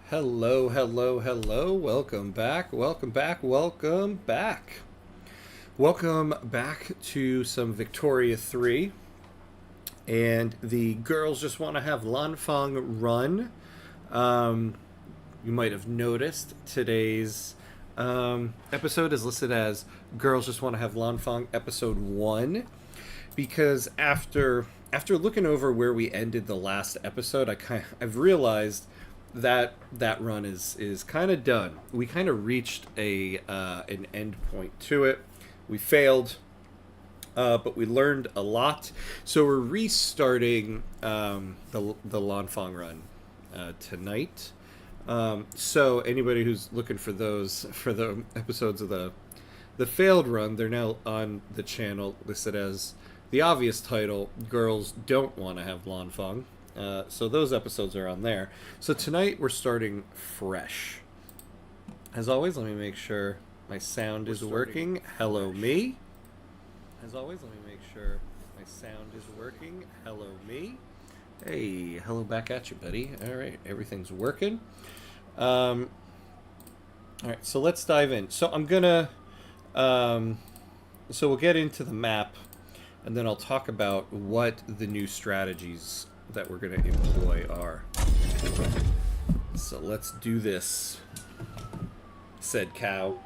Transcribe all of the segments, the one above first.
Hello, hello, hello. Welcome back. Welcome back. Welcome back. Welcome back to some Victoria 3. And the girls just want to have Lanfang run. You might have noticed today's episode is listed as Girls Just Want to Have Lanfang Episode 1. Because after looking over where we ended the last episode, I've realized that run is kind of done. We kind of reached an end point to it. We failed, but we learned a lot. So we're restarting the Lanfang run tonight. So anybody who's looking for the episodes of the failed run, they're now on the channel listed as the obvious title, Girls Don't Want to Have Lanfang. So those episodes are on there. So tonight we're starting fresh. As always, let me make sure my sound is working. Hello, me. As always, let me make sure my sound is working. Hello, me. Hey, hello back at you, buddy. All right, everything's working. All right, so let's dive in. So I'm gonna, so we'll get into the map, and then I'll talk about what the new strategies that we're going to employ are. So let's do this, said cow.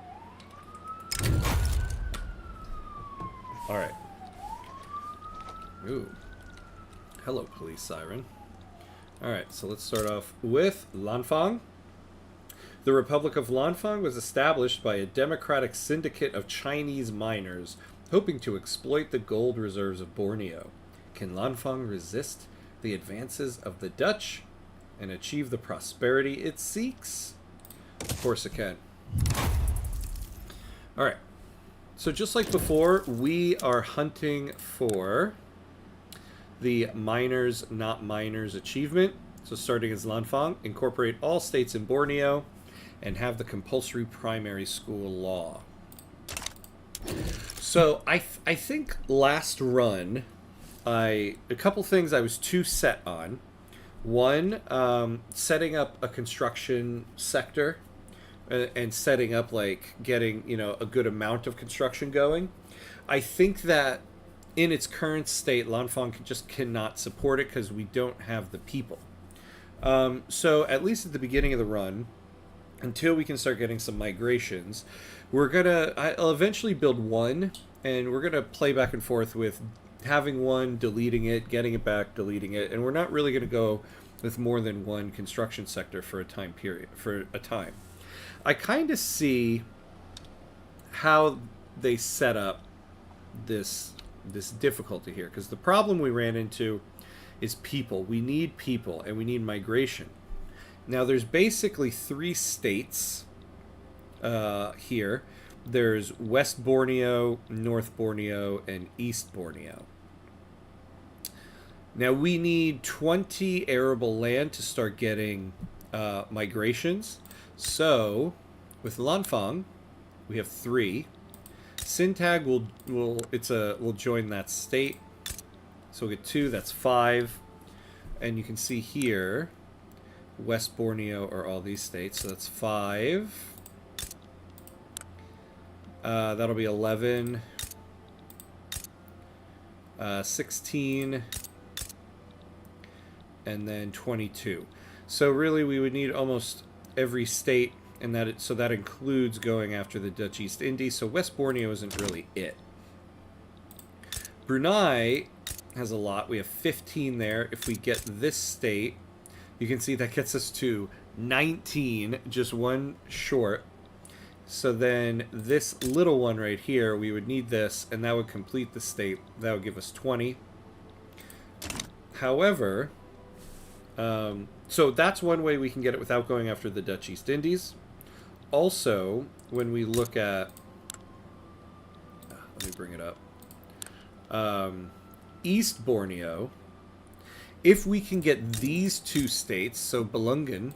All right. Ooh. Hello, police siren. All right, so let's start off with Lanfang. The Republic of Lanfang was established by a democratic syndicate of Chinese miners hoping to exploit the gold reserves of Borneo. Can Lanfang resist the advances of the Dutch and achieve the prosperity it seeks? Of course it can. All right. So just like before, we are hunting for the miners, not miners achievement. So starting as Lanfang, incorporate all states in Borneo and have the compulsory primary school law. So I think last run, a couple things I was too set on. One, setting up a construction sector and setting up, like, getting, a good amount of construction going. I think that in its current state, Lanfang just cannot support it because we don't have the people. So at least at the beginning of the run, until we can start getting some migrations, I'll eventually build one, and we're going to play back and forth with having one, deleting it, getting it back, deleting it, and we're not really going to go with more than one construction sector for a time period, I kind of see how they set up this difficulty here, because the problem we ran into is people. We need people, and we need migration. Now, there's basically 3 states here. There's West Borneo, North Borneo, and East Borneo. Now, we need 20 arable land to start getting migrations. So, with Lanfang, we have 3. Sintag will join that state. So we'll get 2, that's 5. And you can see here, West Borneo are all these states, so that's 5. That'll be 11, 16, and then 22. So really, we would need almost every state, and that includes going after the Dutch East Indies. So West Borneo isn't really it. Brunei has a lot. We have 15 there. If we get this state, you can see that gets us to 19, just one short. So then this little one right here, we would need this, and that would complete the state. That would give us 20. However, so that's one way we can get it without going after the Dutch East Indies. Also, when we look at... let me bring it up. East Borneo, if we can get these 2 states, so Belungan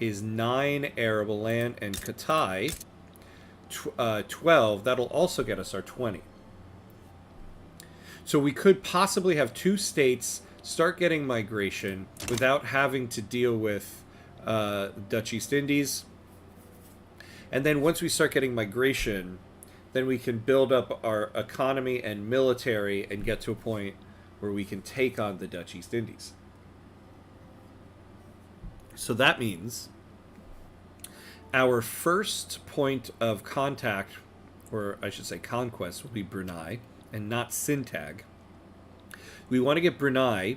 is 9 arable land, and Katai 12, that'll also get us our 20. So we could possibly have 2 states start getting migration without having to deal with Dutch East Indies. And then once we start getting migration, then we can build up our economy and military and get to a point where we can take on the Dutch East Indies. So that means our first point of contact, or I should say conquest, will be Brunei and not Sintag. We want to get Brunei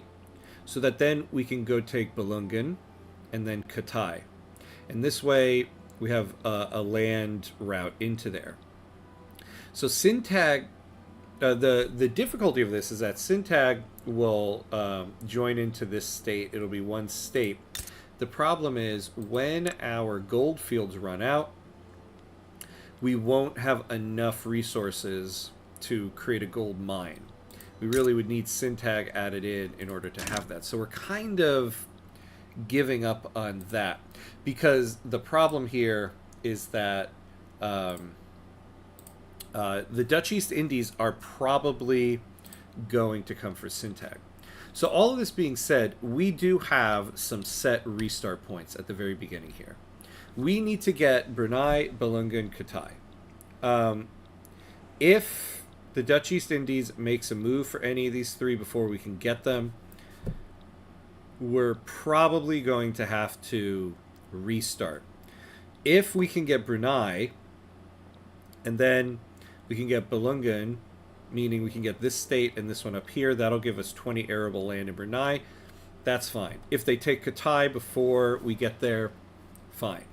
so that then we can go take Balungan and then Katai. And this way we have a land route into there. So Sintag, the difficulty of this is that Sintag will join into this state. It'll be one state. The problem is when our gold fields run out, we won't have enough resources to create a gold mine. We really would need Sintag added in order to have that. So we're kind of giving up on that because the problem here is that the Dutch East Indies are probably going to come for Sintag. So all of this being said, we do have some set restart points at the very beginning here. We need to get Brunei, Balungan, Katai. If the Dutch East Indies makes a move for any of these three before we can get them, we're probably going to have to restart. If we can get Brunei, and then we can get Balungan, meaning we can get this state and this one up here, that'll give us 20 arable land in Brunei. That's fine. If they take Katai before we get there, fine.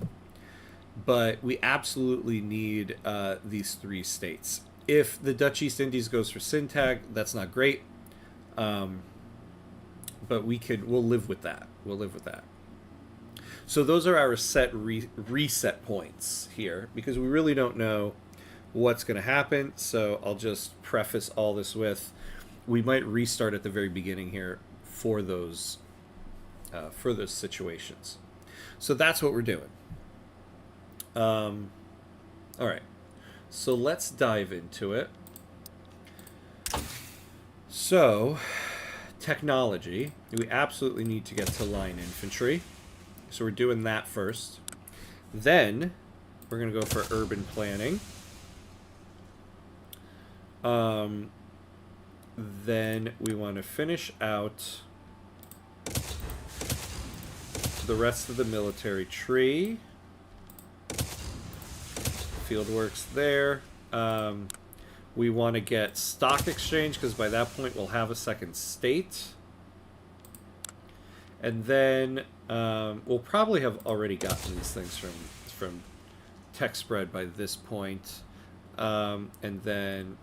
But we absolutely need these three states. If the Dutch East Indies goes for Sintag, that's not great. But we'll live with that. We'll live with that. So those are our set reset points here, because we really don't know what's going to happen. So I'll just preface all this with, we might restart at the very beginning here for those situations. So that's what we're doing. All right. So let's dive into it. So, technology. We absolutely need to get to line infantry. So we're doing that first. Then we're going to go for urban planning. Then we want to finish out the rest of the military tree. Fieldworks there. We want to get stock exchange because by that point we'll have a second state. And then we'll probably have already gotten these things from tech spread by this point. And then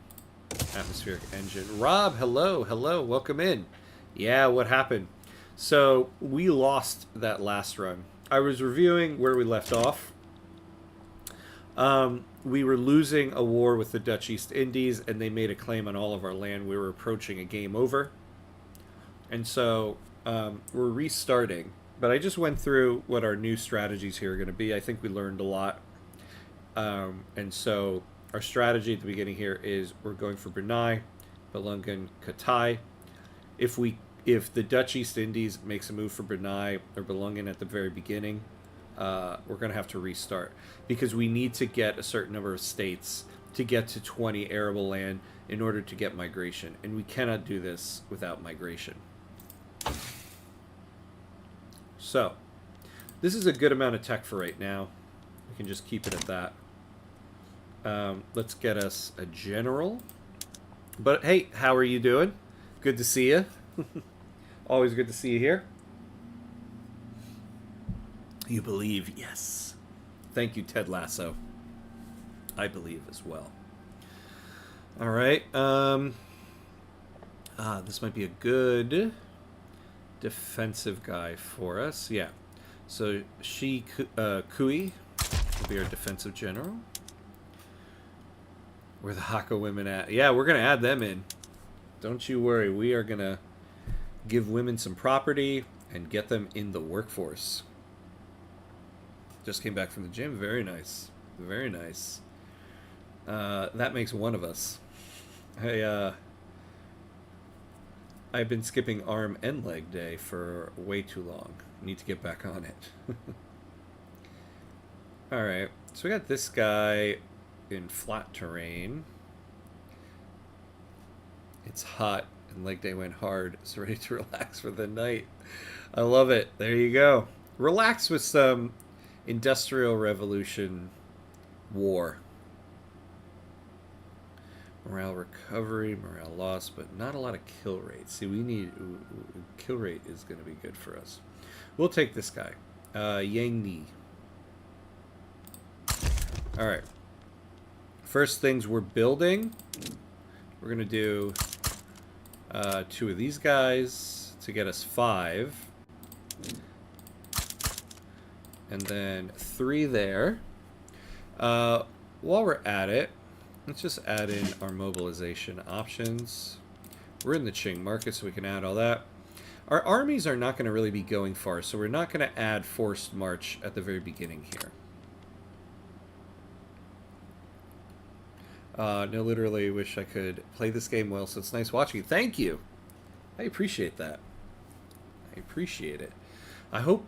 atmospheric engine. Rob, hello, welcome in. Yeah, what happened? So we lost that last run. I was reviewing where we left off. We were losing a war with the Dutch East Indies, and they made a claim on all of our land. We were approaching a game over. And so we're restarting. But I just went through what our new strategies here are going to be. I think we learned a lot. And so our strategy at the beginning here is we're going for Brunei, Balungan, Katai. If the Dutch East Indies makes a move for Brunei or Balungan at the very beginning, we're going to have to restart because we need to get a certain number of states to get to 20 arable land in order to get migration, and we cannot do this without migration. So this is a good amount of tech for right now. We can just keep it at that. Let's get us a general. But hey, how are you doing? Good to see you. Always good to see you here. You believe, yes. Thank you, Ted Lasso. I believe as well. All right. This might be a good defensive guy for us. Yeah. So Kui will be our defensive general. Where the Hakka women at? Yeah, we're going to add them in. Don't you worry. We are going to give women some property and get them in the workforce. Just came back from the gym. Very nice. Very nice. That makes one of us. I've been skipping arm and leg day for way too long. Need to get back on it. Alright, so we got this guy in flat terrain. It's hot, and leg day went hard, so ready to relax for the night. I love it. There you go. Relax with some Industrial Revolution war. Morale recovery, morale loss, but not a lot of kill rate. See, we need... kill rate is going to be good for us. We'll take this guy. Yang Ni. Alright. First things we're building. We're going to do 2 of these guys to get us 5. And then 3 there. While we're at it, let's just add in our mobilization options. We're in the Qing market, so we can add all that. Our armies are not going to really be going far, so we're not going to add forced march at the very beginning here. No, literally wish I could play this game well, so it's nice watching you. Thank you! I appreciate that. I appreciate it. I hope,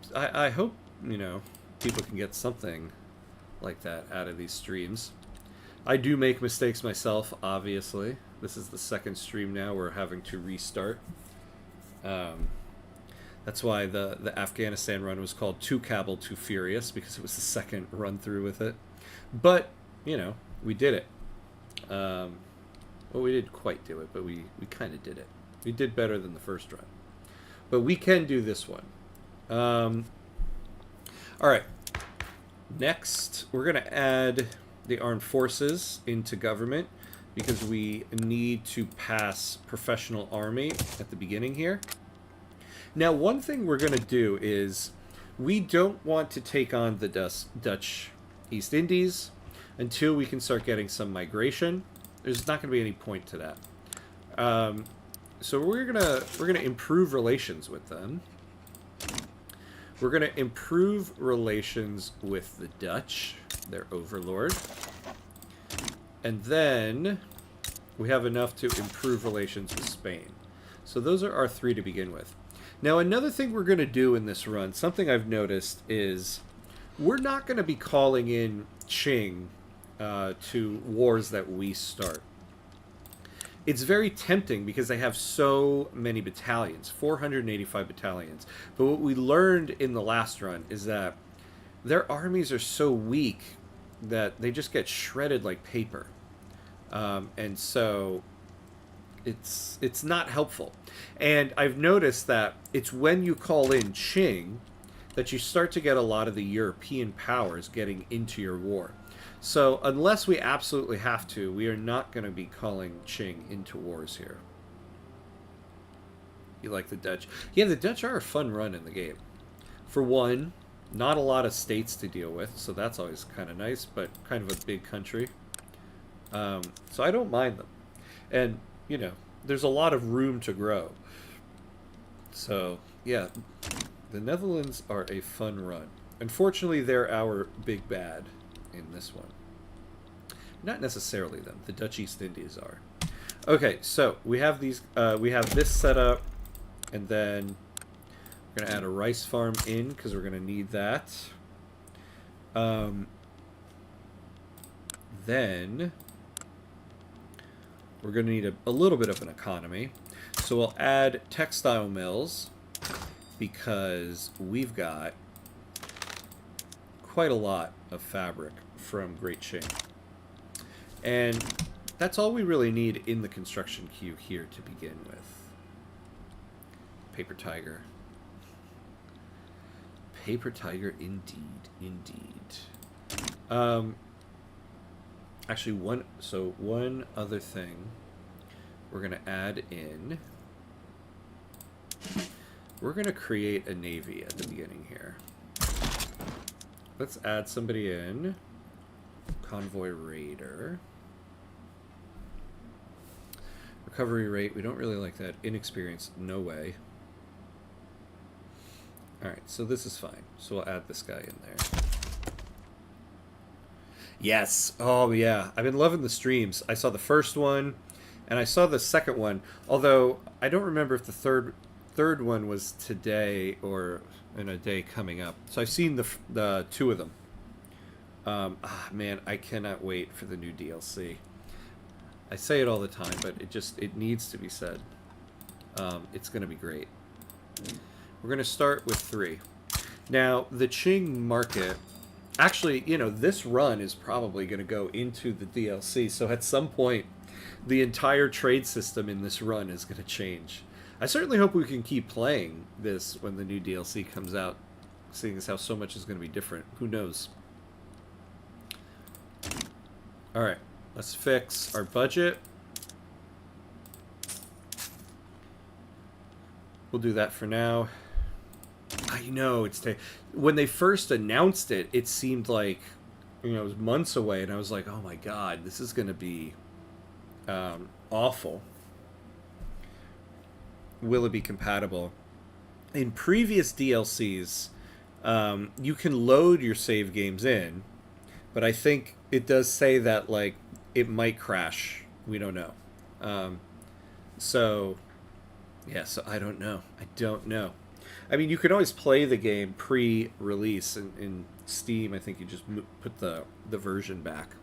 you know, people can get something like that out of these streams. I do make mistakes myself, obviously. This is the second stream now. We're having to restart. That's why the Afghanistan run was called Too Cabal, Too Furious, because it was the second run through with it. But, you know, we did it. Well, we didn't quite do it, but we kind of did it. We did better than the first run. But we can do this one. All right. Next, we're going to add the armed forces into government because we need to pass professional army at the beginning here. Now, one thing we're going to do is we don't want to take on the Dutch East Indies until we can start getting some migration. There's not going to be any point to that. So we're gonna improve relations with them. We're going to improve relations with the Dutch, their overlord. And then we have enough to improve relations with Spain. So those are our 3 to begin with. Now, another thing we're going to do in this run, something I've noticed, is we're not going to be calling in Qing to wars that we start. It's very tempting because they have so many battalions, 485 battalions. But what we learned in the last run is that their armies are so weak that they just get shredded like paper. And so it's not helpful. And I've noticed that it's when you call in Qing that you start to get a lot of the European powers getting into your war. So unless we absolutely have to, we are not going to be calling Qing into wars here. You like the Dutch? Yeah, the Dutch are a fun run in the game. For one, not a lot of states to deal with, so that's always kind of nice, but kind of a big country. So I don't mind them. And, you know, there's a lot of room to grow. So, yeah, the Netherlands are a fun run. Unfortunately, they're our big bad in this one. Not necessarily them. The Dutch East Indies are. Okay, so we have these. We have this set up, and then we're gonna add a rice farm in because we're gonna need that. Then we're gonna need a little bit of an economy, so we'll add textile mills because we've got quite a lot of fabric from Great Qing. And that's all we really need in the construction queue here to begin with. Paper tiger. Paper tiger indeed, indeed. Actually, one other thing we're going to add in. We're going to create a navy at the beginning here. Let's add somebody in. Convoy Raider. Recovery rate, we don't really like that. Inexperienced, no way. Alright, so this is fine. So we'll add this guy in there. Yes! Oh, yeah. I've been loving the streams. I saw the first one, And I saw the second one, although I don't remember if the third one was today or in a day coming up. So I've seen the two of them. Man, I cannot wait for the new DLC. I say it all the time, but it needs to be said. It's going to be great. We're going to start with 3. Now, the Qing market, actually, this run is probably going to go into the DLC. So at some point, the entire trade system in this run is going to change. I certainly hope we can keep playing this when the new DLC comes out, seeing as how so much is going to be different. Who knows? All right, let's fix our budget. We'll do that for now. I know when they first announced it, it seemed like it was months away, and I was like, oh my god, this is going to be awful. Will it be compatible? In previous DLCs, you can load your save games in, but I think it does say that like it might crash. We don't know. So I don't know. I mean, you can always play the game pre-release in Steam. I think you just put the version back.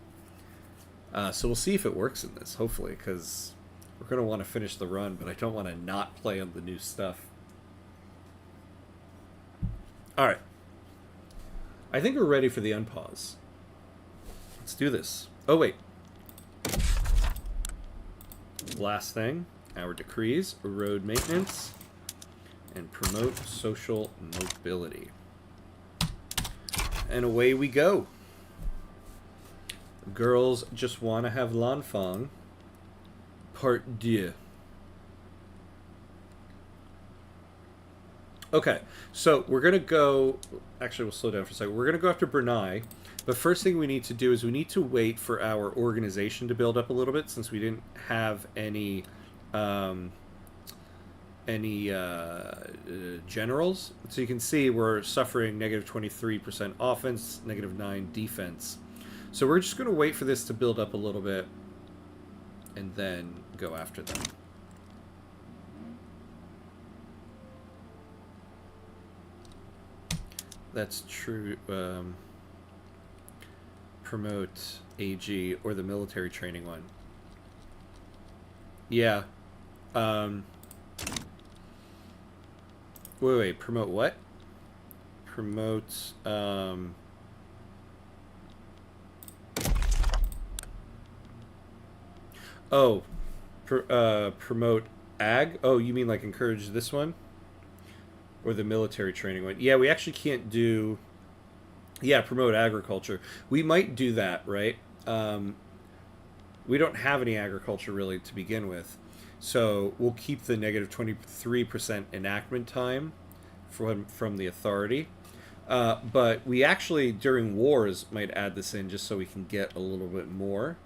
So we'll see if it works in this, hopefully, because we're going to want to finish the run, but I don't want to not play on the new stuff. All right. I think we're ready for the unpause. Let's do this. Oh, wait. Last thing. Our decrees, road maintenance, and promote social mobility. And away we go. Girls just want to have Lanfang. Part 2. Okay, so we're going to go... Actually, we'll slow down for a second. We're going to go after Brunei. But first thing we need to do is we need to wait for our organization to build up a little bit, since we didn't have any generals. So you can see we're suffering negative 23% offense, negative 9 defense. So we're just going to wait for this to build up a little bit and then go after them. That's true. Promote AG or the military training one. Yeah. Wait, promote what? Promote, promote ag? Oh, you mean like encourage this one? Or the military training one? Yeah, we actually can't do... Yeah, promote agriculture. We might do that, right? We don't have any agriculture really to begin with. So we'll keep the negative 23% enactment time from the authority. But we actually, during wars, might add this in just so we can get a little bit more.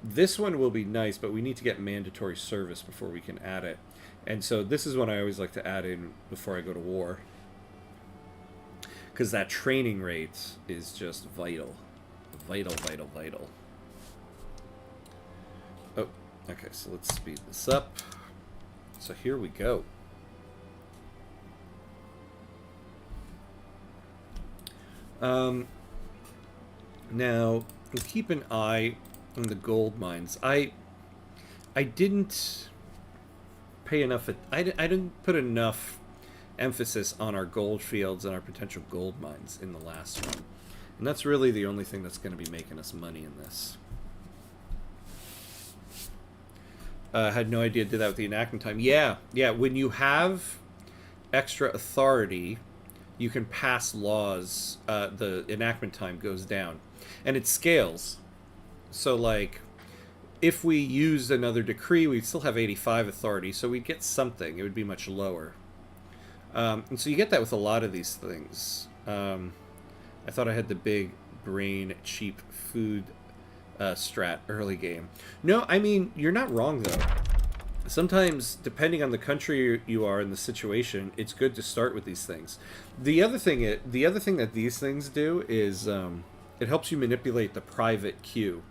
This one will be nice, but we need to get mandatory service before we can add it. And so this is one I always like to add in before I go to war. Because that training rate is just vital. Vital, vital, vital. Oh, okay, so let's speed this up. So here we go. Now, we'll keep an eye on the gold mines. I didn't pay enough... I didn't put enough emphasis on our gold fields and our potential gold mines in the last one. And that's really the only thing that's going to be making us money in this. I had no idea I did that with the enactment time. Yeah, when you have extra authority, you can pass laws. The enactment time goes down. And it scales. So, like, if we used another decree, we'd still have 85 authority, so we'd get something. It would be much lower. And so you get that with a lot of these things. I thought I had the big brain, cheap food strat early game. No, I mean, you're not wrong, though. Sometimes, depending on the country you are and the situation, it's good to start with these things. The other thing that these things do is it helps you manipulate the private queue.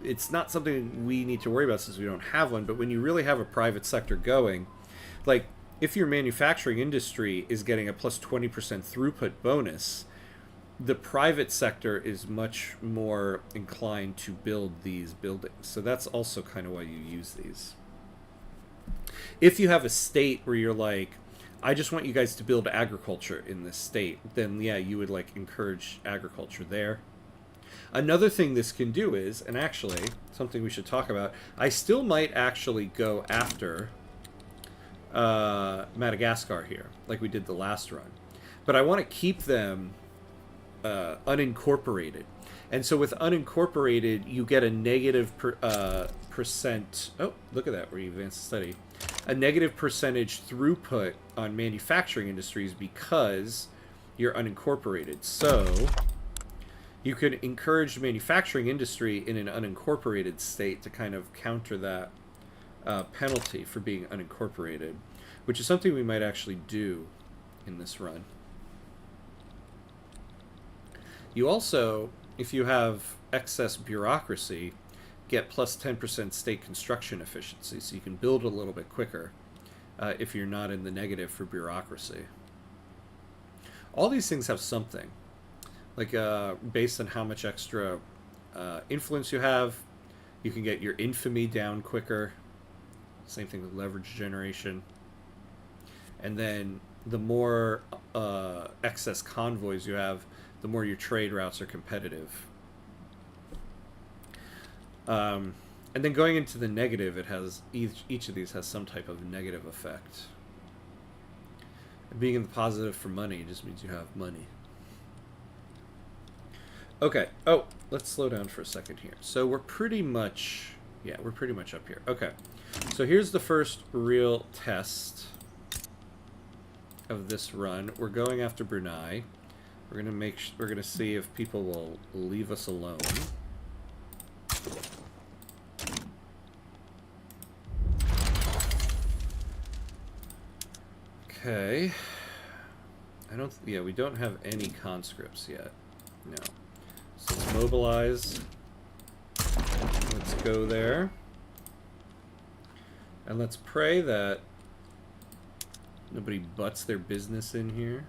It's not something we need to worry about since we don't have one, but when you really have a private sector going, like if your manufacturing industry is getting a plus 20% throughput bonus, the private sector is much more inclined to build these buildings. So that's also kind of why you use these. If you have a state where you're like, I just want you guys to build agriculture in this state, then yeah, you would like encourage agriculture there. Another thing this can do is, and actually something we should talk about, I still might actually go after Madagascar here, like we did the last run. But I want to keep them unincorporated. And so with unincorporated, you get a negative percent. Oh, look at that, where you advance the study. A negative percentage throughput on manufacturing industries because you're unincorporated. So you could encourage the manufacturing industry in an unincorporated state to kind of counter that penalty for being unincorporated, which is something we might actually do in this run. You also, if you have excess bureaucracy, get plus 10% state construction efficiency, so you can build a little bit quicker if you're not in the negative for bureaucracy. All these things have something. Like based on how much extra influence you have, you can get your infamy down quicker. Same thing with leverage generation. And then the more excess convoys you have, the more your trade routes are competitive. And then going into the negative, it has each of these has some type of negative effect. And being in the positive for money just means you have money. Okay. Oh, let's slow down for a second here. So we're pretty much up here. Okay. So here's the first real test of this run. We're going after Brunei. We're gonna see if people will leave us alone. Okay. We don't have any conscripts yet. No. So let's mobilize. Let's go there. And let's pray that nobody butts their business in here.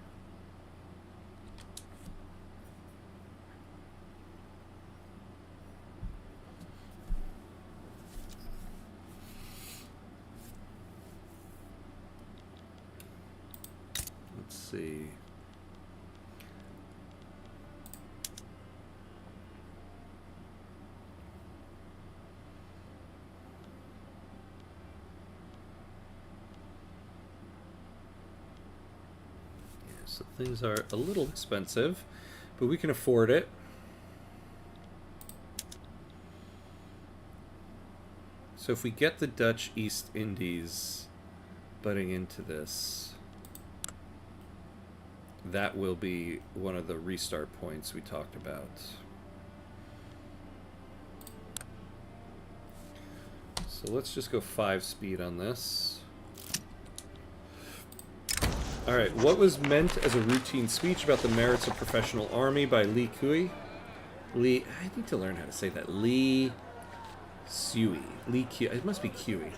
Let's see. So things are a little expensive, but we can afford it. So if we get the Dutch East Indies butting into this, that will be one of the restart points we talked about. So let's just go 5 speed on this. Alright, what was meant as a routine speech about the merits of professional army by Li Kui? I need to learn how to say that. Li Sui. Li Kui. It must be Kui.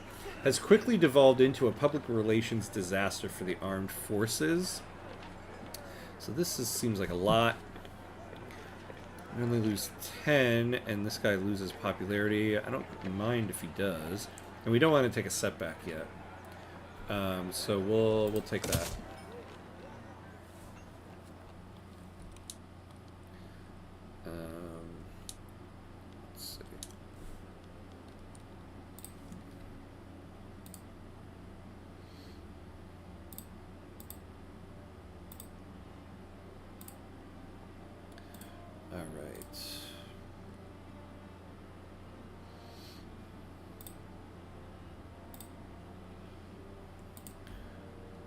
Has quickly devolved into a public relations disaster for the armed forces. So this seems like a lot. We only lose 10, and this guy loses popularity. I don't mind if he does. And we don't want to take a setback yet. So we'll take that. Let's see. All right.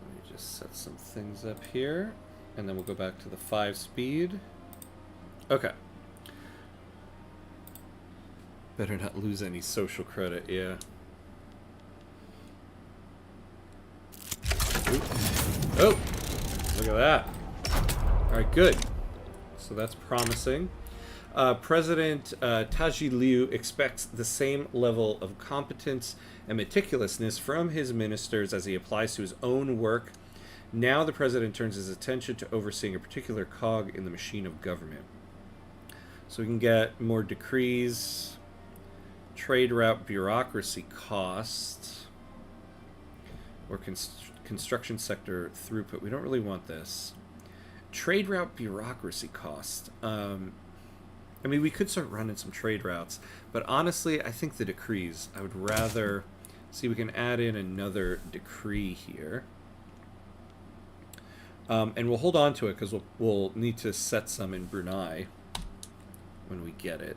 Let me just set some things up here, and then we'll go back to the 5 speed. Okay. Better not lose any social credit, yeah. Oop. Oh! Look at that. Alright, good. So that's promising. President Taji Liu expects the same level of competence and meticulousness from his ministers as he applies to his own work. Now the president turns his attention to overseeing a particular cog in the machine of government. So we can get more decrees, trade route bureaucracy cost, or construction sector throughput. We don't really want this. Trade route bureaucracy cost. I mean, we could start running some trade routes, but honestly, I think the decrees. I would rather see. We can add in another decree here, and we'll hold on to it because we'll need to set some in Brunei when we get it.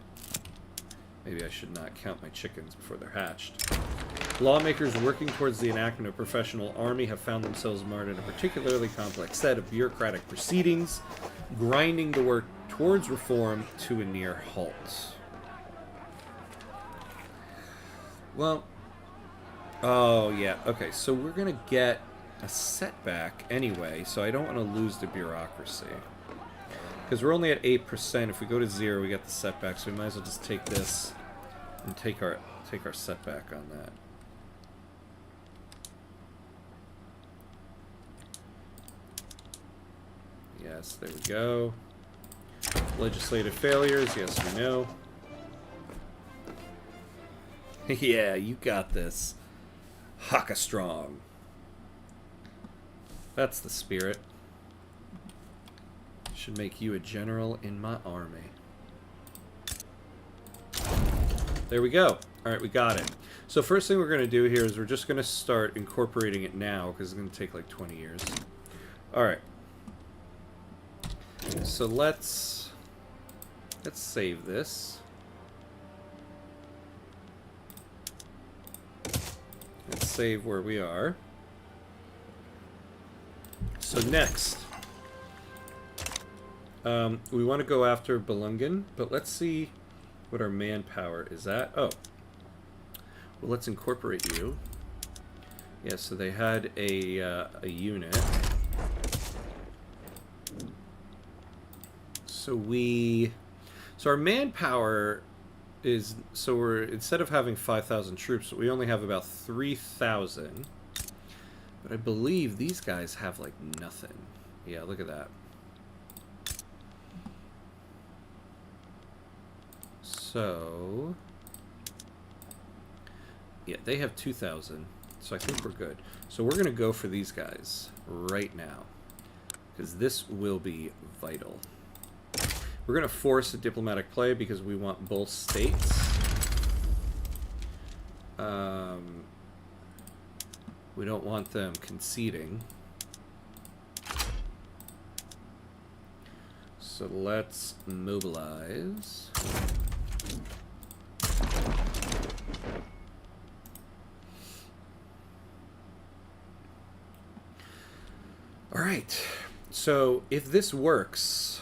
Maybe I should not count my chickens before they're hatched. Lawmakers working towards the enactment of a professional army have found themselves marred in a particularly complex set of bureaucratic proceedings, grinding the work towards reform to a near halt. Well, oh yeah, okay, so we're going to get a setback anyway, so I don't want to lose the bureaucracy. Because we're only at 8%. If we go to 0, we get the setback, so we might as well just take this and take our setback on that. Yes, there we go. Legislative failures, yes we know. Yeah, you got this. Haka strong. That's the spirit. Should make you a general in my army. There we go. Alright, we got it. So first thing we're going to do here is we're just going to start incorporating it now, because it's going to take like 20 years. Alright. So let's save this. Let's save where we are. So next, we want to go after Belungen, but let's see what our manpower is at. Oh, well, let's incorporate you. Yeah, so they had a unit. So our manpower is, so we're, instead of having 5,000 troops, we only have about 3,000. But I believe these guys have like nothing. Yeah, look at that. So yeah, they have 2,000. So I think we're good. So we're gonna go for these guys right now, because this will be vital. We're going to force a diplomatic play because we want both states. We don't want them conceding. So let's mobilize. All right. So if this works,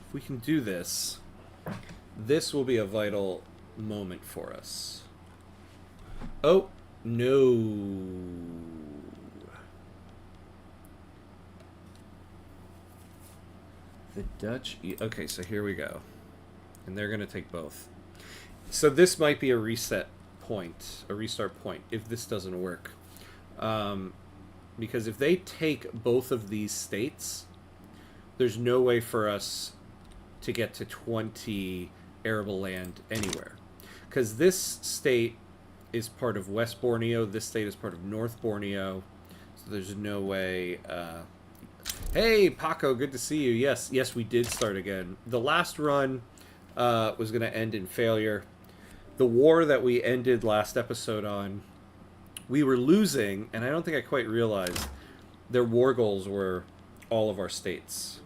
if we can do this, this will be a vital moment for us. Oh, no. The Dutch... Okay, so here we go. And they're going to take both. So this might be a reset point, a restart point, if this doesn't work. Because if they take both of these states, there's no way for us to get to 20 arable land anywhere. Because this state is part of West Borneo, this state is part of North Borneo, so there's no way... Hey, Paco, good to see you. Yes, we did start again. The last run was going to end in failure. The war that we ended last episode on, we were losing, and I don't think I quite realized their war goals were all of our states.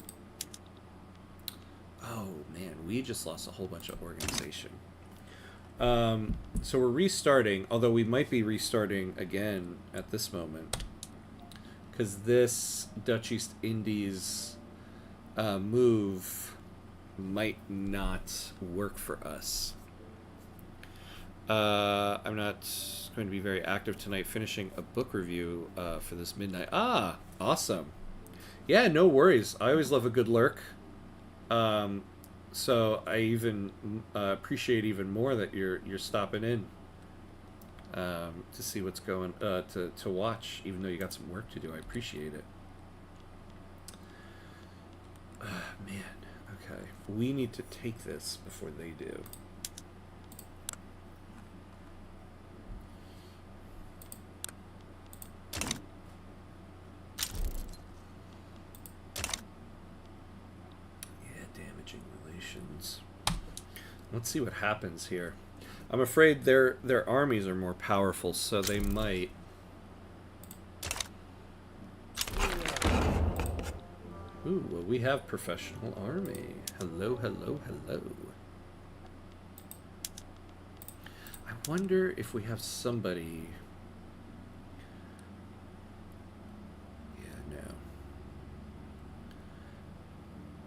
Oh, man, we just lost a whole bunch of organization. So we're restarting, although we might be restarting again at this moment. Because this Dutch East Indies move might not work for us. I'm not going to be very active tonight, finishing a book review for this midnight. Ah, awesome. Yeah, no worries. I always love a good lurk. So I even appreciate even more that you're stopping in to see what's going to watch, even though you got some work to do. I appreciate it. Man, okay. We need to take this before they do. Yeah, damaging relations. Let's see what happens here. I'm afraid their armies are more powerful, so they might. Ooh, well, we have professional army. Hello, hello, hello. I wonder if we have somebody. Yeah, no.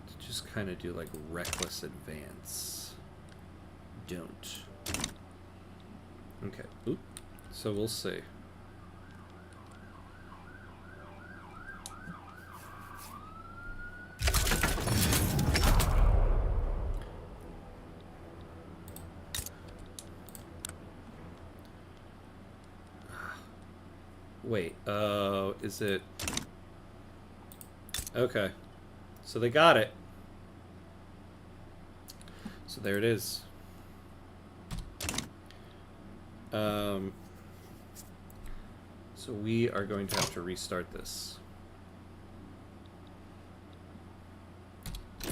To just kind of do like reckless advance. Don't. Okay. Oop. So we'll see. Wait, is it... Okay. So they got it. So there it is. So we are going to have to restart this.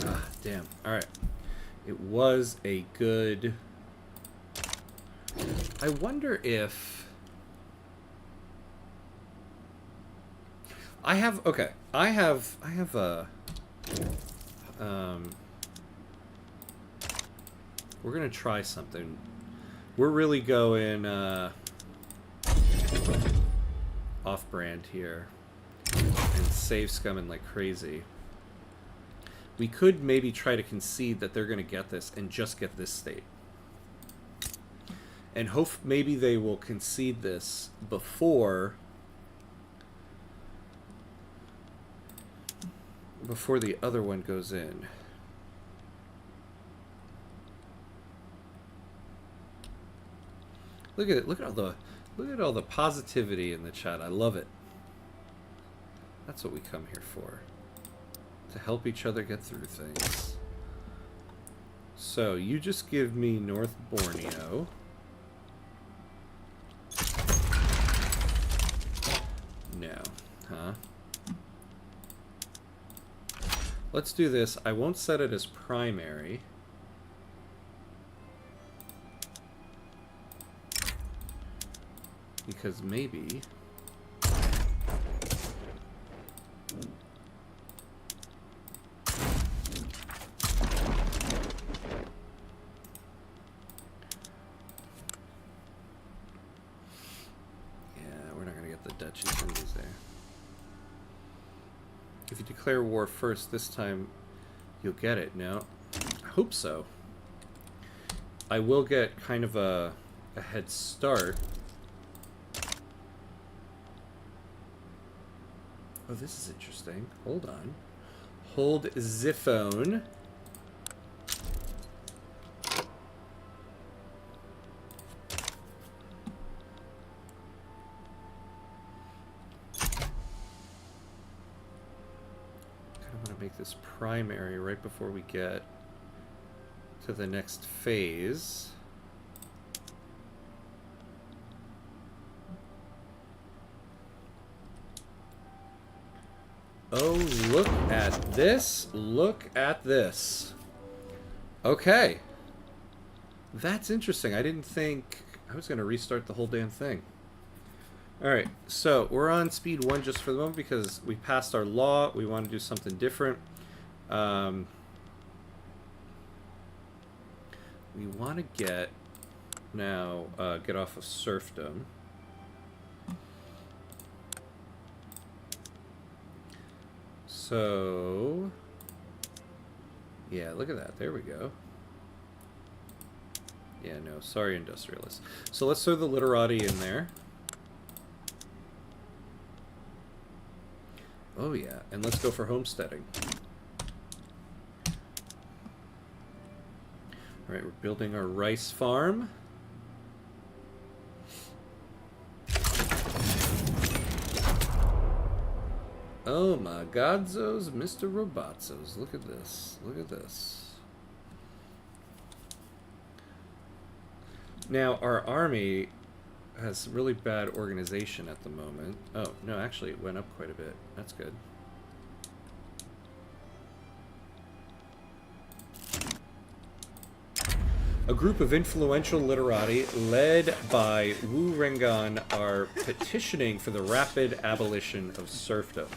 Ah, damn. Alright. It was a good... I wonder if... I have... Okay. I have a... we're gonna try something. We're really going, off-brand here. And save scumming like crazy. We could maybe try to concede that they're gonna get this and just get this state. And hope maybe they will concede this before the other one goes in. Look at it. Look at all the positivity in the chat. I love it. That's what we come here for. To help each other get through things. So, you just give me North Borneo. No. Huh? Let's do this. I won't set it as primary. Because maybe... If you declare war first, this time you'll get it. No, I hope so. I will get kind of a head start. Oh, this is interesting. Hold on. Hold the phone. This primary right before we get to the next phase. Oh, look at this. Look at this. Okay. That's interesting. I didn't think I was going to restart the whole damn thing. Alright, so we're on speed 1 just for the moment because we passed our law. We want to do something different. We want to get now get off of serfdom. So yeah, look at that. There we go. Yeah, no, sorry, industrialists. So let's throw the literati in there. Oh yeah, and let's go for homesteading. Alright, we're building our rice farm. Oh my godzos, Mr. Robotzos. Look at this. Look at this. Now, our army has really bad organization at the moment. Oh, no, actually it went up quite a bit. That's good. A group of influential literati led by Wu Rengan are petitioning for the rapid abolition of serfdom.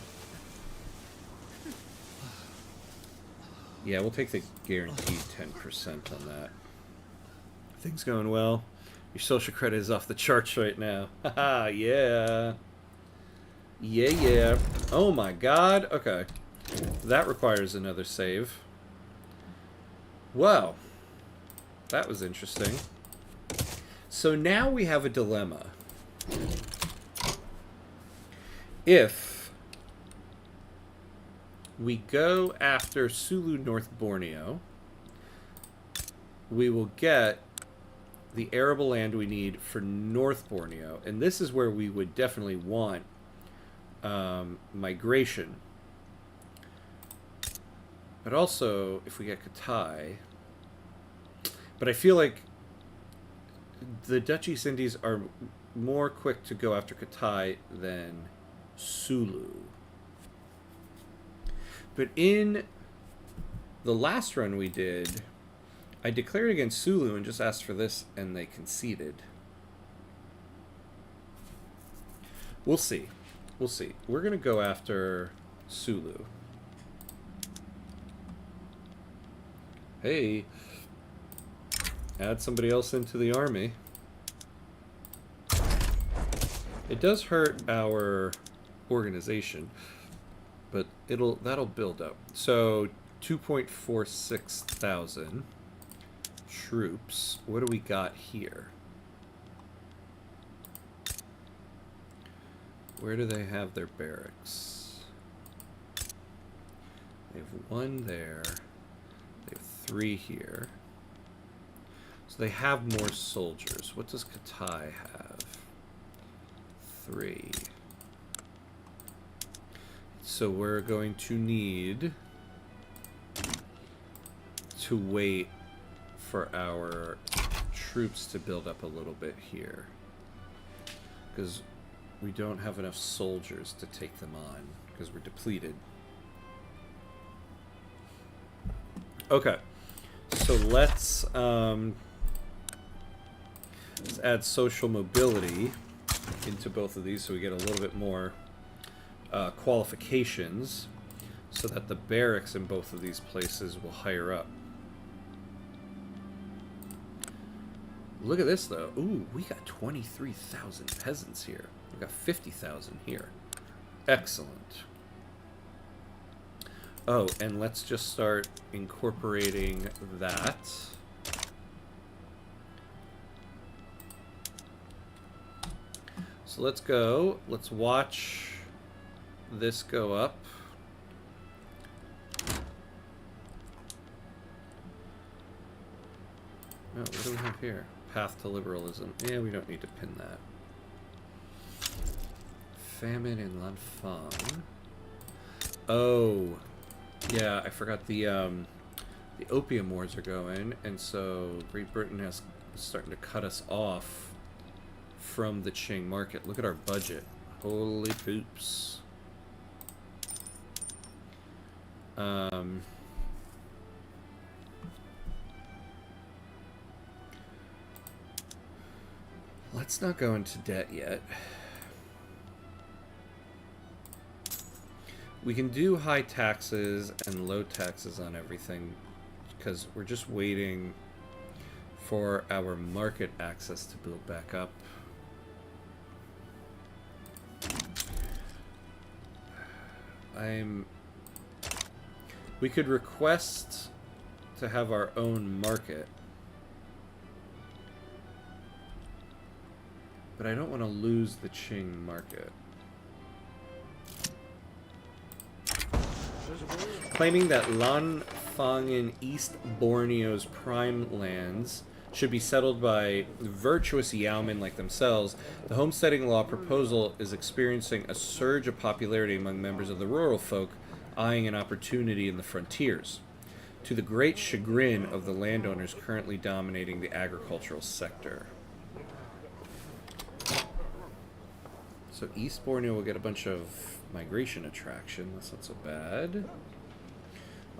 Yeah, we'll take the guaranteed 10% on that. Things going well. Your social credit is off the charts right now. Haha, yeah. Yeah, yeah. Oh my god. Okay. That requires another save. Wow. That was interesting. So now we have a dilemma. If we go after Sulu North Borneo, we will get the arable land we need for North Borneo. And this is where we would definitely want migration. But also, if we get Katai... But I feel like the Dutch East Indies are more quick to go after Katai than Sulu. But in the last run we did, I declared against Sulu and just asked for this, and they conceded. We'll see. We'll see. We're going to go after Sulu. Hey... Add somebody else into the army. It does hurt our organization, but that'll build up. So 2.46 thousand troops. What do we got here? Where do they have their barracks? They have one there. They have 3 here. So they have more soldiers. What does Katai have? 3. So we're going to need to wait for our troops to build up a little bit here. Because we don't have enough soldiers to take them on. Because we're depleted. Okay. So let's add social mobility into both of these so we get a little bit more qualifications so that the barracks in both of these places will hire up. Look at this though. Ooh, we got 23,000 peasants here. We got 50,000 here. Excellent. Oh, and let's just start incorporating that. So let's go. Let's watch this go up. Oh, what do we have here? Path to liberalism. Yeah, we don't need to pin that. Famine in Lanfang. Oh, yeah, I forgot the opium wars are going, and so Great Britain is starting to cut us off from the Qing market. Look at our budget. Holy poops. Let's not go into debt yet. We can do high taxes and low taxes on everything because we're just waiting for our market access to build back up. We could request to have our own market, but I don't want to lose the Qing market. Claiming that Lanfang Lanfang in East Borneo's prime lands should be settled by virtuous Yaomen like themselves, the homesteading law proposal is experiencing a surge of popularity among members of the rural folk, eyeing an opportunity in the frontiers, to the great chagrin of the landowners currently dominating the agricultural sector. So East Borneo will get a bunch of migration attraction. That's not so bad.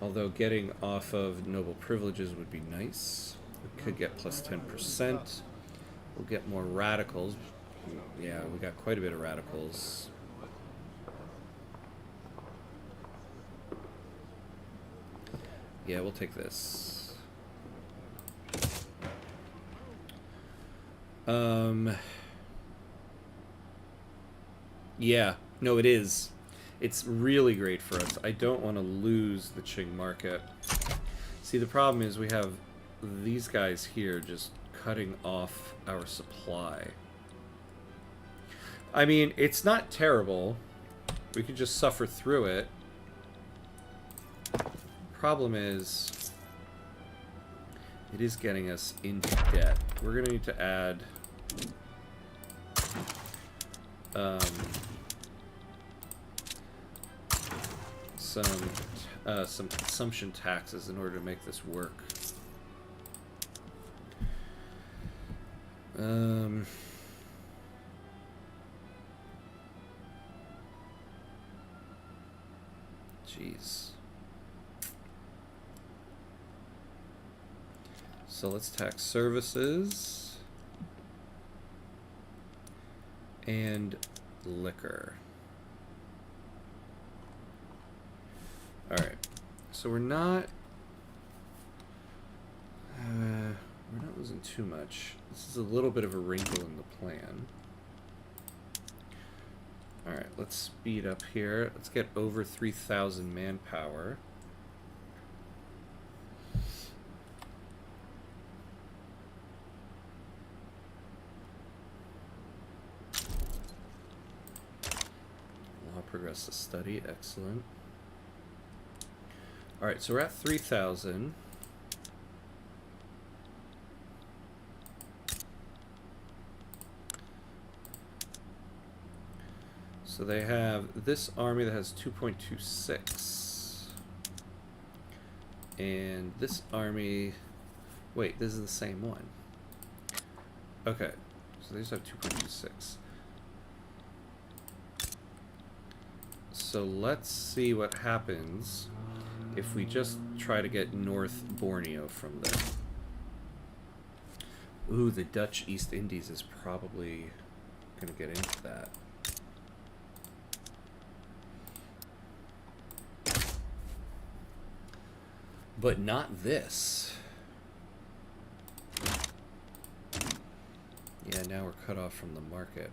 Although getting off of noble privileges would be nice. We could get plus 10%. We'll get more radicals. Yeah, we got quite a bit of radicals. Yeah, we'll take this. Yeah, no, it is. It's really great for us. I don't want to lose the Qing market. See, the problem is we have these guys here just cutting off our supply. I mean, it's not terrible. We could just suffer through it. Problem is, it is getting us into debt. We're going to need to add some consumption taxes in order to make this work. Jeez. So let's tax services and liquor. All right. So we're not losing too much. This is a little bit of a wrinkle in the plan. All right, let's speed up here. Let's get over 3,000 manpower. Law progress to study, excellent. All right, so we're at 3,000. So they have this army that has 2.26. And this army... Wait, this is the same one. Okay, so they just have 2.26. So let's see what happens if we just try to get North Borneo from them. Ooh, the Dutch East Indies is probably going to get into that. But not this. Yeah, now we're cut off from the market.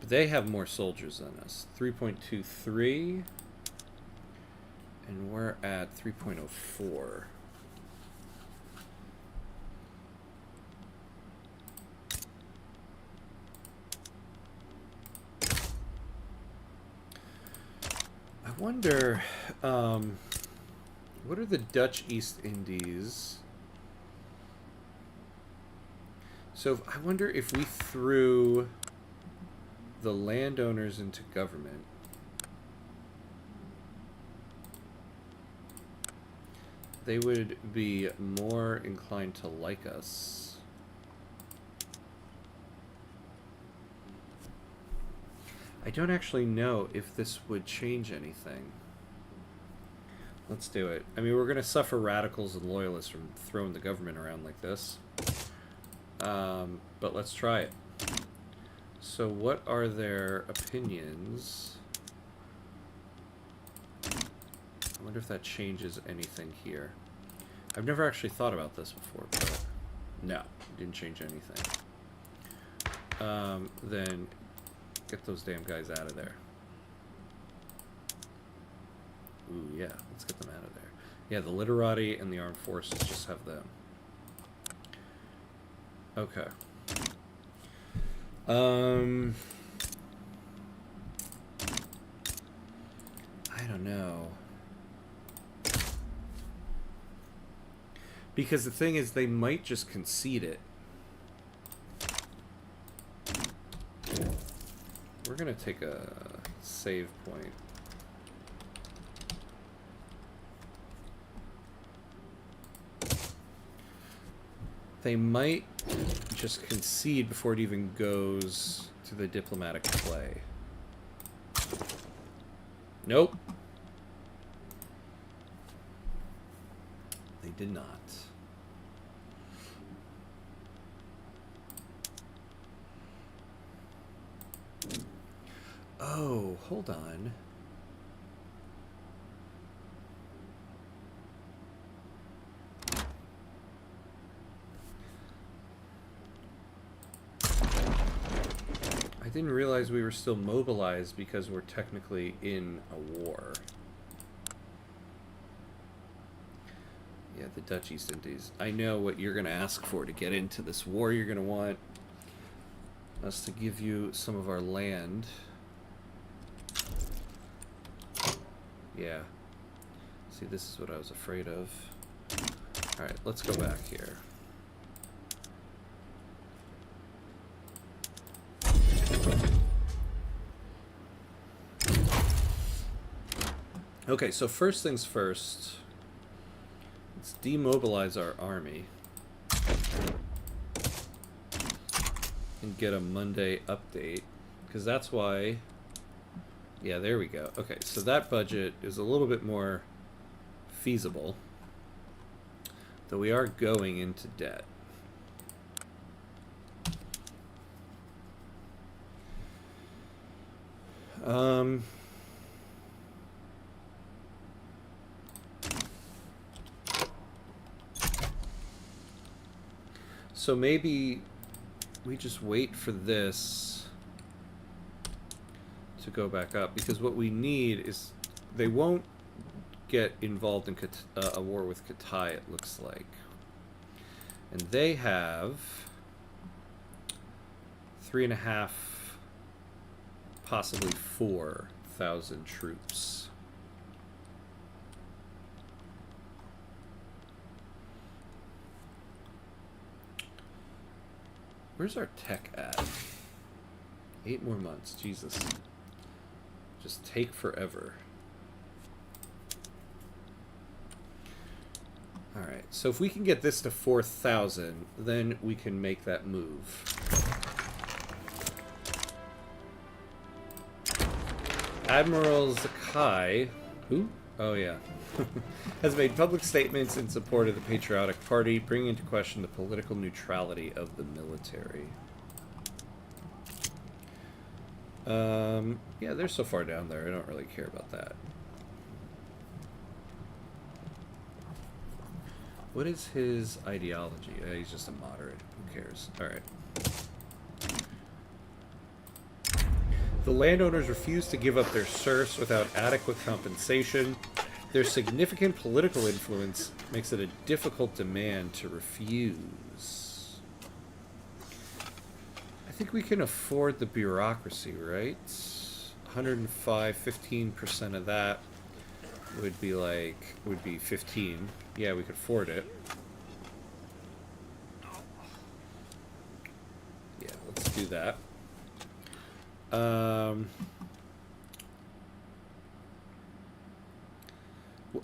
But they have more soldiers than us. 3.23. And we're at 3.04. I wonder... what are the Dutch East Indies? So I wonder if we threw the landowners into government. They would be more inclined to like us. I don't actually know if this would change anything. Let's do it. I mean, we're going to suffer radicals and loyalists from throwing the government around like this. But let's try it. So what are their opinions? I wonder if that changes anything here. I've never actually thought about this before, but no, it didn't change anything. Then get those damn guys out of there. Ooh, yeah, let's get them out of there. Yeah, the literati and the armed forces, just have them. Okay. I don't know. Because the thing is, they might just concede it. We're going to take a save point. They might just concede before it even goes to the diplomatic play. Nope. They did not. Oh, hold on. I didn't realize we were still mobilized because we're technically in a war. Yeah, the Dutch East Indies. I know what you're going to ask for to get into this war. You're going to want us to give you some of our land. Yeah. See, this is what I was afraid of. Alright, let's go back here. Okay, so first things first, let's demobilize our army and get a Monday update, because that's why, yeah, there we go. Okay, so that budget is a little bit more feasible, though we are going into debt. So maybe we just wait for this to go back up, because what we need is, they won't get involved in a war with Kitai, it looks like. And they have 3.5, possibly 4,000 troops. Where's our tech at? 8 more months, Jesus. Just take forever. Alright, so if we can get this to 4,000, then we can make that move. Admiral Zakai, who? Oh yeah, has made public statements in support of the Patriotic Party, bringing into question the political neutrality of the military. Yeah, they're so far down there, I don't really care about that. What is his ideology? He's just a moderate. Who cares? Alright. The landowners refuse to give up their serfs without adequate compensation. Their significant political influence makes it a difficult demand to refuse. I think we can afford the bureaucracy, right? 105, 15% of that would be 15. Yeah, we could afford it. Yeah, let's do that.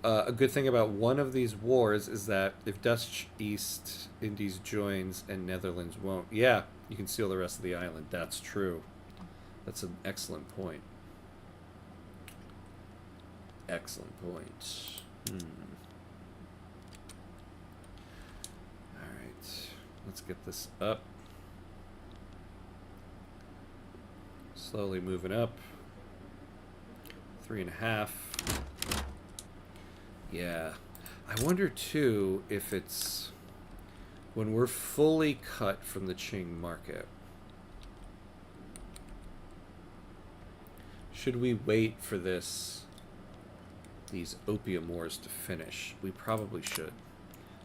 A good thing about one of these wars is that if Dutch East Indies joins and Netherlands won't, yeah, you can steal the rest of the island. That's true. That's an excellent point. Excellent point. Alright, let's get this up. Slowly moving up. 3.5. Yeah. I wonder too if it's when we're fully cut from the Qing market. Should we wait for these opium wars to finish? We probably should,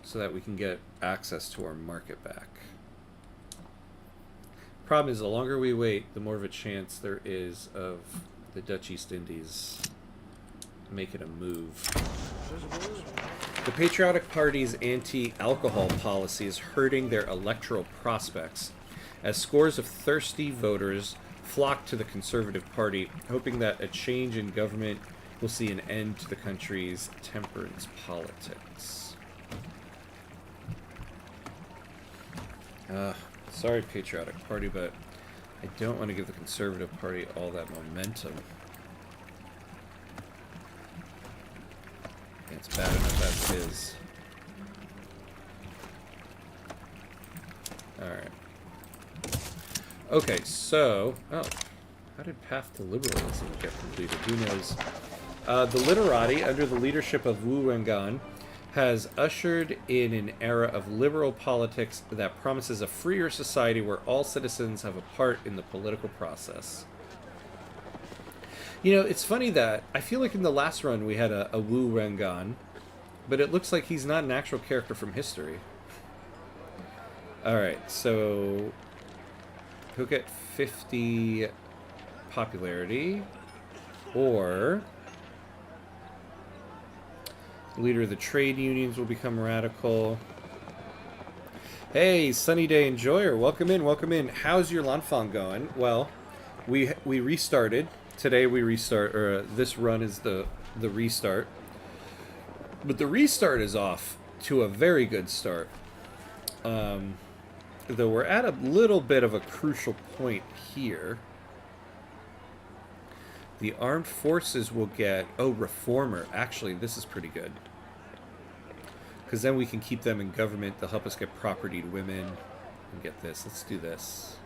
so that we can get access to our market back. Problem is, the longer we wait, the more of a chance there is of the Dutch East Indies make it a move. The Patriotic Party's anti-alcohol policy is hurting their electoral prospects, as scores of thirsty voters flock to the Conservative Party, hoping that a change in government will see an end to the country's temperance politics. Sorry, Patriotic Party, but I don't want to give the Conservative Party all that momentum. It's bad enough as is. Alright. Okay, so... Oh. How did Path to Liberalism get completed? Who knows? The literati, under the leadership of Wu Rengan, has ushered in an era of liberal politics that promises a freer society where all citizens have a part in the political process. You know, it's funny that I feel like in the last run we had a Wu Rengan, but it looks like he's not an actual character from history. Alright, so he'll get 50 popularity, or leader of the trade unions will become radical. Hey, Sunny Day Enjoyer, welcome in, welcome in. How's your Lanfang going? Well, we restarted. Today we restart, or this run is the restart. But the restart is off to a very good start. Though we're at a little bit of a crucial point here. The armed forces will get... Oh, Reformer. Actually, this is pretty good. Because then we can keep them in government. They'll help us get propertied women. And get this. Let's do this.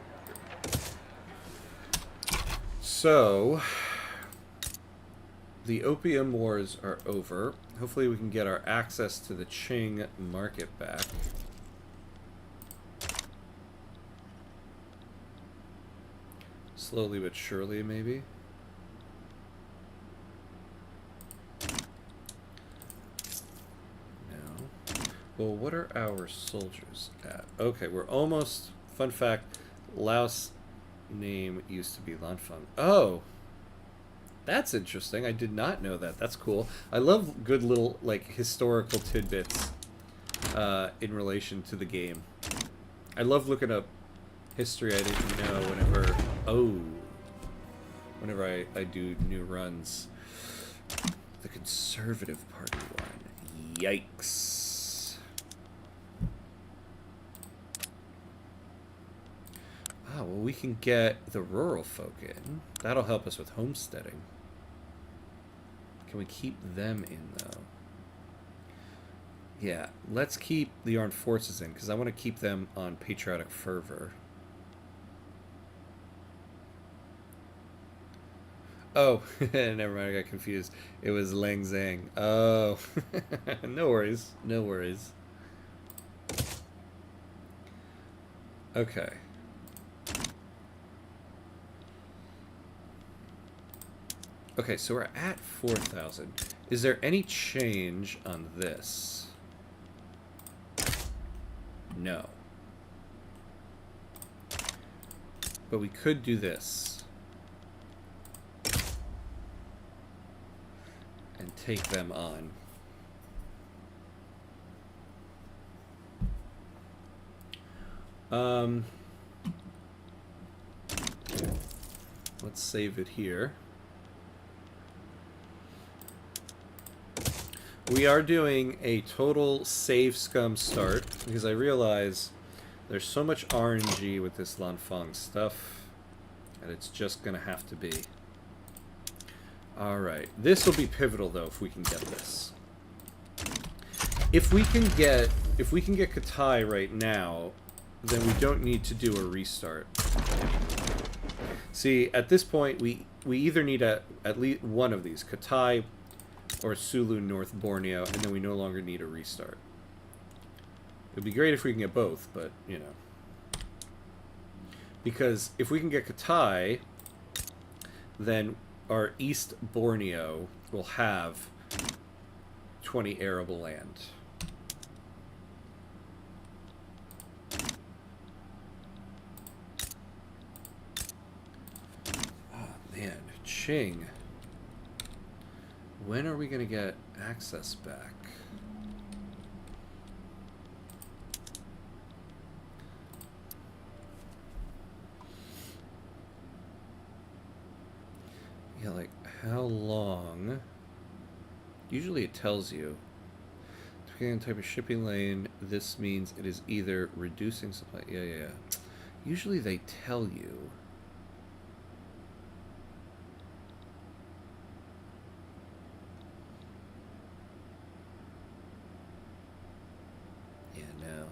So, the opium wars are over. Hopefully we can get our access to the Qing market back. Slowly but surely, maybe. Well, what are our soldiers at? Okay, we're almost... Fun fact, Laos name used to be Lanfang. Oh! That's interesting. I did not know that. That's cool. I love good little, like, historical tidbits in relation to the game. I love looking up history I didn't know whenever... Oh! Whenever I do new runs. The Conservative Party one. Yikes. Oh, well, we can get the rural folk in. That'll help us with homesteading. Can we keep them in, though? Yeah, let's keep the armed forces in, because I want to keep them on patriotic fervor. Oh, never mind, I got confused. It was Lang Zhang. Oh, no worries, no worries. Okay. Okay, so we're at 4,000. Is there any change on this? No. But we could do this. And take them on. Let's save it here. We are doing a total save scum start, because I realize there's so much RNG with this Lanfang stuff that it's just going to have to be. Alright, this will be pivotal though if we can get this. If we can get Katai right now, then we don't need to do a restart. See, at this point we either need at least one of these, Katai or Sulu North Borneo, and then we no longer need a restart. It'd be great if we can get both, but, you know. Because if we can get Katai, then our East Borneo will have 20 arable land. Oh, man. Qing. When are we going to get access back? Yeah, like, how long? Usually it tells you. Depending on type of shipping lane, this means it is either reducing supply. Yeah. Usually they tell you. Yeah, no.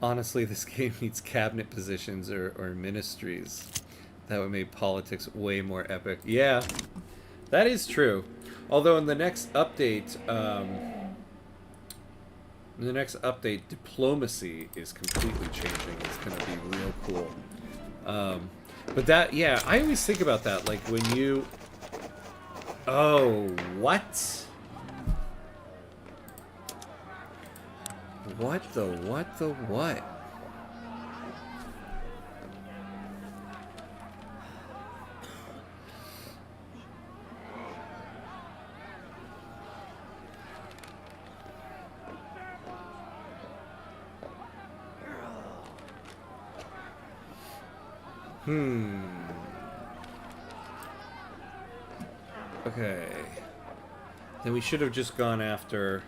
Honestly, this game needs cabinet positions or ministries. That would make politics way more epic. Yeah, that is true. Although in the next update, diplomacy is completely changing. It's going to be real cool. But that, yeah, I always think about that. Like when you... Oh, what? What the what? Okay. Then we should have just gone after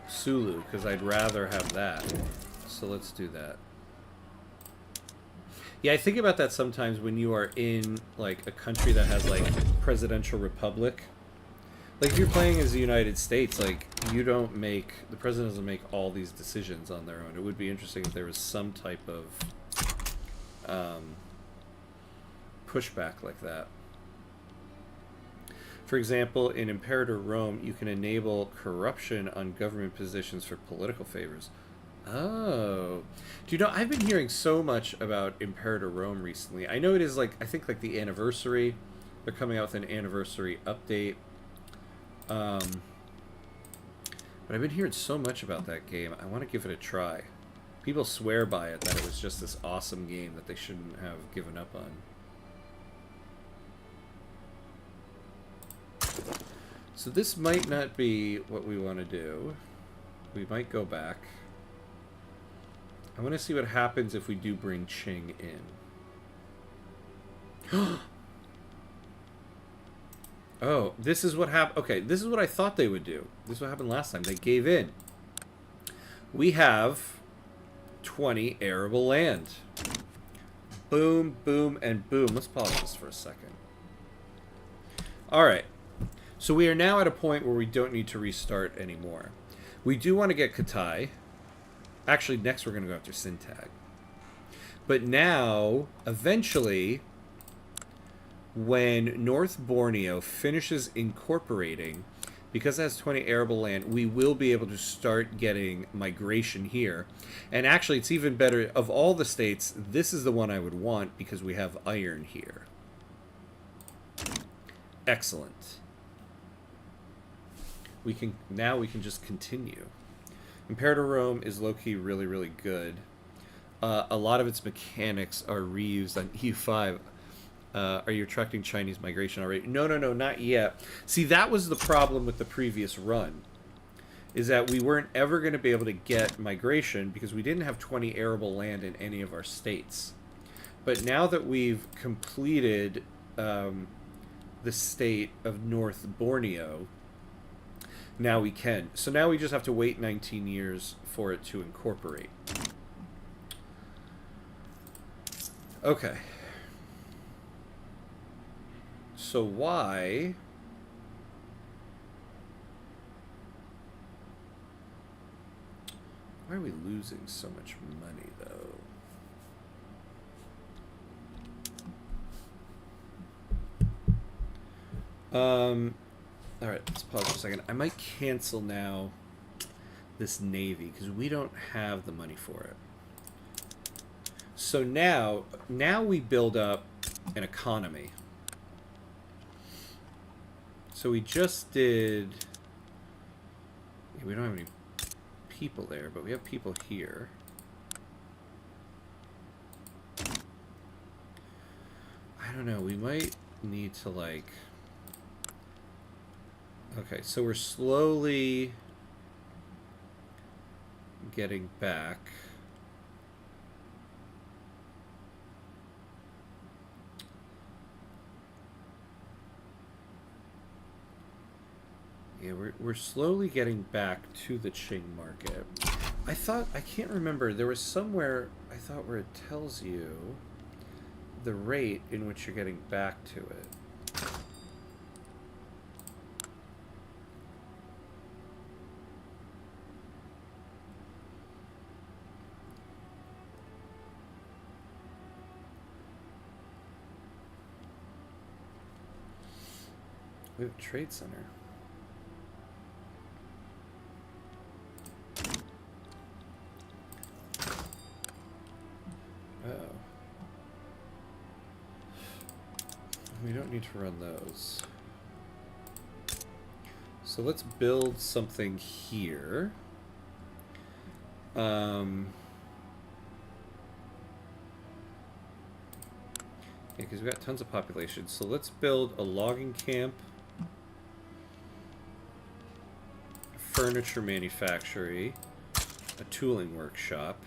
Sulu, because I'd rather have that. So let's do that. Yeah, I think about that sometimes when you are in, like, a country that has, like, presidential republic. Like, if you're playing as the United States, like, you don't make... The president doesn't make all these decisions on their own. It would be interesting if there was some type of pushback like that. For example, in Imperator Rome, you can enable corruption on government positions for political favors. Oh. Do you know, I've been hearing so much about Imperator Rome recently. I know it is, like, I think, like, the anniversary. They're coming out with an anniversary update. But I've been hearing so much about that game. I want to give it a try. People swear by it, that it was just this awesome game that they shouldn't have given up on. So this might not be what we want to do. We might go back. I want to see what happens if we do bring Qing in. Oh, this is what happened. Okay, this is what I thought they would do. This is what happened last time. They gave in. We have 20 arable land. Boom, boom, and boom. Let's pause this for a second. All right. So we are now at a point where we don't need to restart anymore. We do want to get Katai. Actually, next we're going to go after Sintag. But now, eventually, when North Borneo finishes incorporating, because it has 20 arable land, we will be able to start getting migration here. And actually, it's even better. Of all the states, this is the one I would want because we have iron here. Excellent. We can just continue. Imperator Rome is low-key really, really good. A lot of its mechanics are reused on EU5. Are you attracting Chinese migration already? No, not yet. See, that was the problem with the previous run, is that we weren't ever going to be able to get migration because we didn't have 20 arable land in any of our states. But now that we've completed the state of North Borneo, now we can. So now we just have to wait 19 years for it to incorporate. Okay. So why are we losing so much money, though? All right, let's pause for a second. I might cancel now this navy because we don't have the money for it. So now we build up an economy. So we just did... We don't have any people there, but we have people here. don't know. We might need to, like... Okay, so we're slowly getting back. Yeah, we're slowly getting back to the Qing market. I can't remember, there was somewhere, I thought, where it tells you the rate in which you're getting back to it. We have a trade center. Oh. We don't need to run those. So let's build something here. Yeah, because we've got tons of population. So let's build a logging camp, furniture manufactory, a tooling workshop.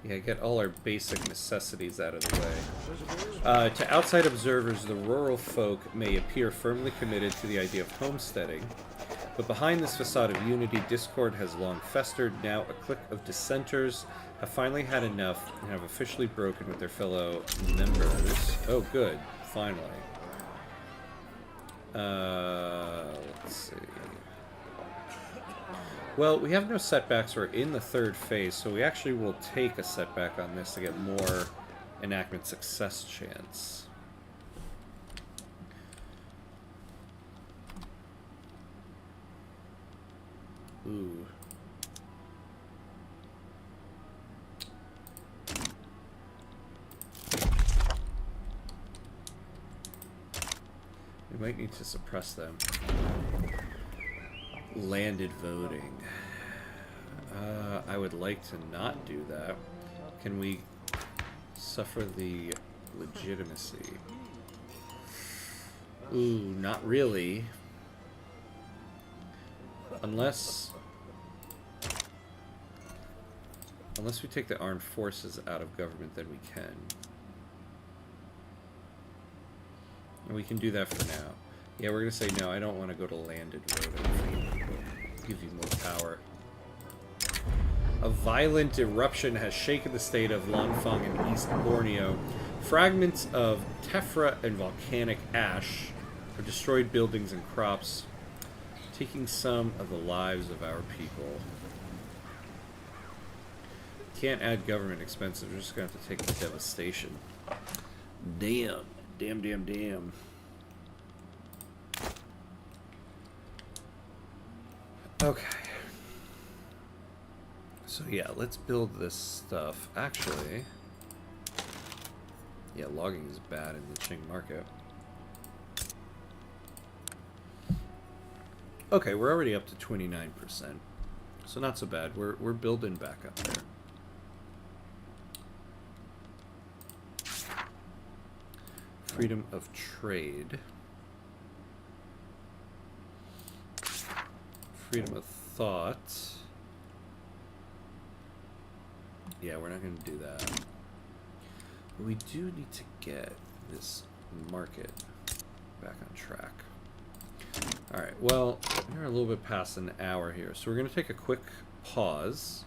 Yeah, get all our basic necessities out of the way. To outside observers, the rural folk may appear firmly committed to the idea of homesteading, but behind this facade of unity, discord has long festered. Now a clique of dissenters have finally had enough and have officially broken with their fellow members. Oh, good. Finally. Let's see. Well, we have no setbacks. We're in the third phase, so we actually will take a setback on this to get more enactment success chance. Ooh. We might need to suppress them. Landed voting. I would like to not do that. Can we suffer the legitimacy? Ooh, not really. Unless we take the armed forces out of government, then we can. And we can do that for now. Yeah, we're going to say no, I don't want to go to landed voting. Give you more power. A violent eruption has shaken the state of Lanfang in East Borneo. Fragments of tephra and volcanic ash have destroyed buildings and crops, taking some of the lives of our people. Can't add government expenses, we're just going to have to take the devastation. Damn. Damn, damn, damn. Okay. So yeah, let's build this stuff. Actually, yeah, logging is bad in the Qing market. Okay, we're already up to 29%. So not so bad. We're building back up there. Freedom of trade. Freedom of thought. Yeah, we're not going to do that. But we do need to get this market back on track. Alright, well, we're a little bit past an hour here, so we're going to take a quick pause.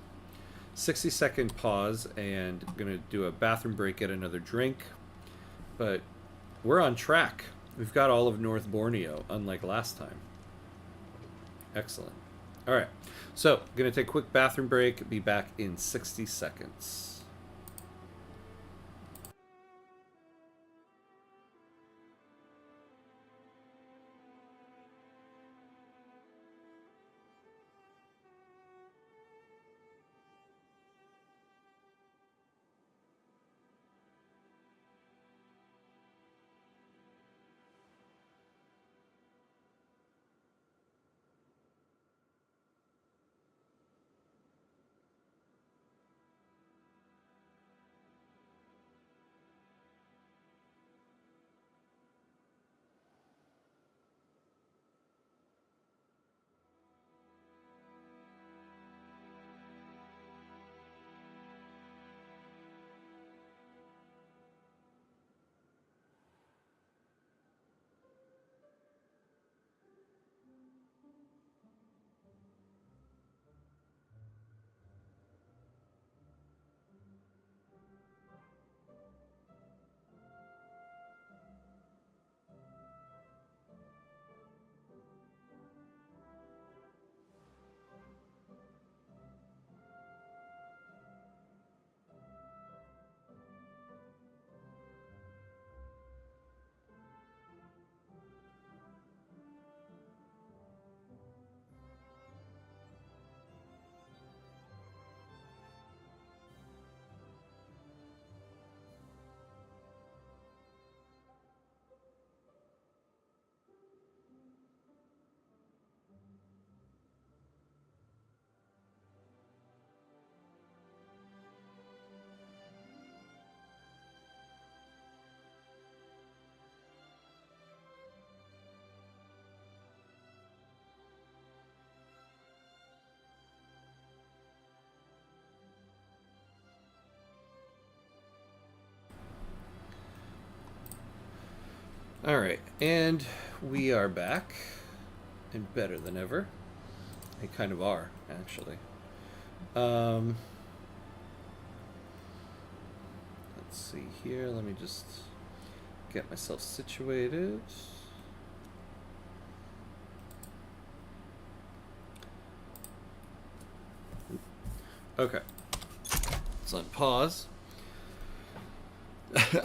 60-second pause, and I'm going to do a bathroom break, get another drink. But we're on track. We've got all of North Borneo, unlike last time. Excellent. All right. So, I'm going to take a quick bathroom break. Be back in 60 seconds. All right, and we are back, and better than ever. They kind of are, actually. Um, let's see here. Let me just get myself situated. Okay. Let's unpause.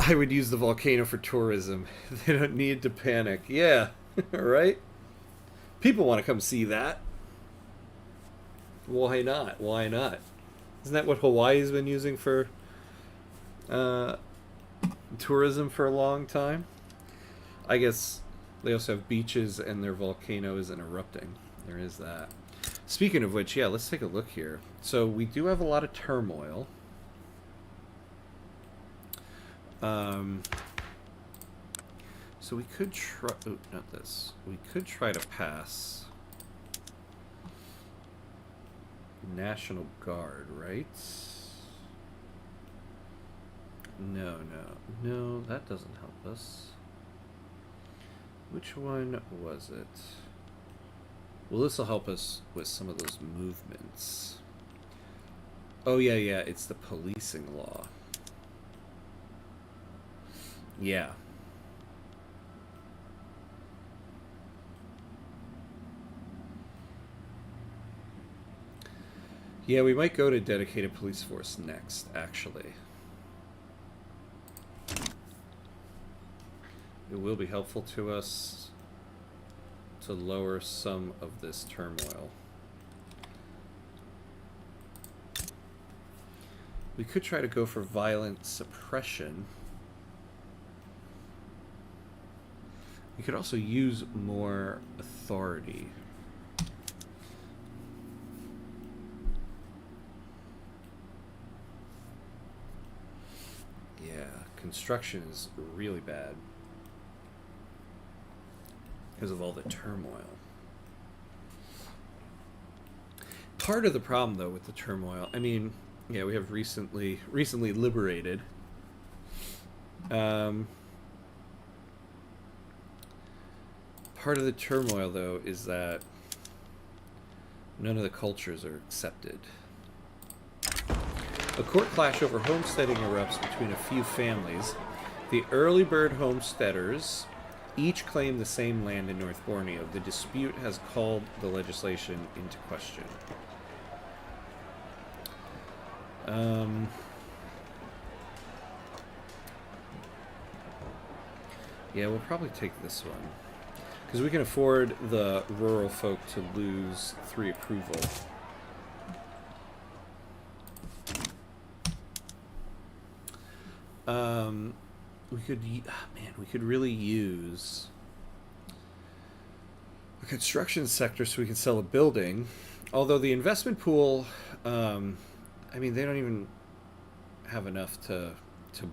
I would use the volcano for tourism. They don't need to panic. Yeah, right? People want to come see that. Why not? Why not? Isn't that what Hawaii's been using for uh, tourism for a long time? I guess they also have beaches and their volcano isn't erupting. There is that. Speaking of which, yeah, let's take a look here. So we do have a lot of turmoil. So we could try... Oh, not this. We could try to pass National Guard, right? No, that doesn't help us. Which one was it? Well, this will help us with some of those movements. Oh, yeah, it's the policing law. Yeah. Yeah, we might go to dedicated police force next, actually. It will be helpful to us to lower some of this turmoil. We could try to go for violent suppression. We could also use more authority. Yeah, construction is really bad because of all the turmoil. Part of the problem, though, with the turmoil, I mean, yeah, we have recently liberated. Part of the turmoil, though, is that none of the cultures are accepted. A court clash over homesteading erupts between a few families. The early bird homesteaders each claim the same land in North Borneo. The dispute has called the legislation into question. Yeah, we'll probably take this one. Because we can afford the rural folk to lose 3 approval. We could really use a construction sector so we can sell a building. Although the investment pool, I mean, they don't even have enough to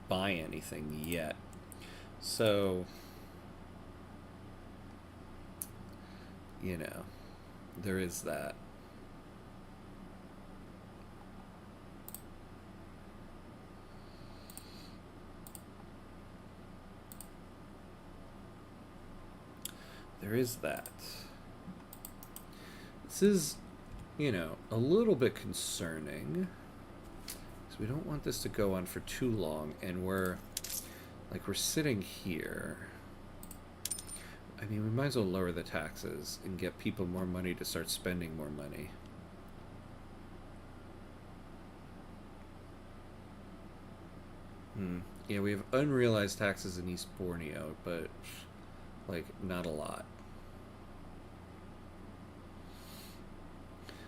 buy anything yet. So, you know, there is that. There is that. This is, you know, a little bit concerning. Because we don't want this to go on for too long. And we're sitting here. I mean, we might as well lower the taxes and get people more money to start spending more money. Yeah, we have unrealized taxes in East Borneo, but, not a lot.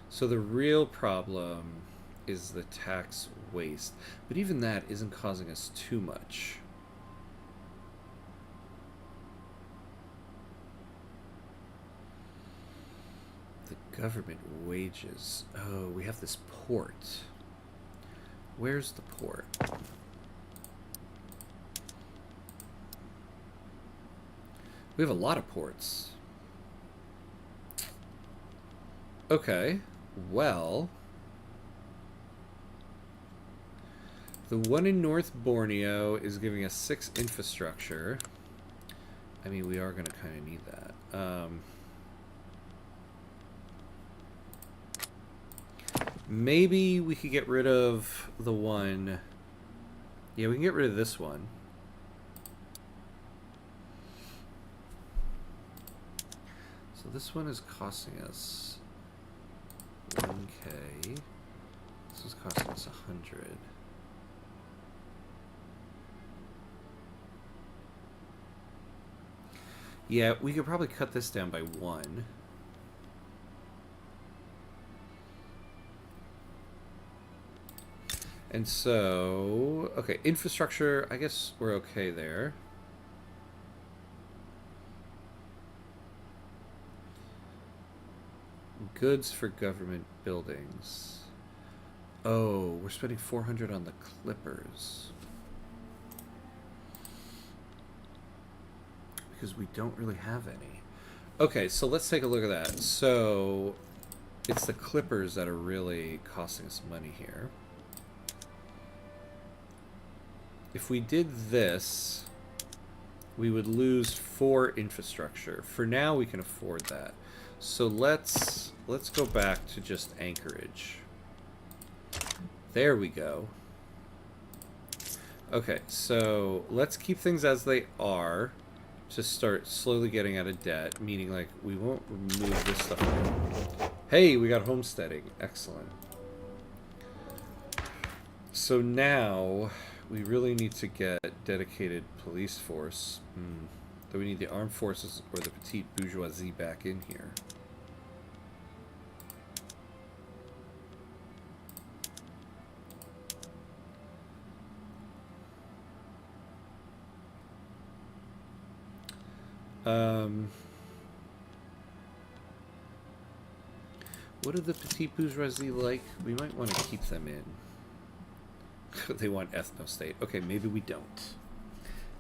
So the real problem is the tax waste. But even that isn't causing us too much. The government wages. Oh, we have this port. Where's the port? We have a lot of ports. Okay, well, the one in North Borneo is giving us 6 infrastructure, I mean, we are going to kind of need that. Maybe we could get rid of the one. Yeah, we can get rid of this one. So this one is costing us 1K. This is costing us 100. Yeah, we could probably cut this down by 1. And so, okay, infrastructure, I guess we're okay there. Goods for government buildings. Oh, we're spending 400 on the clippers. Because we don't really have any. Okay, so let's take a look at that. So, it's the clippers that are really costing us money here. If we did this, we would lose 4 infrastructure. For now, we can afford that. So let's go back to just Anchorage. There we go. Okay, so let's keep things as they are to start slowly getting out of debt, meaning like we won't remove this stuff. Hey, we got homesteading. Excellent. So now we really need to get dedicated police force. Do we need the armed forces or the petite bourgeoisie back in here? What are the petite bourgeoisie like? We might want to keep them in. They want ethno-state. Okay, maybe we don't.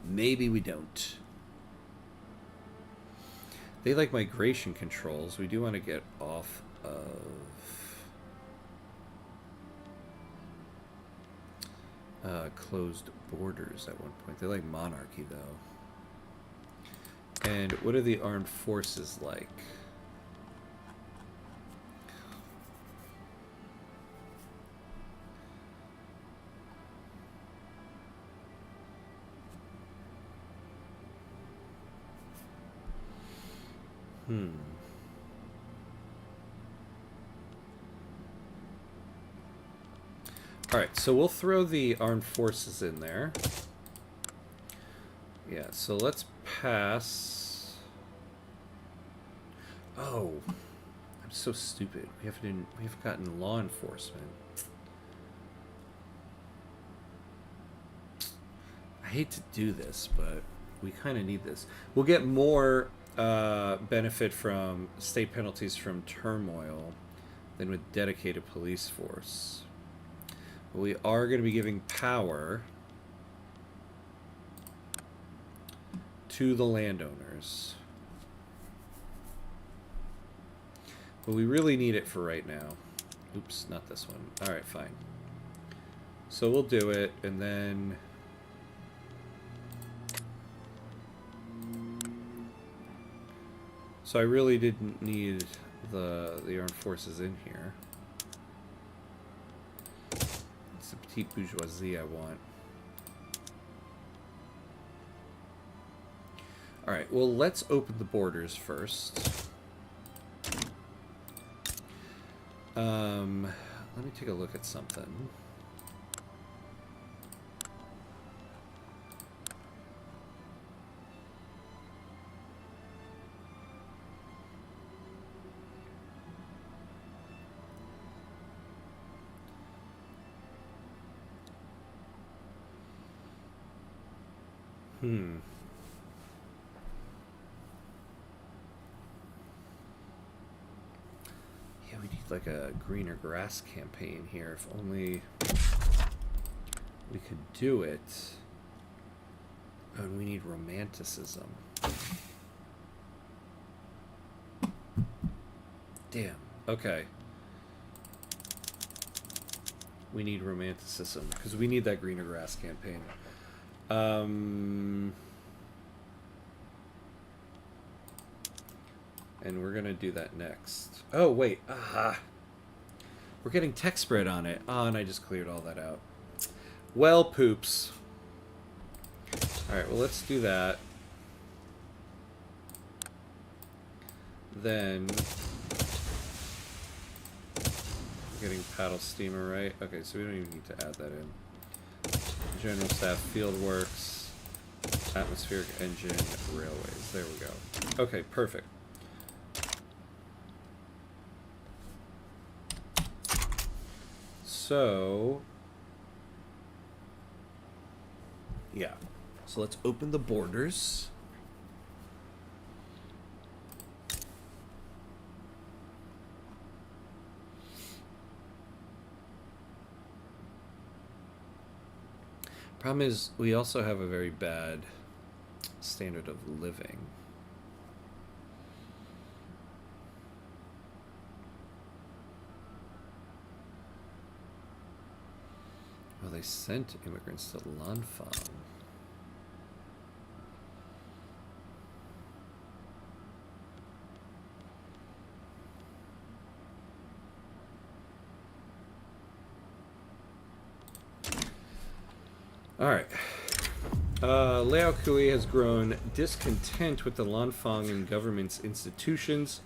Maybe we don't. They like migration controls. We do want to get off of closed borders at one point. They like monarchy, though. And what are the armed forces like? Alright, so we'll throw the armed forces in there. Yeah, so let's pass. Oh, I'm so stupid. We haven't gotten law enforcement. I hate to do this, but we kind of need this. We'll get more benefit from state penalties from turmoil than with dedicated police force. But we are going to be giving power to the landowners. But we really need it for right now. Oops, not this one. Alright, fine. So we'll do it, and then... So I really didn't need the armed forces in here. It's the petite bourgeoisie I want. Alright, well, let's open the borders first. Let me take a look at something. Yeah, we need like a greener grass campaign here. If only we could do it. Oh, and we need romanticism. Damn. Okay. We need romanticism because we need that greener grass campaign. And we're going to do that next. Oh, wait. We're getting tech spread on it. Oh, and I just cleared all that out. Well, poops. Alright, well, let's do that. Then... we're getting paddle steamer, right? Okay, so we don't even need to add that in. General staff, field works, atmospheric engine, railways. There we go. Okay, perfect. So, yeah. So let's open the borders. Problem is, we also have a very bad standard of living. Well, they sent immigrants to Lanfang. Alright. Lao Kui has grown discontent with the Lanfang and government's institutions.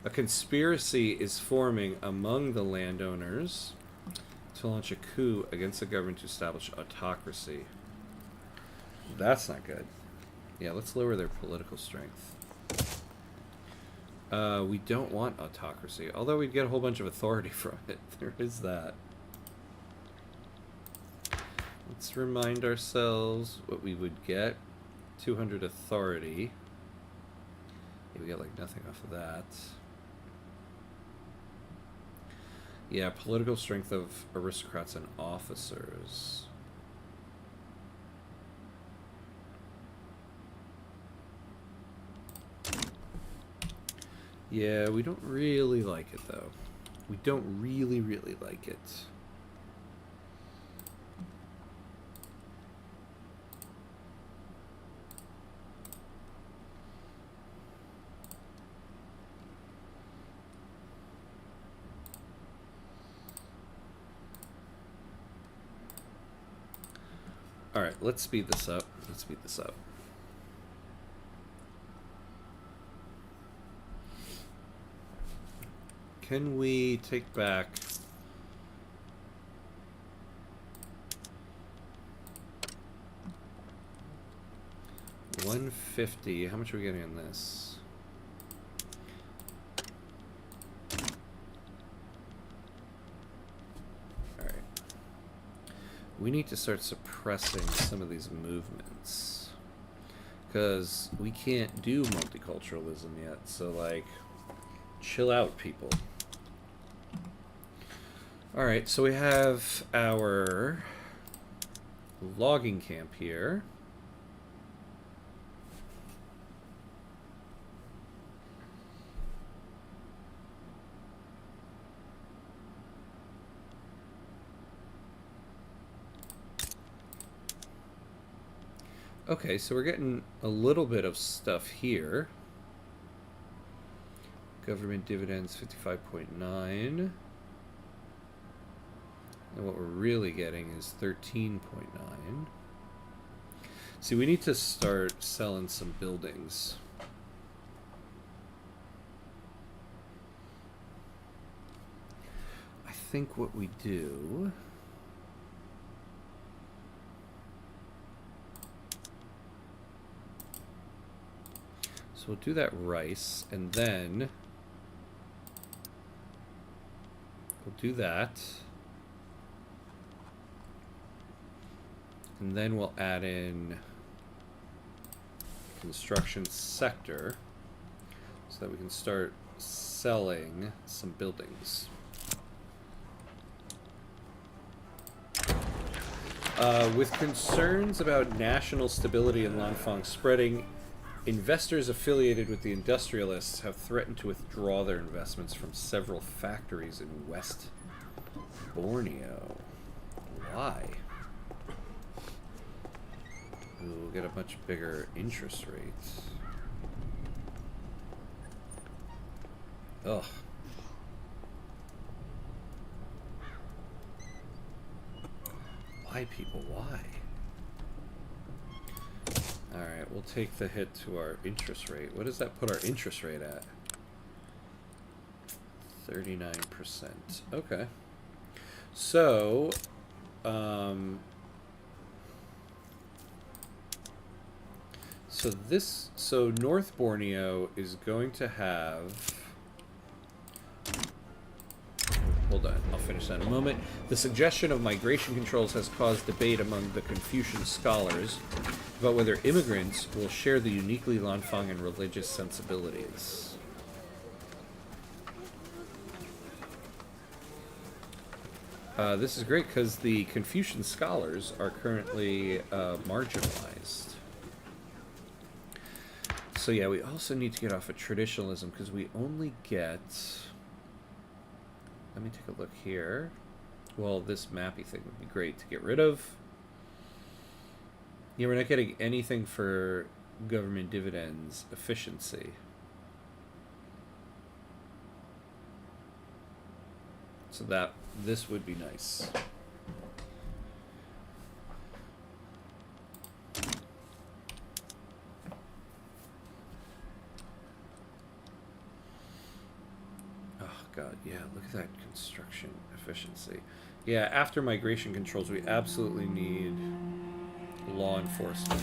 A conspiracy is forming among the landowners to launch a coup against the government to establish autocracy. That's not good. Yeah, let's lower their political strength. We don't want autocracy, although we'd get a whole bunch of authority from it. There is that. Let's remind ourselves what we would get. 200 authority. Yeah, we get like nothing off of that. Yeah, political strength of aristocrats and officers. Yeah, we don't really like it though. We don't really like it. Alright, let's speed this up. Let's speed this up. Can we take back... $150? How much are we getting on this? We need to start suppressing some of these movements because we can't do multiculturalism yet. So, like, chill out, people. All right, so we have our logging camp here. Okay, so we're getting a little bit of stuff here. Government dividends 55.9. And what we're really getting is 13.9. See, we need to start selling some buildings. I think what we do... So we'll do that rice, and then we'll do that. And then we'll add in construction sector so that we can start selling some buildings. With concerns about national stability in Lanfang spreading, investors affiliated with the industrialists have threatened to withdraw their investments from several factories in West Borneo. Why? We'll get a much bigger interest rate. Ugh. Why, people? Why? Alright, we'll take the hit to our interest rate. What does that put our interest rate at? 39%. Okay. So, so North Borneo is going to have... Hold on, I'll finish that in a moment. The suggestion of migration controls has caused debate among the Confucian scholars about whether immigrants will share the uniquely Lanfang and religious sensibilities. This is great because the Confucian scholars are currently marginalized. So yeah, we also need to get off of traditionalism because we only get... Let me take a look here. Well, this mappy thing would be great to get rid of. Yeah, we're not getting anything for government dividends efficiency. So this would be nice. Oh god, yeah, look at that construction efficiency. Yeah, after migration controls, we absolutely need law enforcement.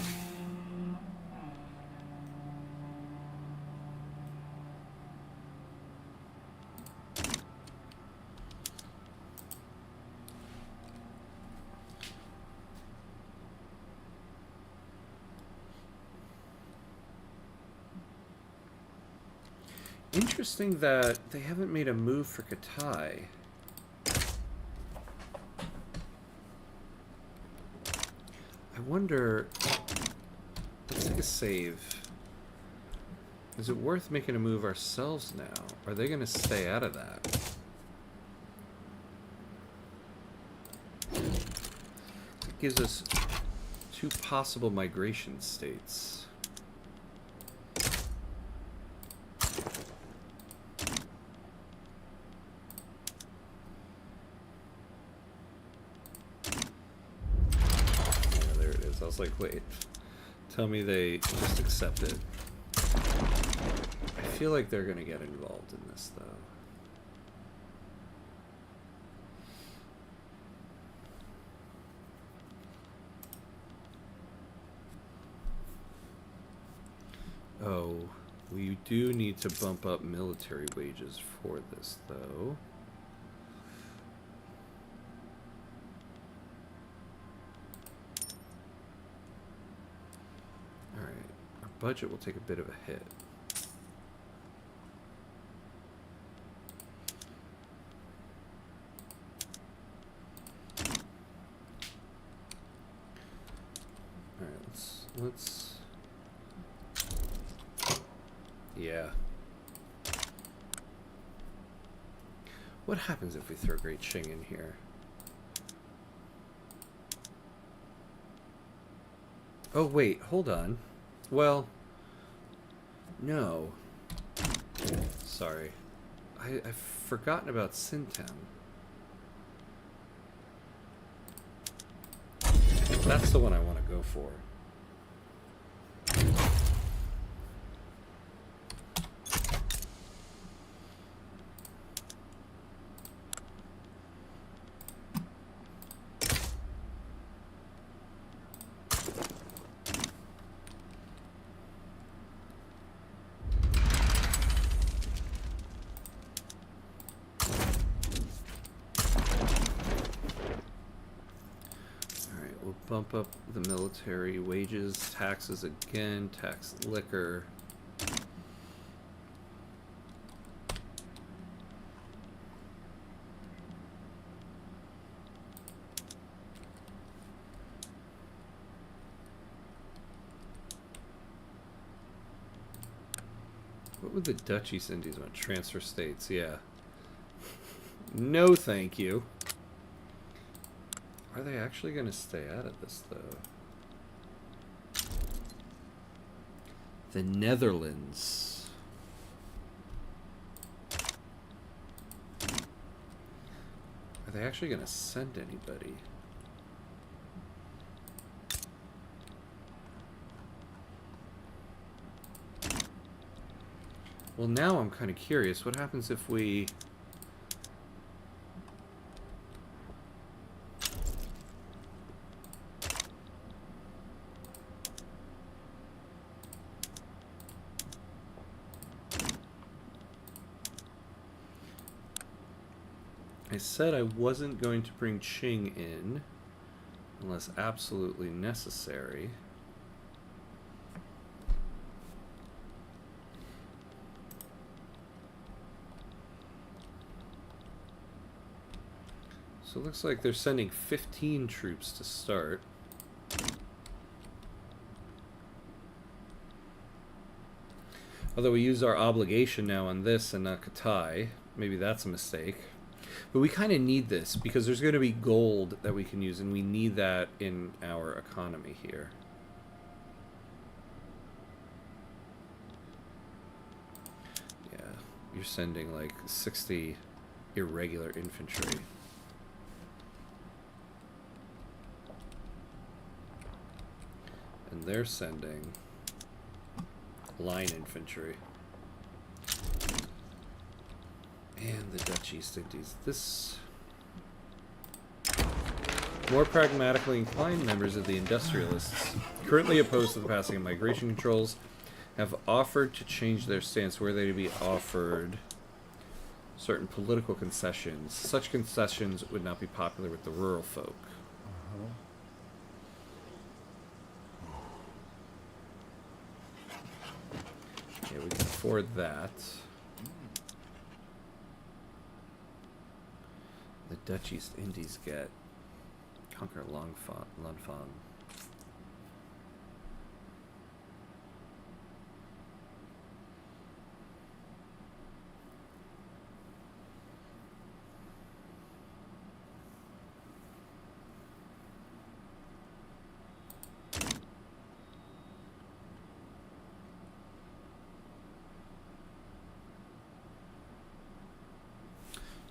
Interesting that they haven't made a move for Katai. I wonder... Let's take a save. Is it worth making a move ourselves now? Are they going to stay out of that? It gives us 2 possible migration states. Like, wait, tell me they just accept it. I feel like they're gonna get involved in this though. Oh, we do need to bump up military wages for this though. Budget will take a bit of a hit. All right, let's yeah. What happens if we throw Great Qing in here? Oh wait, hold on. Well, no. Sorry. I've forgotten about Sintown. That's the one I want to go for. Bump up the military wages, taxes again, tax liquor. What would the Dutch East Indies want? Transfer states, yeah. No, thank you. Are they actually going to stay out of this, though? The Netherlands. they actually going to send anybody? Well, now I'm kind of curious. What happens if we... I said I wasn't going to bring Qing in unless absolutely necessary. So it looks like they're sending 15 troops to start. Although we use our obligation now on this and not Katai. Maybe that's a mistake. But we kind of need this because there's going to be gold that we can use, and we need that in our economy here. Yeah, you're sending like 60 irregular infantry. And they're sending line infantry. And the Dutch East Indies. This... More pragmatically inclined members of the industrialists, currently opposed to the passing of migration controls, have offered to change their stance were they to be offered certain political concessions. Such concessions would not be popular with the rural folk. Yeah, we can afford that. The Dutch East Indies get conquer Lanfang.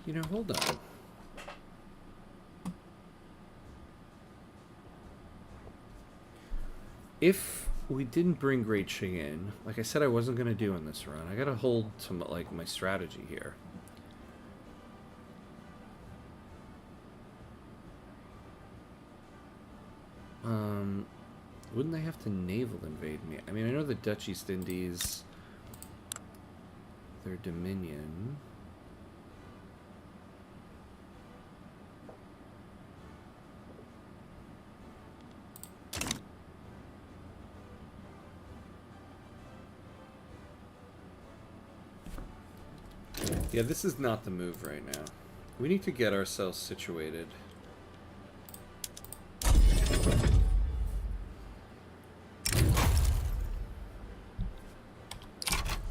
You know, hold on. If we didn't bring Great Qing in, like I said I wasn't going to do in this run, I got to hold to like my strategy here. Wouldn't they have to naval invade me? I mean, I know the Dutch East Indies, their dominion. Yeah, this is not the move right now. We need to get ourselves situated.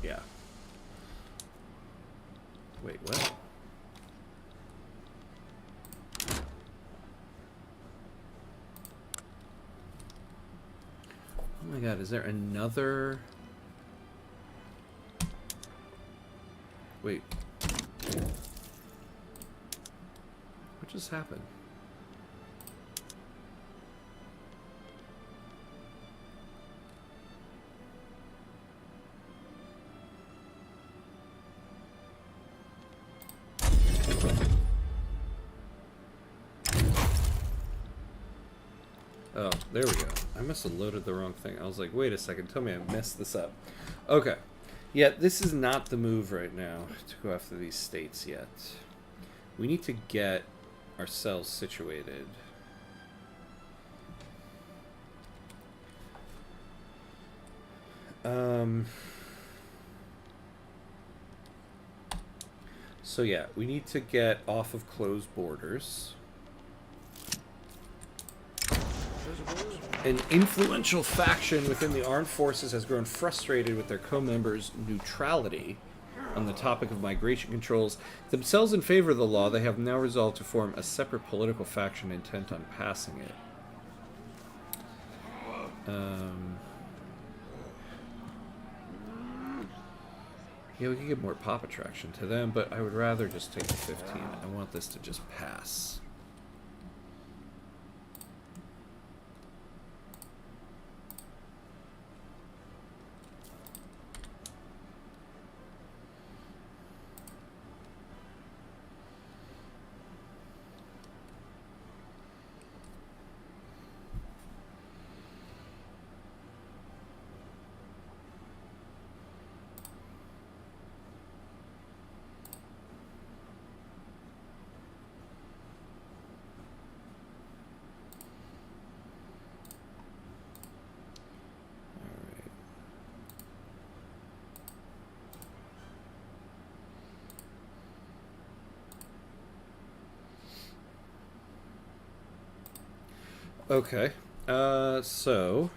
Yeah. Wait, what? Oh my god, is there another... Wait. What just happened? Oh, there we go. I must have loaded the wrong thing. I was like, wait a second, tell me I messed this up. Okay. Yeah, this is not the move right now to go after these states yet. We need to get ourselves situated. So yeah, we need to get off of closed borders. An influential faction within the armed forces has grown frustrated with their co-members' neutrality on the topic of migration controls. Themselves in favor of the law, they have now resolved to form a separate political faction intent on passing it. Yeah, we can give more pop attraction to them, but I would rather just take the 15. I want this to just pass. Okay, so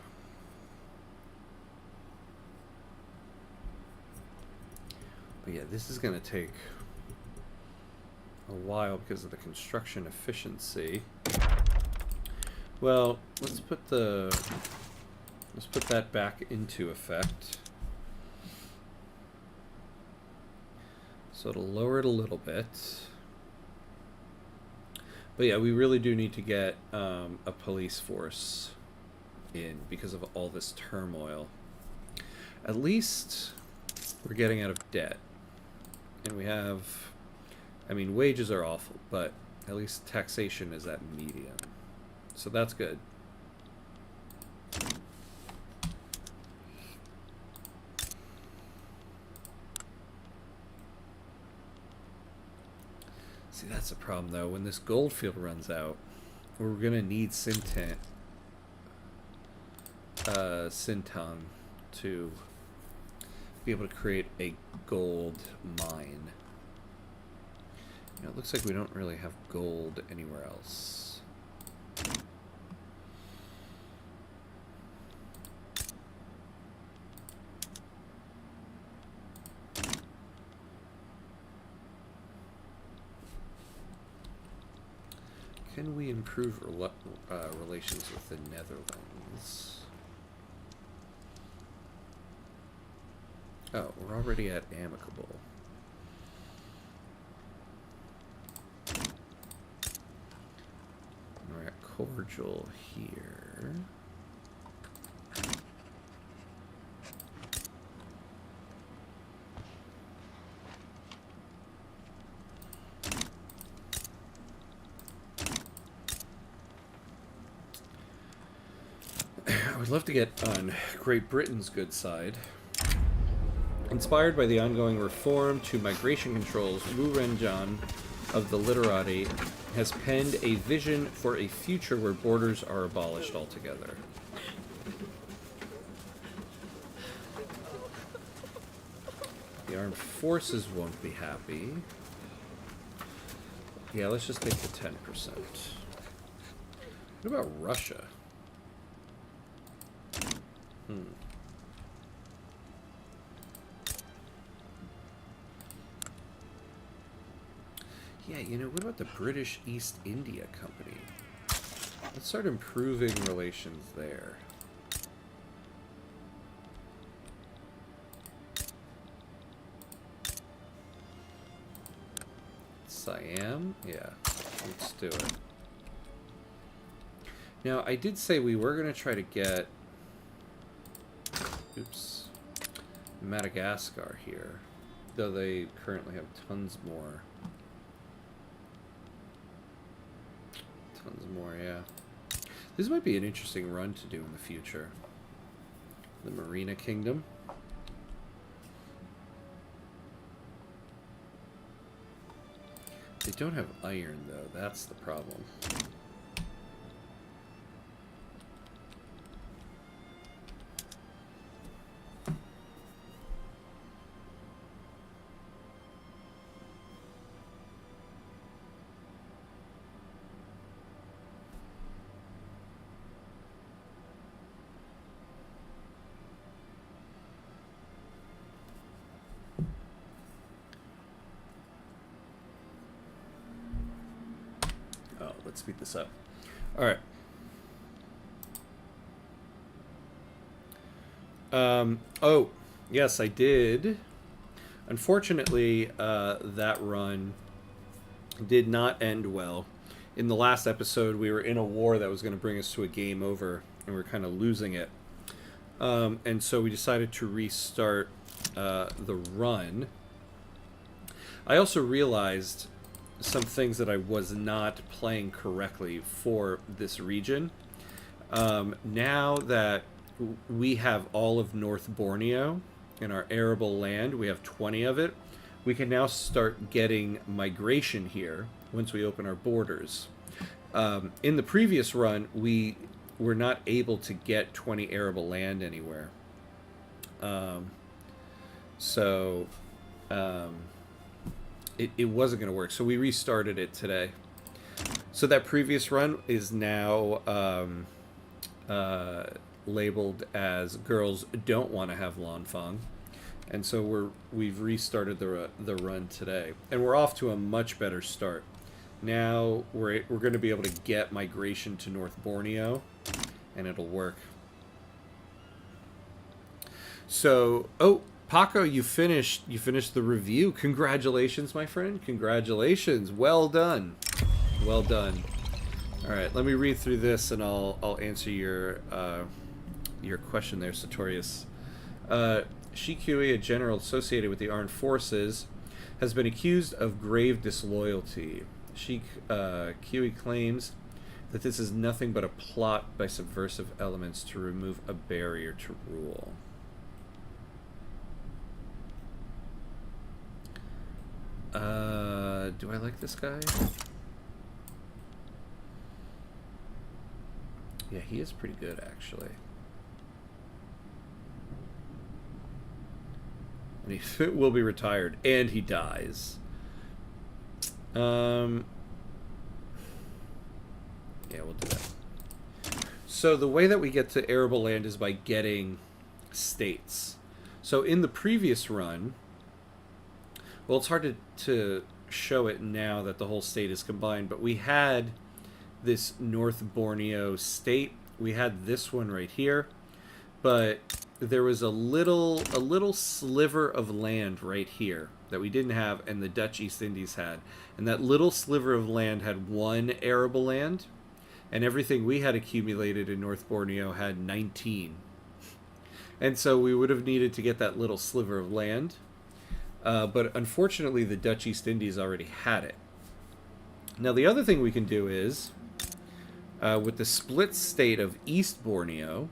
but yeah, this is going to take a while because of the construction efficiency. Well, let's put that back into effect. So it'll lower it a little bit. But yeah, we really do need to get a police force in because of all this turmoil. At least we're getting out of debt. And we have, I mean, wages are awful, but at least taxation is at medium. So that's good. See, that's the problem, though. When this gold field runs out, we're going to need Sintan to be able to create a gold mine. You know, it looks like we don't really have gold anywhere else. Can we improve relations with the Netherlands? Oh, we're already at amicable. We're at cordial here. I would love to get on Great Britain's good side. Inspired by the ongoing reform to migration controls, Wu Renjan of the Literati has penned a vision for a future where borders are abolished altogether. The armed forces won't be happy. Yeah, let's just take the 10%. What about Russia? Yeah, you know, what about the British East India Company? Let's start improving relations there. Siam? Yeah, let's do it. Now, I did say we were going to try to get... Oops. Madagascar here. Though they currently have tons more. Tons more, yeah. This might be an interesting run to do in the future. The Marina Kingdom. They don't have iron, though. That's the problem. Let's speed this up. All right. Oh, yes, I did. Unfortunately, that run did not end well. In the last episode, we were in a war that was going to bring us to a game over, and we are kind of losing it. And so we decided to restart the run. I also realized some things that I was not playing correctly for this region. Now that we have all of North Borneo in our arable land, we have 20 of it, we can now start getting migration here once we open our borders. In the previous run, we were not able to get 20 arable land anywhere. It wasn't going to work, so we restarted it today. So that previous run is now labeled as girls don't want to have Lanfang, and so we've restarted the run today, and we're off to a much better start. Now we're going to be able to get migration to North Borneo, and it'll work. So, Paco, you finished the review. Congratulations, my friend. Congratulations. Well done. Well done. All right, let me read through this, and I'll answer your question there, Sartorius. Shikui, a general associated with the armed forces, has been accused of grave disloyalty. Shikui claims that this is nothing but a plot by subversive elements to remove a barrier to rule. Do I like this guy? Yeah, he is pretty good, actually. And he will be retired, and he dies. Yeah, we'll do that. So the way that we get to arable land is by getting states. So in the previous run, well, it's hard to show it now that the whole state is combined, but we had this North Borneo state. We had this one right here, but there was a little sliver of land right here that we didn't have, and the Dutch East Indies had. And that little sliver of land had one arable land, and everything we had accumulated in North Borneo had 19. And so we would have needed to get that little sliver of land. But unfortunately, the Dutch East Indies already had it. Now, the other thing we can do is, with the split state of East Borneo,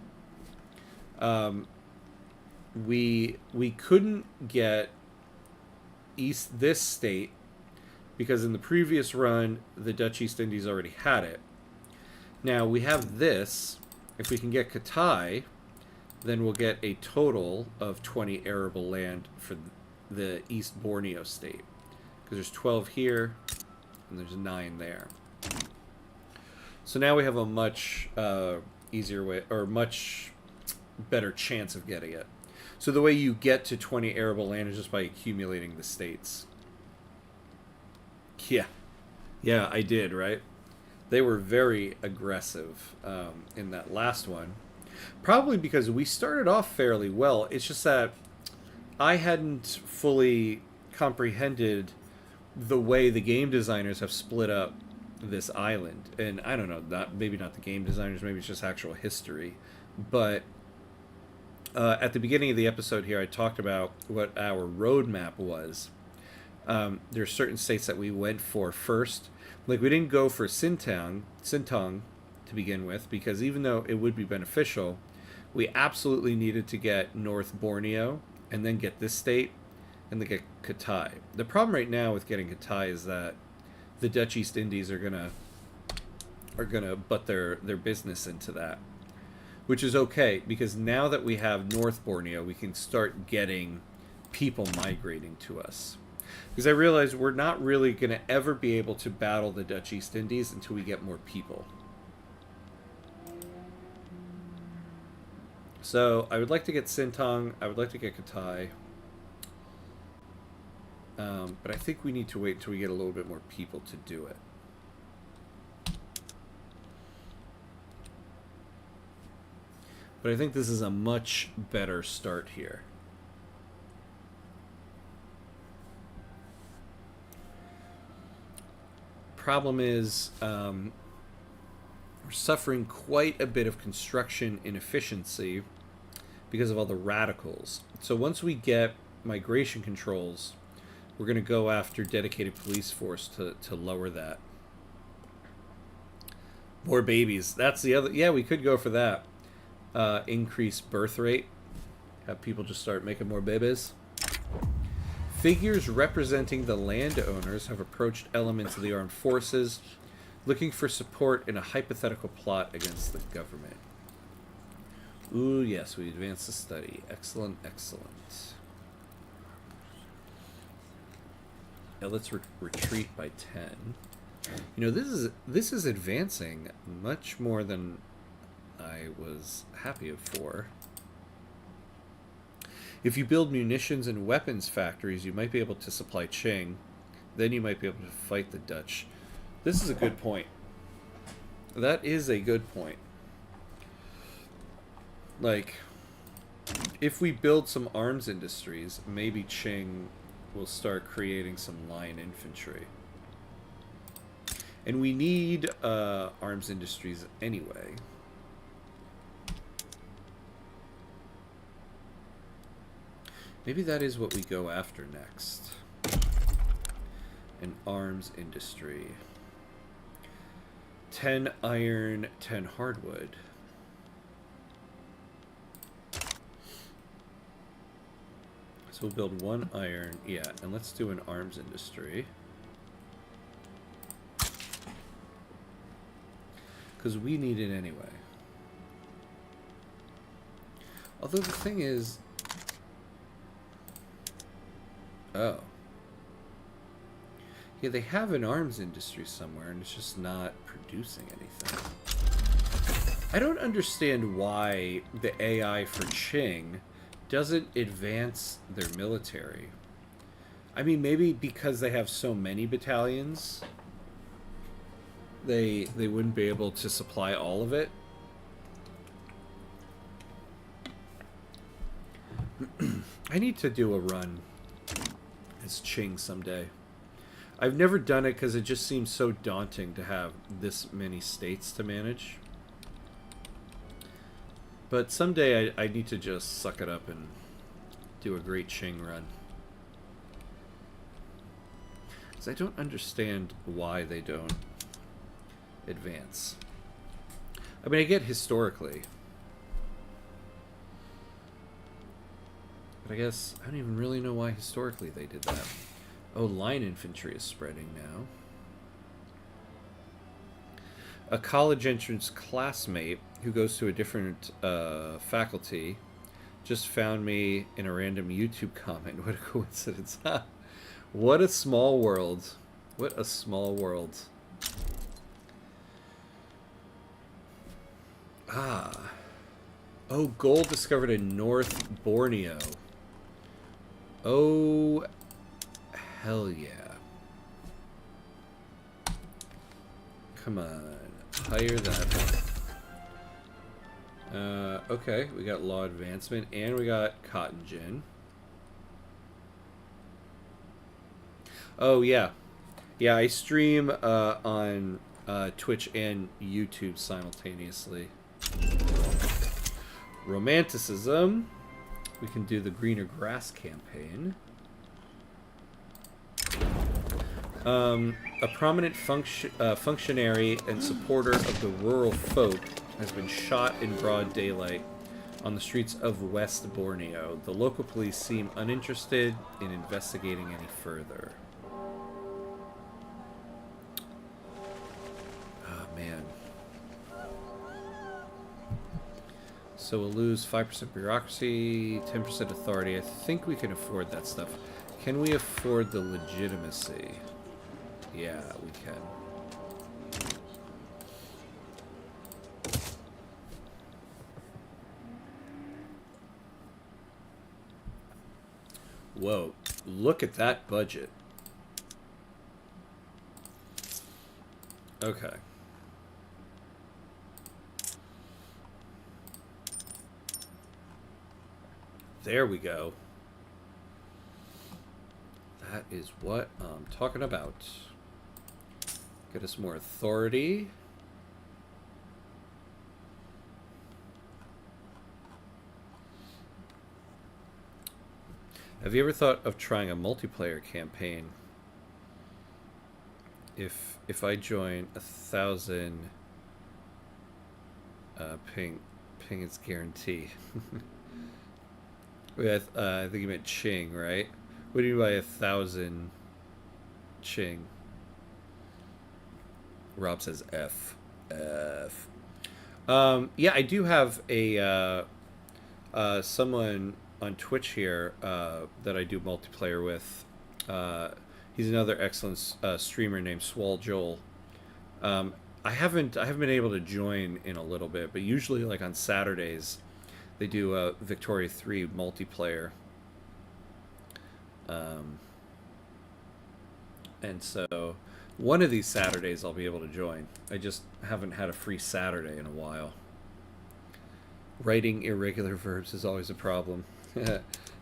we couldn't get this state because in the previous run, the Dutch East Indies already had it. Now, we have this. If we can get Katai, then we'll get a total of 20 arable land for the East Borneo state, because there's 12 here and there's 9 there. So now we have a much easier way, or much better chance of getting it. So the way you get to 20 arable land is just by accumulating the states. Yeah, I did, right? They were very aggressive in that last one, probably because we started off fairly well. It's just that I hadn't fully comprehended the way the game designers have split up this island. And I don't know, maybe not the game designers, maybe it's just actual history. But at the beginning of the episode here, I talked about what our roadmap was. There are certain states that we went for first. Like, we didn't go for Sintang to begin with, because even though it would be beneficial, we absolutely needed to get North Borneo, and then get this state, and then get Katai. The problem right now with getting Katai is that the Dutch East Indies are gonna butt their business into that, which is okay, because now that we have North Borneo, we can start getting people migrating to us. Because I realize we're not really going to ever be able to battle the Dutch East Indies until we get more people. So I would like to get Sintang. I would like to get Katai. But I think we need to wait until we get a little bit more people to do it. But I think this is a much better start here. Problem is, we're suffering quite a bit of construction inefficiency because of all the radicals. So once we get migration controls, we're going to go after dedicated police force to lower that. More babies. That's the other. Yeah, we could go for that. Increase birth rate. Have people just start making more babies. Figures representing the landowners have approached elements of the armed forces, looking for support in a hypothetical plot against the government. Ooh, yes, we advanced the study. Excellent, excellent. Now let's retreat by 10. You know, this is advancing much more than I was happy for. If you build munitions and weapons factories, you might be able to supply Qing. Then you might be able to fight the Dutch. This is a good point. That is a good point. Like, if we build some arms industries, maybe Qing will start creating some line infantry. And we need arms industries anyway. Maybe that is what we go after next. An arms industry. 10 iron, 10 hardwood. So we'll build 1 iron, yeah, and let's do an arms industry. Because we need it anyway. Although the thing is... Oh. Yeah, they have an arms industry somewhere, and it's just not producing anything. I don't understand why the AI for Qing doesn't advance their military. I mean, maybe because they have so many battalions, they wouldn't be able to supply all of it. I need to do a run as Qing someday. I've never done it because it just seems so daunting to have this many states to manage. But someday I need to just suck it up and do a great Qing run. Because I don't understand why they don't advance. I mean, I get historically. But I guess I don't even really know why historically they did that. Oh, line infantry is spreading now. A college entrance classmate who goes to a different faculty just found me in a random YouTube comment. What a coincidence. What a small world. What a small world. Ah. Oh, gold discovered in North Borneo. Oh, hell yeah. Come on. Hire that. Okay, we got law advancement, and we got cotton gin. Oh, yeah. Yeah, I stream on Twitch and YouTube simultaneously. Romanticism. We can do the Greener Grass campaign. A prominent functionary and supporter of the rural folk has been shot in broad daylight on the streets of West Borneo. The local police seem uninterested in investigating any further. Oh, man. So we'll lose 5% bureaucracy, 10% authority. I think we can afford that stuff. Can we afford the legitimacy? Yeah, we can. Whoa, look at that budget. Okay. There we go. That is what I'm talking about. Get us more authority. Have you ever thought of trying a multiplayer campaign? If I join 1,000 ping is guarantee. I think you meant ching, right? What do you mean by 1,000 ching? Rob says F. F. Yeah, I do have a someone on Twitch here that I do multiplayer with. He's another excellent streamer named Swall Joel. I haven't been able to join in a little bit, but usually like on Saturdays they do a Victoria 3 multiplayer. And so one of these Saturdays I'll be able to join. I just haven't had a free Saturday in a while. Writing irregular verbs is always a problem.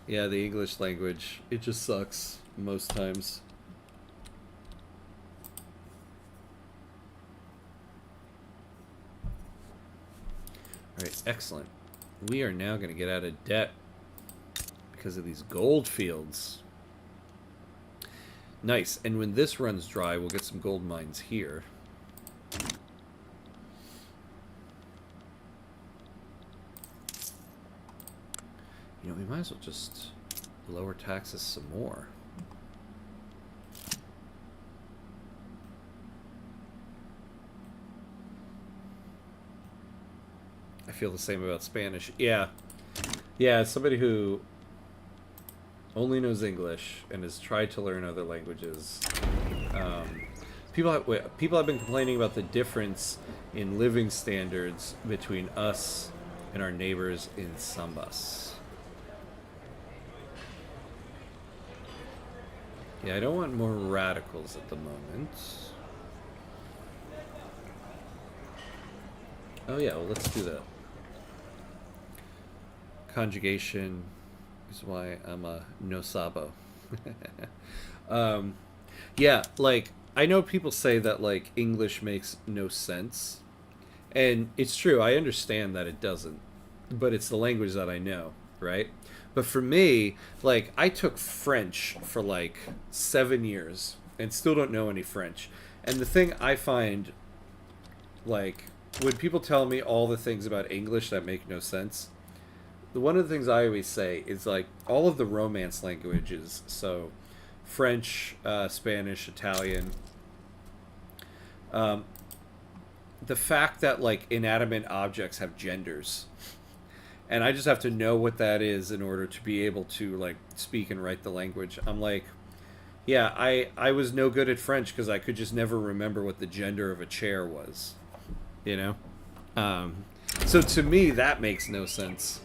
Yeah, the English language, it just sucks most times. Alright, excellent. We are now going to get out of debt because of these gold fields. Nice. And when this runs dry, we'll get some gold mines here. You know, we might as well just lower taxes some more. I feel the same about Spanish. Yeah. Yeah, as somebody who only knows English and has tried to learn other languages. People have been complaining about the difference in living standards between us and our neighbors in Sambas. Yeah, I don't want more radicals at the moment. Oh yeah, well, let's do that. Conjugation is why I'm a no sabo. Yeah, like, I know people say that, like, English makes no sense. And it's true, I understand that it doesn't. But it's the language that I know, right? But for me, like, I took French for, like, 7 years and still don't know any French. And the thing I find, like, when people tell me all the things about English that make no sense, one of the things I always say is, like, all of the Romance languages, so French, Spanish, Italian, the fact that, like, inanimate objects have genders, and I just have to know what that is in order to be able to, like, speak and write the language. I'm like, yeah, I was no good at French because I could just never remember what the gender of a chair was, you know? So to me, that makes no sense.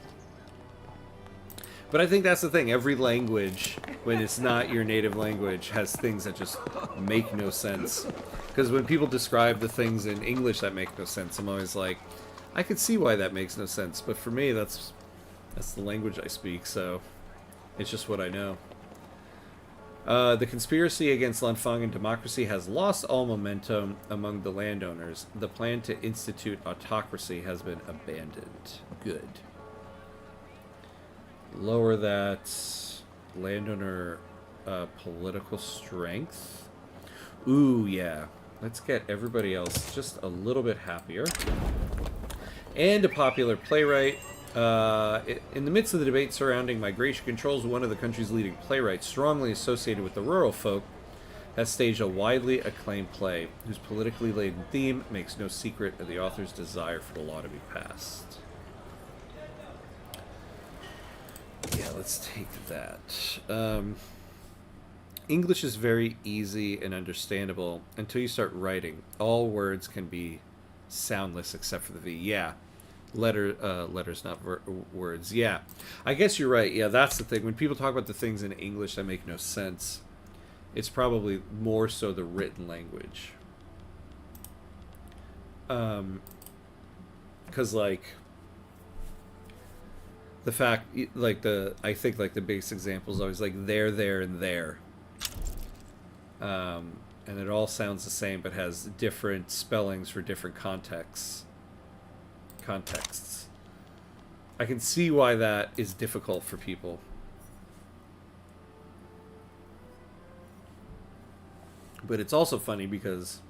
But I think that's the thing. Every language, when it's not your native language, has things that just make no sense. Because when people describe the things in English that make no sense, I'm always like, I could see why that makes no sense. But for me, that's the language I speak, so it's just what I know. The conspiracy against Lanfang and democracy has lost all momentum among the landowners. The plan to institute autocracy has been abandoned. Good. Lower that landowner political strength. Ooh, yeah. Let's get everybody else just a little bit happier. And a popular playwright. In the midst of the debate surrounding migration controls, one of the country's leading playwrights, strongly associated with the rural folk, has staged a widely acclaimed play whose politically laden theme makes no secret of the author's desire for the law to be passed. Yeah, let's take that. English is very easy and understandable until you start writing. All words can be soundless except for the V. Yeah. Letters, not words. Yeah. I guess you're right. Yeah, that's the thing. When people talk about the things in English that make no sense, it's probably more so the written language. Because, like, the fact, like, I think, like, the biggest example is always, like, there, and there. And it all sounds the same but has different spellings for different contexts. I can see why that is difficult for people. But it's also funny because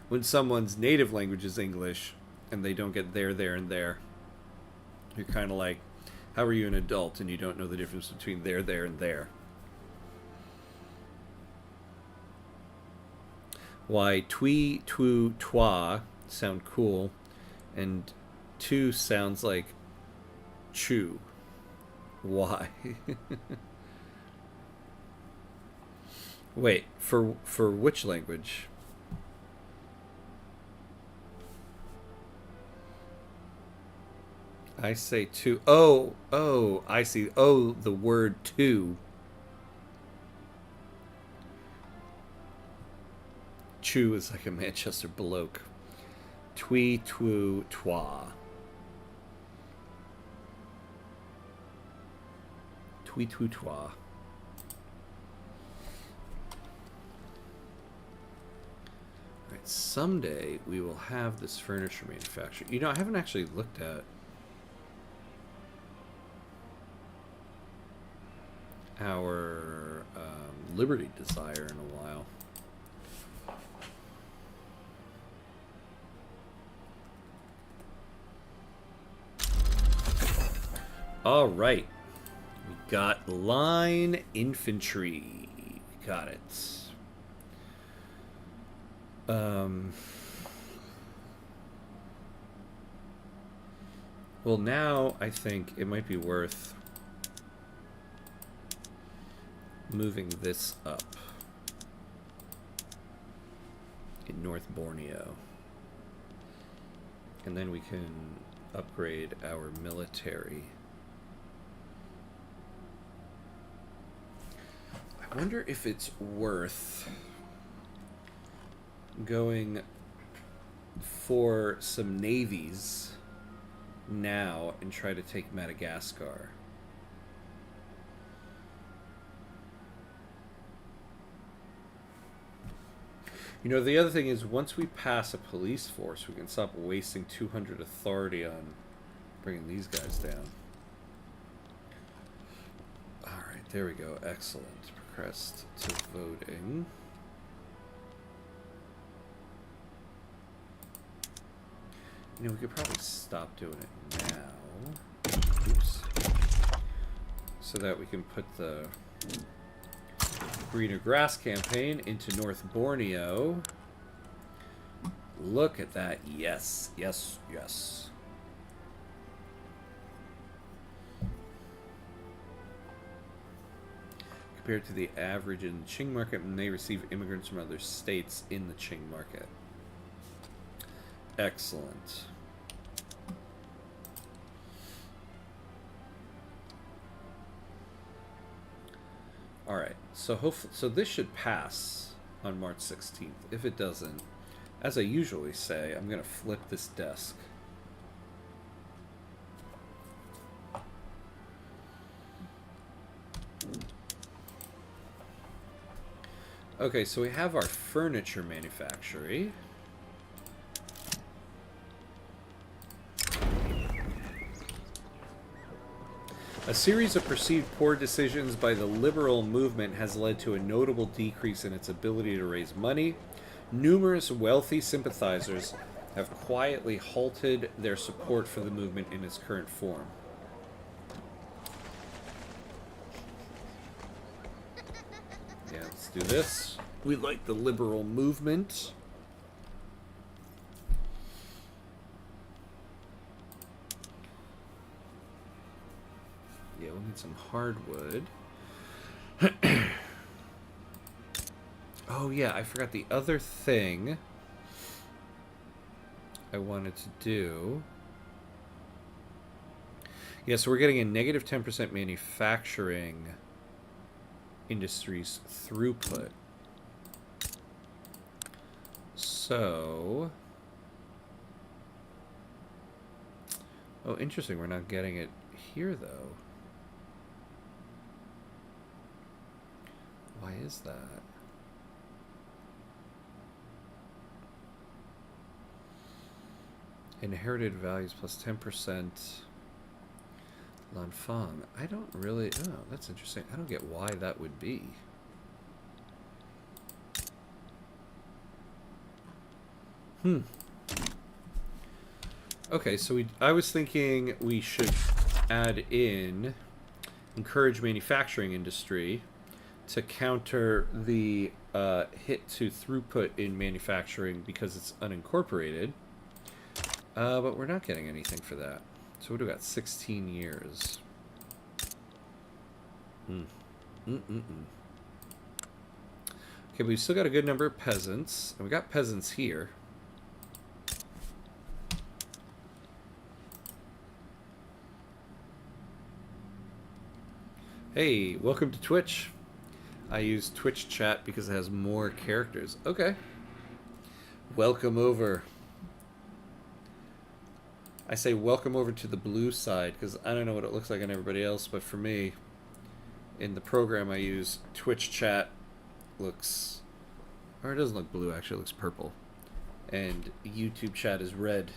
when someone's native language is English and they don't get there, and there, you're kind of like, how are you an adult and you don't know the difference between there, and there? Why twee, two, twa sound cool and two sounds like chew. Why? Wait, for which language? I say two. Oh, I see. Oh, the word two. Chew is like a Manchester bloke. Twee, two, twa. Twee, two, twa. Alright, someday we will have this furniture manufacturer. You know, I haven't actually looked at our Liberty Desire in a while. All right, we got line infantry. Got it. Well, now I think it might be worth moving this up in North Borneo. And then we can upgrade our military. I wonder if it's worth going for some navies now and try to take Madagascar. You know, the other thing is, once we pass a police force, we can stop wasting 200 authority on bringing these guys down. Alright, there we go. Excellent. Progressed to voting. You know, we could probably stop doing it now. Oops. So that we can put the greener grass campaign into North Borneo. Look at that. Yes, yes, yes. Compared to the average in the Qing market, and they receive immigrants from other states in the Qing market. Excellent. All right, so hopefully, so this should pass on March 16th. If it doesn't, as I usually say, I'm gonna flip this desk. Okay, so we have our furniture manufactory. A series of perceived poor decisions by the liberal movement has led to a notable decrease in its ability to raise money. Numerous wealthy sympathizers have quietly halted their support for the movement in its current form. Yeah, let's do this. We like the liberal movement. Yeah, we'll need some hardwood. Oh yeah, I forgot the other thing I wanted to do. Yeah, so we're getting a negative 10% manufacturing industries throughput. So... Oh, interesting. We're not getting it here, though. Why is that? Inherited values plus 10%. Lanfang. I don't really... Oh, that's interesting. I don't get why that would be. Okay, so I was thinking we should add in encourage manufacturing industry to counter the hit to throughput in manufacturing because it's unincorporated. But we're not getting anything for that. So what do we got? 16 years. Okay, but we still got a good number of peasants. And we got peasants here. Hey, welcome to Twitch. I use Twitch chat because it has more characters. Okay. Welcome over. I say welcome over to the blue side because I don't know what it looks like on everybody else, but for me, in the program I use, Twitch chat looks... Or it doesn't look blue, actually. It looks purple. And YouTube chat is red.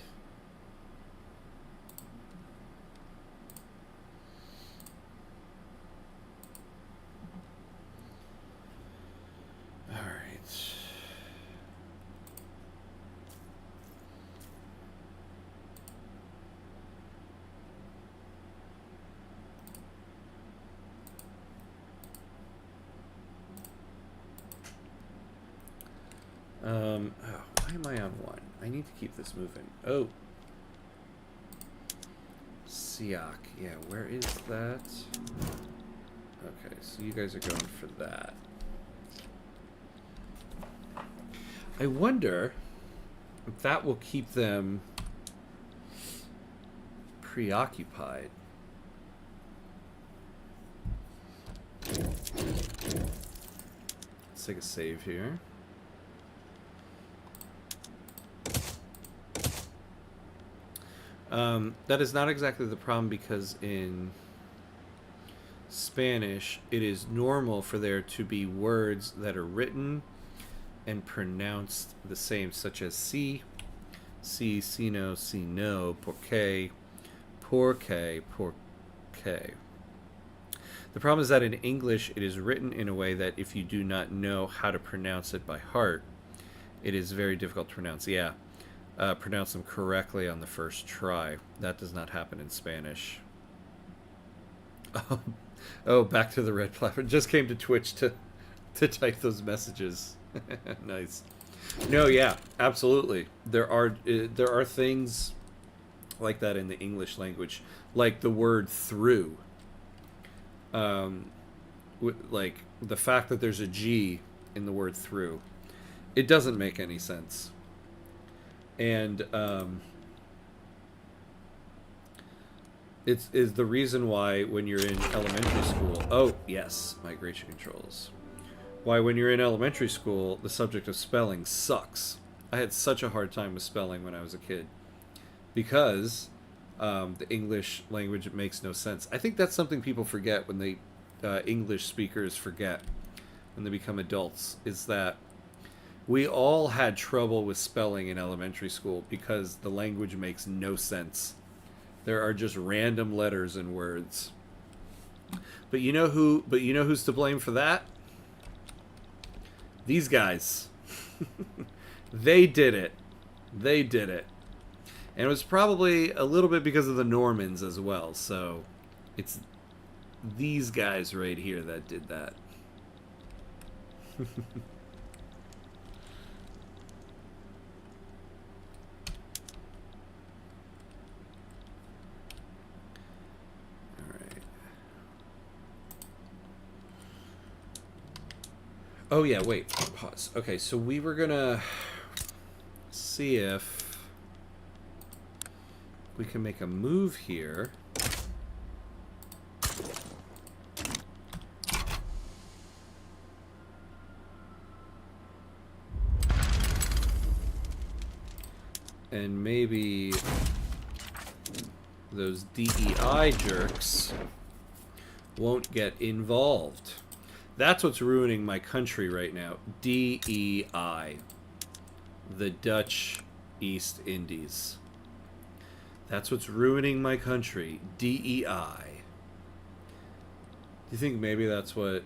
Why am I on one? I need to keep this moving. Oh. Siak. Yeah, where is that? Okay, so you guys are going for that. I wonder if that will keep them preoccupied. Let's take a save here. That is not exactly the problem because in Spanish, it is normal for there to be words that are written and pronounced the same, such as si, no, porque, porque. The problem is that in English, it is written in a way that if you do not know how to pronounce it by heart, it is very difficult to pronounce. Yeah. Pronounce them correctly on the first try. That does not happen in Spanish. Oh, back to the red platform. Just came to Twitch to type those messages. Nice. No, yeah, absolutely. There are things like that in the English language, like the word through. Like the fact that there's a G in the word through, it doesn't make any sense. And it's the reason why when you're in elementary school... Oh, yes, migration controls. Why when you're in elementary school, the subject of spelling sucks. I had such a hard time with spelling when I was a kid. Because the English language makes no sense. I think that's something people forget when they... English speakers forget when they become adults, is that we all had trouble with spelling in elementary school because the language makes no sense. There are just random letters and words. But you know who's to blame for that? These guys. They did it. They did it. And it was probably a little bit because of the Normans as well. So it's these guys right here that did that. Oh, yeah, wait. Pause. Okay, so we were gonna see if we can make a move here. And maybe those DEI jerks won't get involved. That's what's ruining my country right now. DEI. The Dutch East Indies. That's what's ruining my country. DEI. Do you think maybe that's what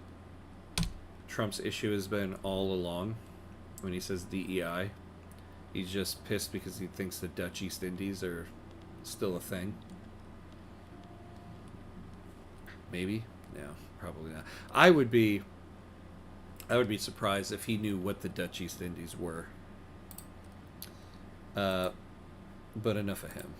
Trump's issue has been all along when he says DEI? He's just pissed because he thinks the Dutch East Indies are still a thing. Maybe? No, probably not. I would be surprised if he knew what the Dutch East Indies were. But enough of him.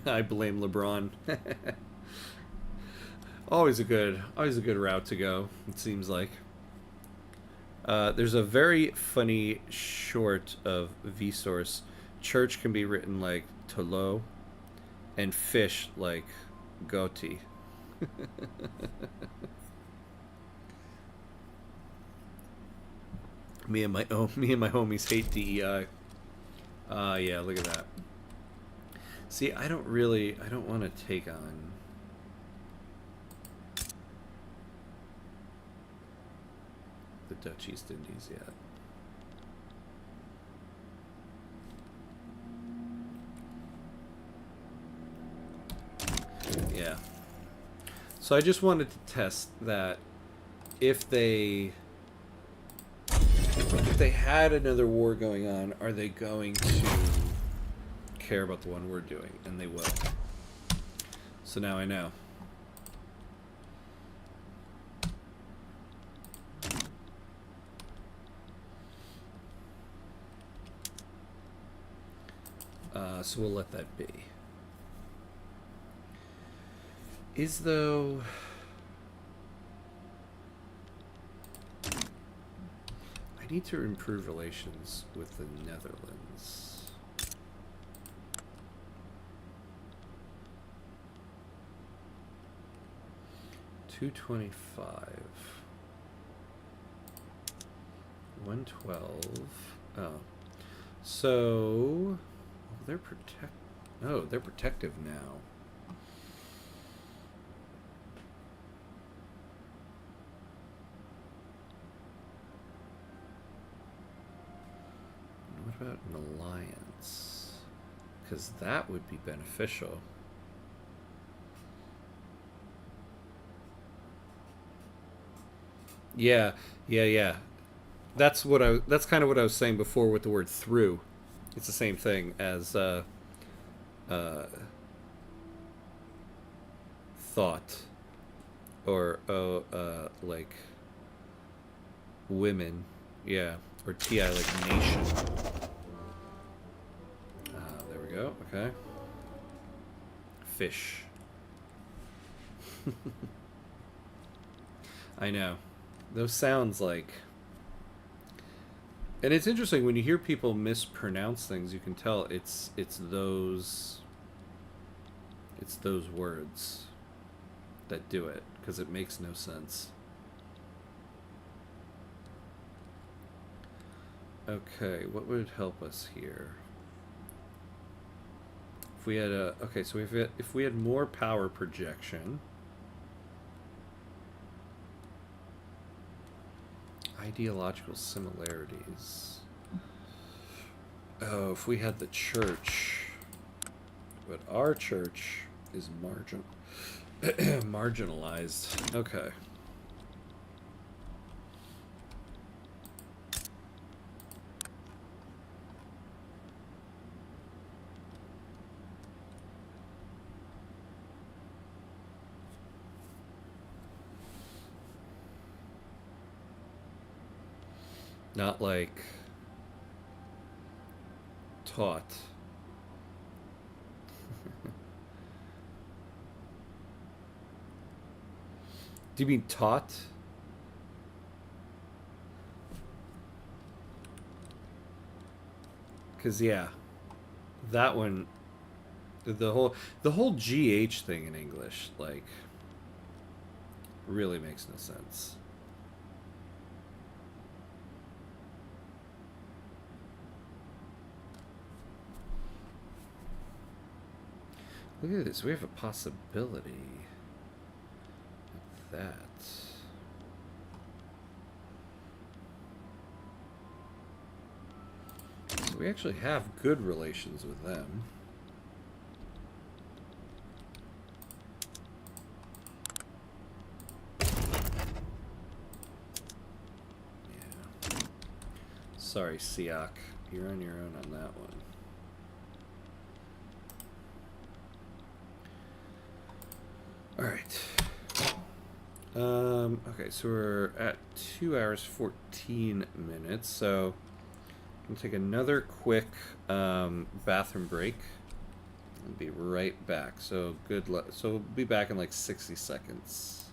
I blame LeBron. always a good route to go, it seems like. There's a very funny short of Vsauce. Church can be written like Tolo, and fish like Goti. me and my homies hate DEI. Yeah, look at that. See, I don't want to take on the Dutch East Indies yet. Yeah. So I just wanted to test that if they had another war going on, are they going to care about the one we're doing? And they will. So now I know. So we'll let that be. Is though... I need to improve relations with the Netherlands. $225. 112. Oh. So they're they're protective now. What about an alliance? Because that would be beneficial. Yeah. That's kind of what I was saying before with the word through. It's the same thing as thought, or like women, yeah, or ti like nation. There we go. Okay. Fish. I know. Those sounds like... And it's interesting when you hear people mispronounce things, you can tell it's those words that do it, because it makes no sense. Okay, what would help us here? If we had if we had more power projection, ideological similarities. Oh, if we had the church, but our church is marginalized. Okay. Not like taught. Do you mean taught? Because yeah, that one, the whole GH thing in English, like, really makes no sense. Look at this. We have a possibility with that. So we actually have good relations with them. Yeah. Sorry, Siak. You're on your own on that one. All right. Okay, so we're at 2 hours 14 minutes. So I'm gonna take another quick bathroom break and be right back. So so we'll be back in like 60 seconds.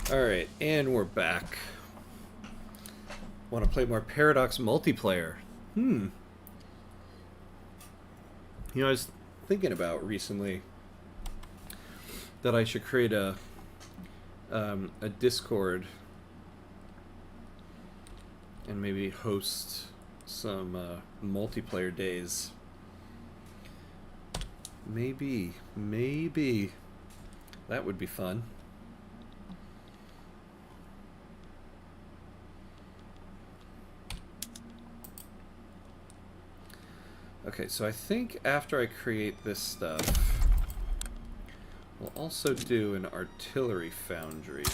Alright, and we're back. Want to play more Paradox multiplayer? You know, I was thinking about recently that I should create a Discord and maybe host some multiplayer days. Maybe that would be fun. Okay, so I think after I create this stuff, we'll also do an artillery foundry.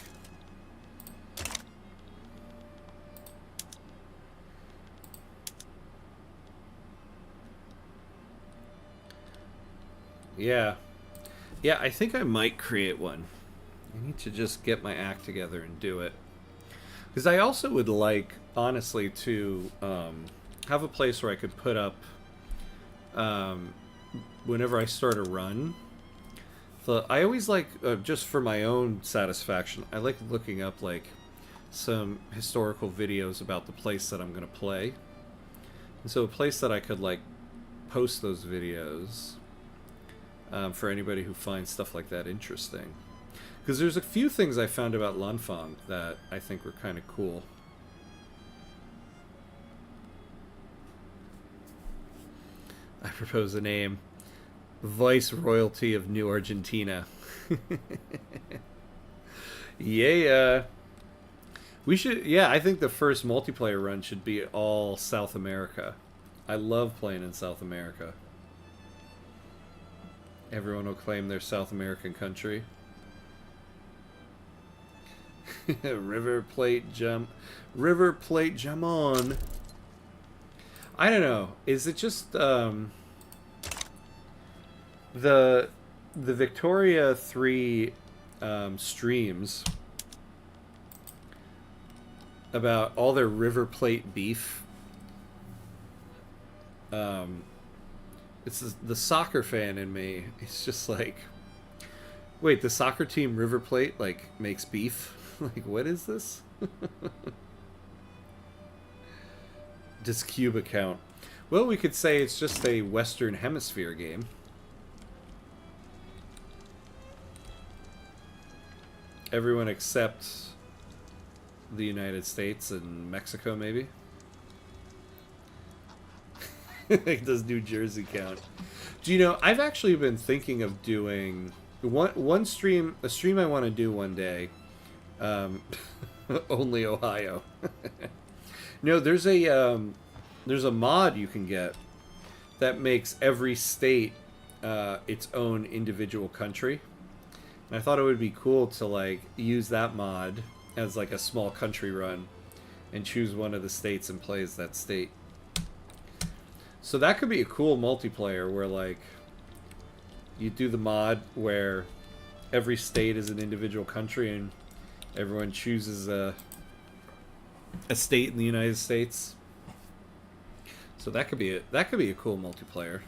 Yeah. Yeah, I think I might create one. I need to just get my act together and do it. Because I also would like, honestly, to have a place where I could put up whenever I start a run. So I always like, just for my own satisfaction, I like looking up like some historical videos about the place that I'm going to play. And so a place that I could like post those videos for anybody who finds stuff like that interesting. Because there's a few things I found about Lanfang that I think were kind of cool. I propose a name. Vice Royalty of New Argentina. Yeah. We should, yeah, I think the first multiplayer run should be all South America. I love playing in South America. Everyone will claim their South American country. River Plate jump on. I don't know. Is it just the Victoria 3 streams about all their River Plate beef? It's the soccer fan in me. It's just like, wait, the soccer team River Plate like makes beef? Like, what is this? Does Cuba count? Well, we could say it's just a Western Hemisphere game. Everyone except the United States and Mexico, maybe. Does New Jersey count? Do you know? I've actually been thinking of doing one stream, a stream I want to do one day. Only Ohio. No, there's a mod you can get that makes every state its own individual country. And I thought it would be cool to like use that mod as like a small country run and choose one of the states and play as that state. So that could be a cool multiplayer where like you do the mod where every state is an individual country and everyone chooses a state in the United States. So that could be a cool multiplayer.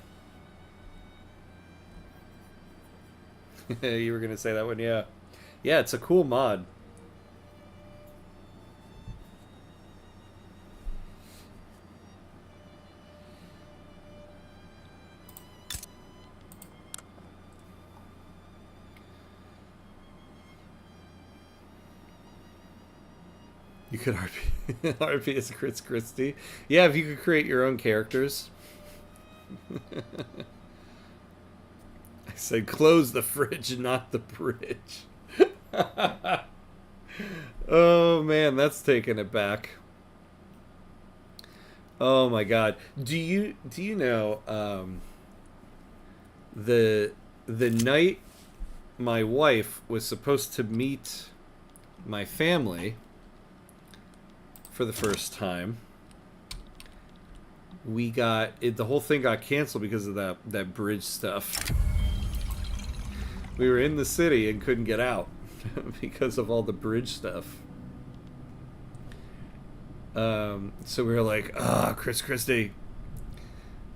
You were gonna say that one, yeah. Yeah, it's a cool mod. You could RP as Chris Christie. Yeah, if you could create your own characters. I said close the fridge, not the bridge. Oh man, that's taking it back. Oh my god. Do you know the night my wife was supposed to meet my family for the first time, we got it, the whole thing got canceled because of that bridge stuff. We were in the city and couldn't get out because of all the bridge stuff. So we were like, Chris Christie.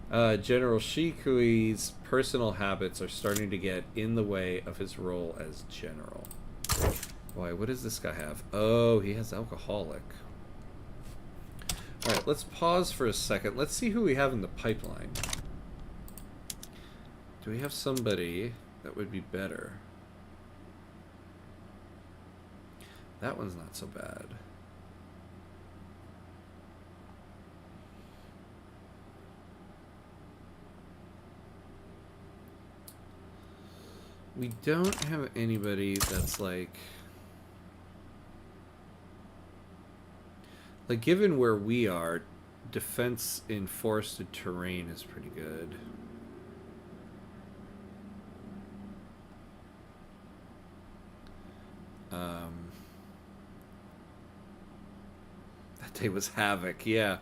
General Shikui's personal habits are starting to get in the way of his role as general. Why, what does this guy have? Oh, he has alcoholic. Alright, let's pause for a second. Let's see who we have in the pipeline. Do we have somebody that would be better? That one's not so bad. We don't have anybody that's like given where we are, defense in forested terrain is pretty good. That day was havoc, yeah.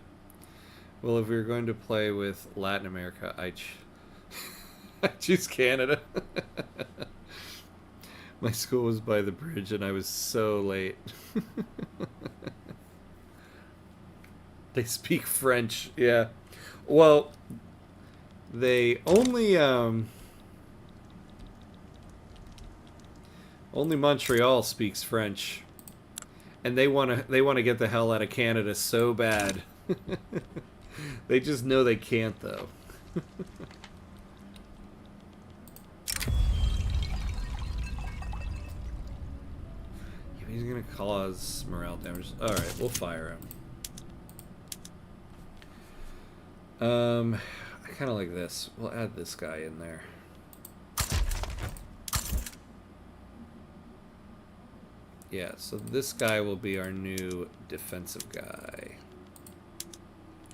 Well, if we were going to play with Latin America, I choose Canada. My school was by the bridge and I was so late. They speak French, yeah. Well, they only Montreal speaks French, and they want to get the hell out of Canada so bad. They just know they can't though. He's gonna cause morale damage. All right, we'll fire him. I kind of like this. We'll add this guy in there. Yeah, so this guy will be our new defensive guy.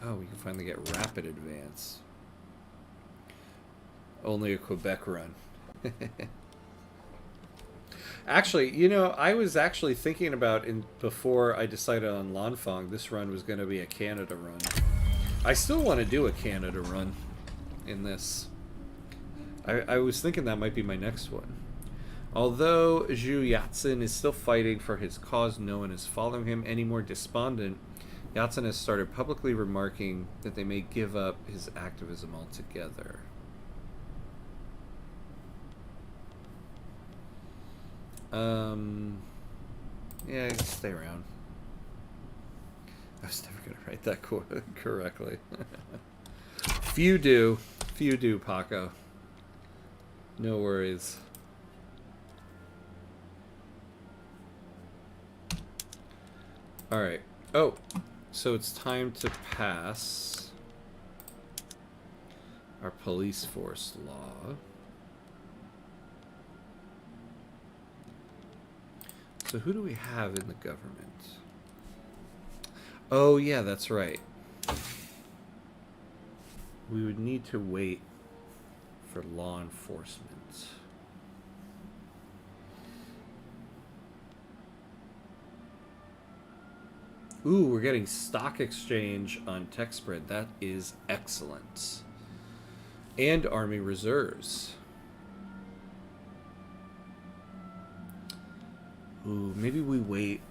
Oh, we can finally get rapid advance. Only a Quebec run. Actually, you know, I was actually thinking about, before I decided on Lanfang, this run was going to be a Canada run. I still want to do a Canada run in this. I was thinking that might be my next one. Although Zhu Yatsen is still fighting for his cause, no one is following him any more despondent. Yatsen has started publicly remarking that they may give up his activism altogether. Yeah, stay around. I was never going to write that correctly. Few do, Paco. No worries. Alright. Oh, so it's time to pass our police force law. So who do we have in the government? Oh, yeah, that's right. We would need to wait for law enforcement. Ooh, we're getting stock exchange on tech spread. That is excellent. And Army reserves. Ooh, maybe we wait.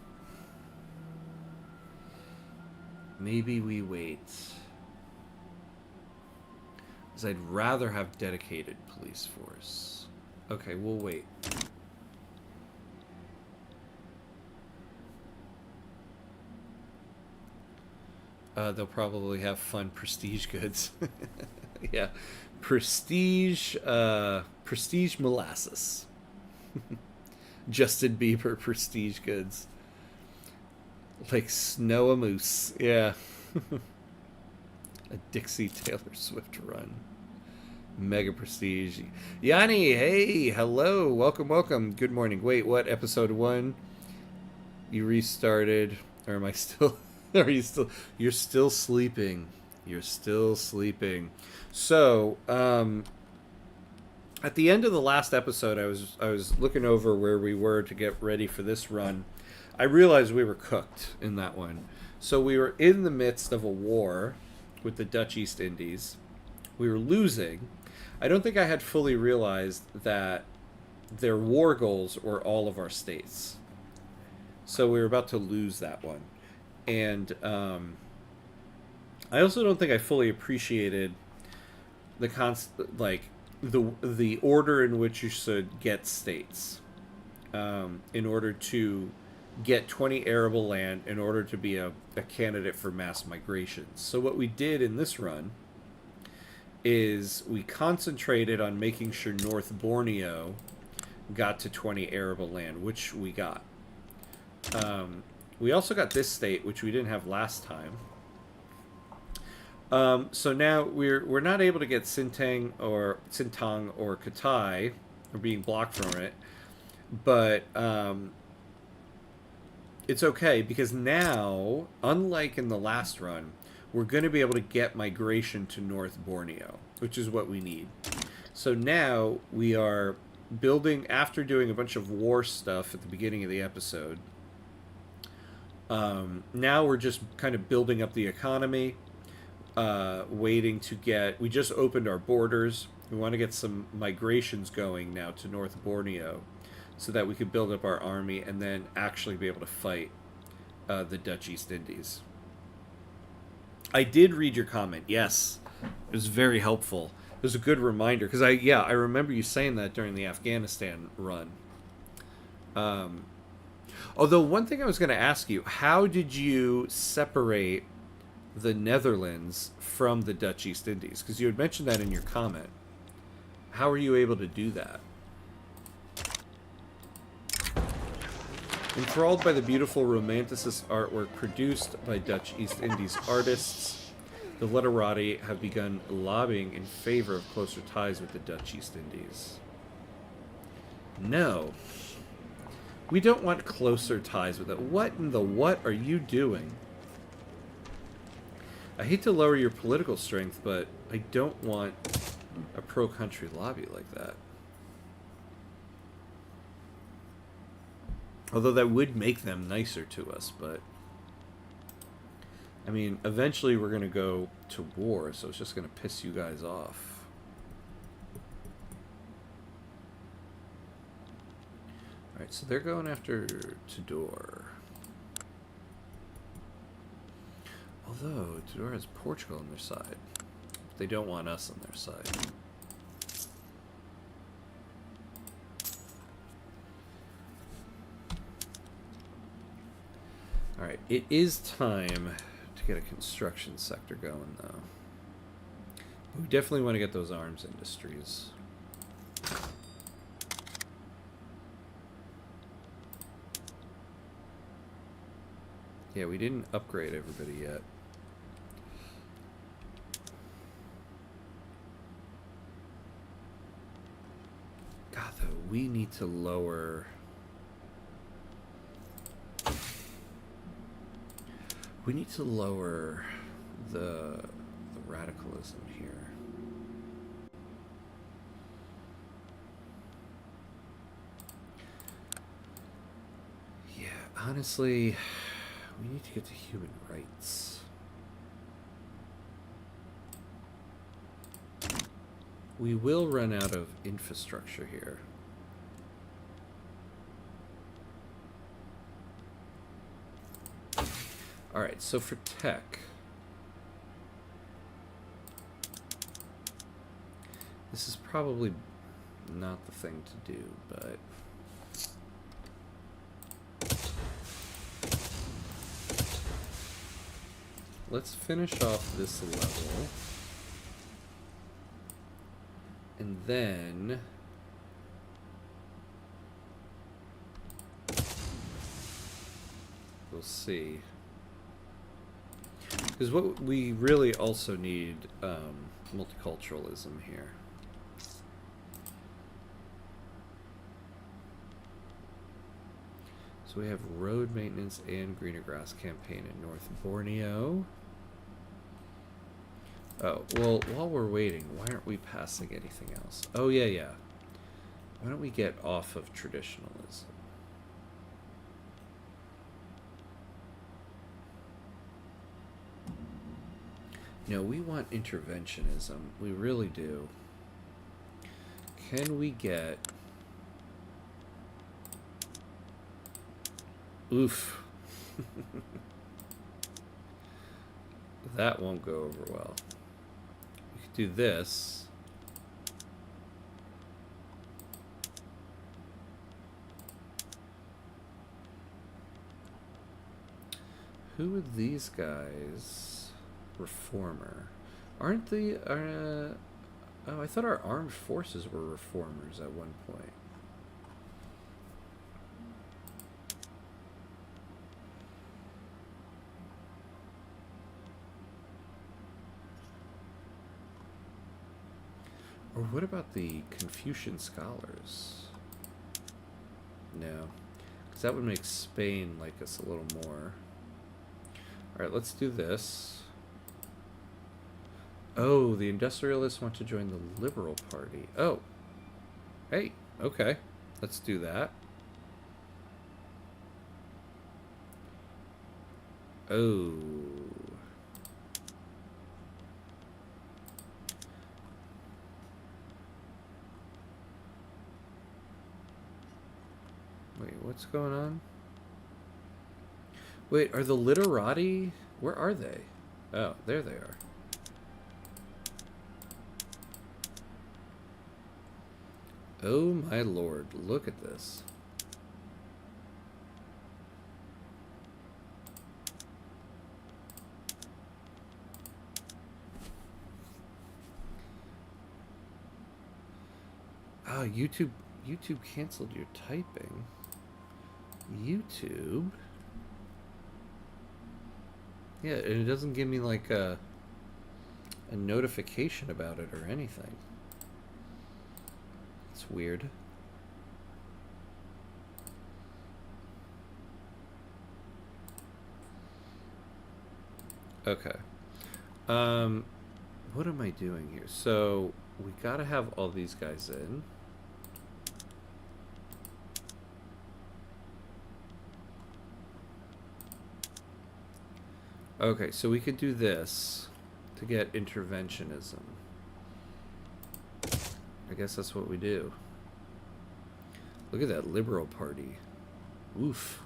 Maybe we wait. Because I'd rather have dedicated police force. Okay, we'll wait. They'll probably have fun prestige goods. Yeah. Prestige molasses. Justin Bieber prestige goods. Like Snow a Moose. Yeah. A Dixie Taylor Swift run. Mega prestige. Yanni, hey, hello. Welcome, welcome. Good morning. Wait, what? Episode 1? You restarted. Or am I still... Are you still... You're still sleeping. You're still sleeping. So, at the end of the last episode, I was looking over where we were to get ready for this run. I realized we were cooked in that one. So we were in the midst of a war with the Dutch East Indies. We were losing. I don't think I had fully realized that their war goals were all of our states. So we were about to lose that one. And I also don't think I fully appreciated the the order in which you should get states in order to get 20 arable land in order to be a candidate for mass migration. So what we did in this run is we concentrated on making sure North Borneo got to 20 arable land, which we got. We also got this state, which we didn't have last time. So now we're not able to get Sintang or Katai. We're being blocked from it, but it's okay because now, unlike in the last run, we're going to be able to get migration to North Borneo, which is what we need. So now we are building, after doing a bunch of war stuff at the beginning of the episode. Now we're just kind of building up the economy. Waiting to get... We just opened our borders. We want to get some migrations going now to North Borneo so that we could build up our army and then actually be able to fight the Dutch East Indies. I did read your comment. Yes. It was very helpful. It was a good reminder because I remember you saying that during the Afghanistan run. Although one thing I was going to ask you, how did you separate the Netherlands from the Dutch East Indies? Because you had mentioned that in your comment. How are you able to do that? Enthralled by the beautiful romanticist artwork produced by Dutch East Indies artists, the literati have begun lobbying in favor of closer ties with the Dutch East Indies. No. We don't want closer ties with it. What in the what are you doing? I hate to lower your political strength, but I don't want a pro-country lobby like that. Although that would make them nicer to us, but... I mean, eventually we're going to go to war, so it's just going to piss you guys off. Alright, so they're going after Tidor. Although, Tidor has Portugal on their side. They don't want us on their side. Alright, it is time to get a construction sector going, though. We definitely want to get those arms industries. Yeah, we didn't upgrade everybody yet. we need to lower... We need to lower the radicalism here. Yeah, honestly, we need to get to human rights. We will run out of infrastructure here. All right, so for tech, this is probably not the thing to do, but let's finish off this level, and then we'll see. Because what we really also need multiculturalism here. So we have road maintenance and greener grass campaign in North Borneo. Oh, well, while we're waiting, why aren't we passing anything else? Oh, yeah. Why don't we get off of traditionalism? No, we want interventionism. We really do. Can we get... Oof. That won't go over well. We could do this. Who are these guys? Reformer. Aren't the... oh, I thought our armed forces were reformers at one point. Or what about the Confucian scholars? No. Because that would make Spain like us a little more. Alright, let's do this. Oh, the industrialists want to join the Liberal Party. Oh. Hey, okay. Let's do that. Oh. Wait, what's going on? Wait, are the literati... Where are they? Oh, there they are. Oh my lord, look at this. Oh, YouTube canceled your typing. YouTube? Yeah, and it doesn't give me like a notification about it or anything. It's weird. Okay. What am I doing here? So we gotta have all these guys in. Okay, so we could do this to get interventionism. I guess that's what we do. Look at that Liberal Party. Oof.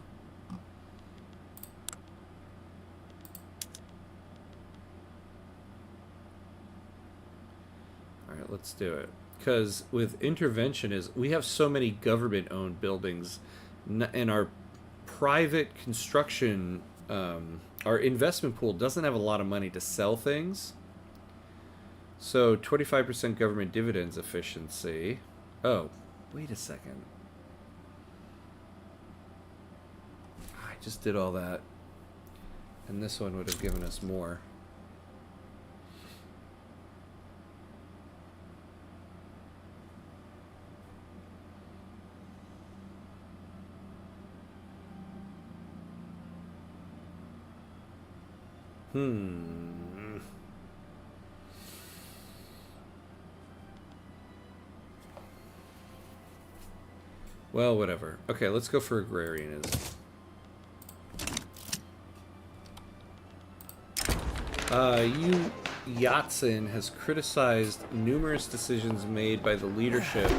Alright, let's do it. Because with interventionism, we have so many government-owned buildings, and our private construction, our investment pool doesn't have a lot of money to sell things. So 25% government dividends efficiency. Oh, wait a second. I just did all that. And this one would have given us more. Hmm. Well, whatever. Okay, let's go for agrarianism. Yu Yatsen has criticized numerous decisions made by the leadership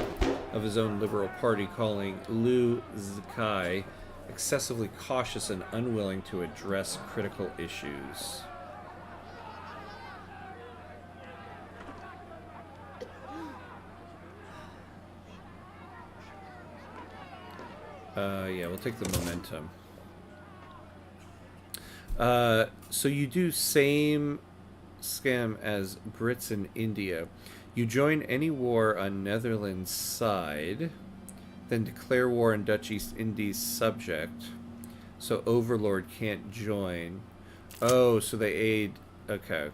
of his own Liberal Party, calling Liu Zikai excessively cautious and unwilling to address critical issues. Yeah, we'll take the momentum. So you do same scam as Brits in India. You join any war on Netherlands' side, then declare war on Dutch East Indies subject, so Overlord can't join. Oh, so they aid. Okay,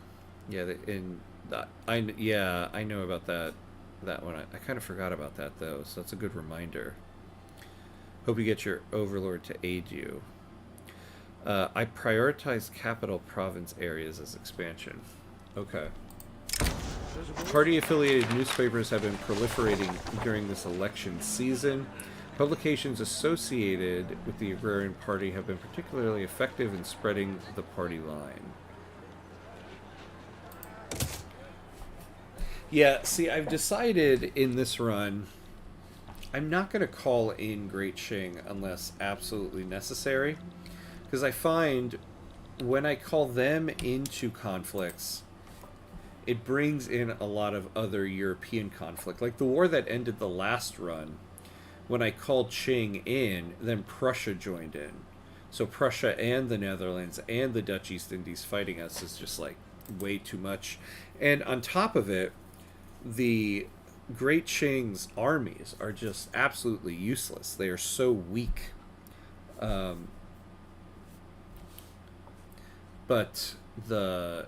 yeah. In that, I know about that one. I kind of forgot about that though, so that's a good reminder. Hope you get your Overlord to aid you. I prioritize capital province areas as expansion. Okay. Party-affiliated newspapers have been proliferating during this election season. Publications associated with the Agrarian Party have been particularly effective in spreading the party line. Yeah, see, I've decided in this run, I'm not going to call in Great Qing unless absolutely necessary. Because I find when I call them into conflicts, it brings in a lot of other European conflict. Like the war that ended the last run, when I called Qing in, then Prussia joined in. So Prussia and the Netherlands and the Dutch East Indies fighting us is just like way too much. And on top of it, the Great Qing's armies are just absolutely useless. They are so weak. But that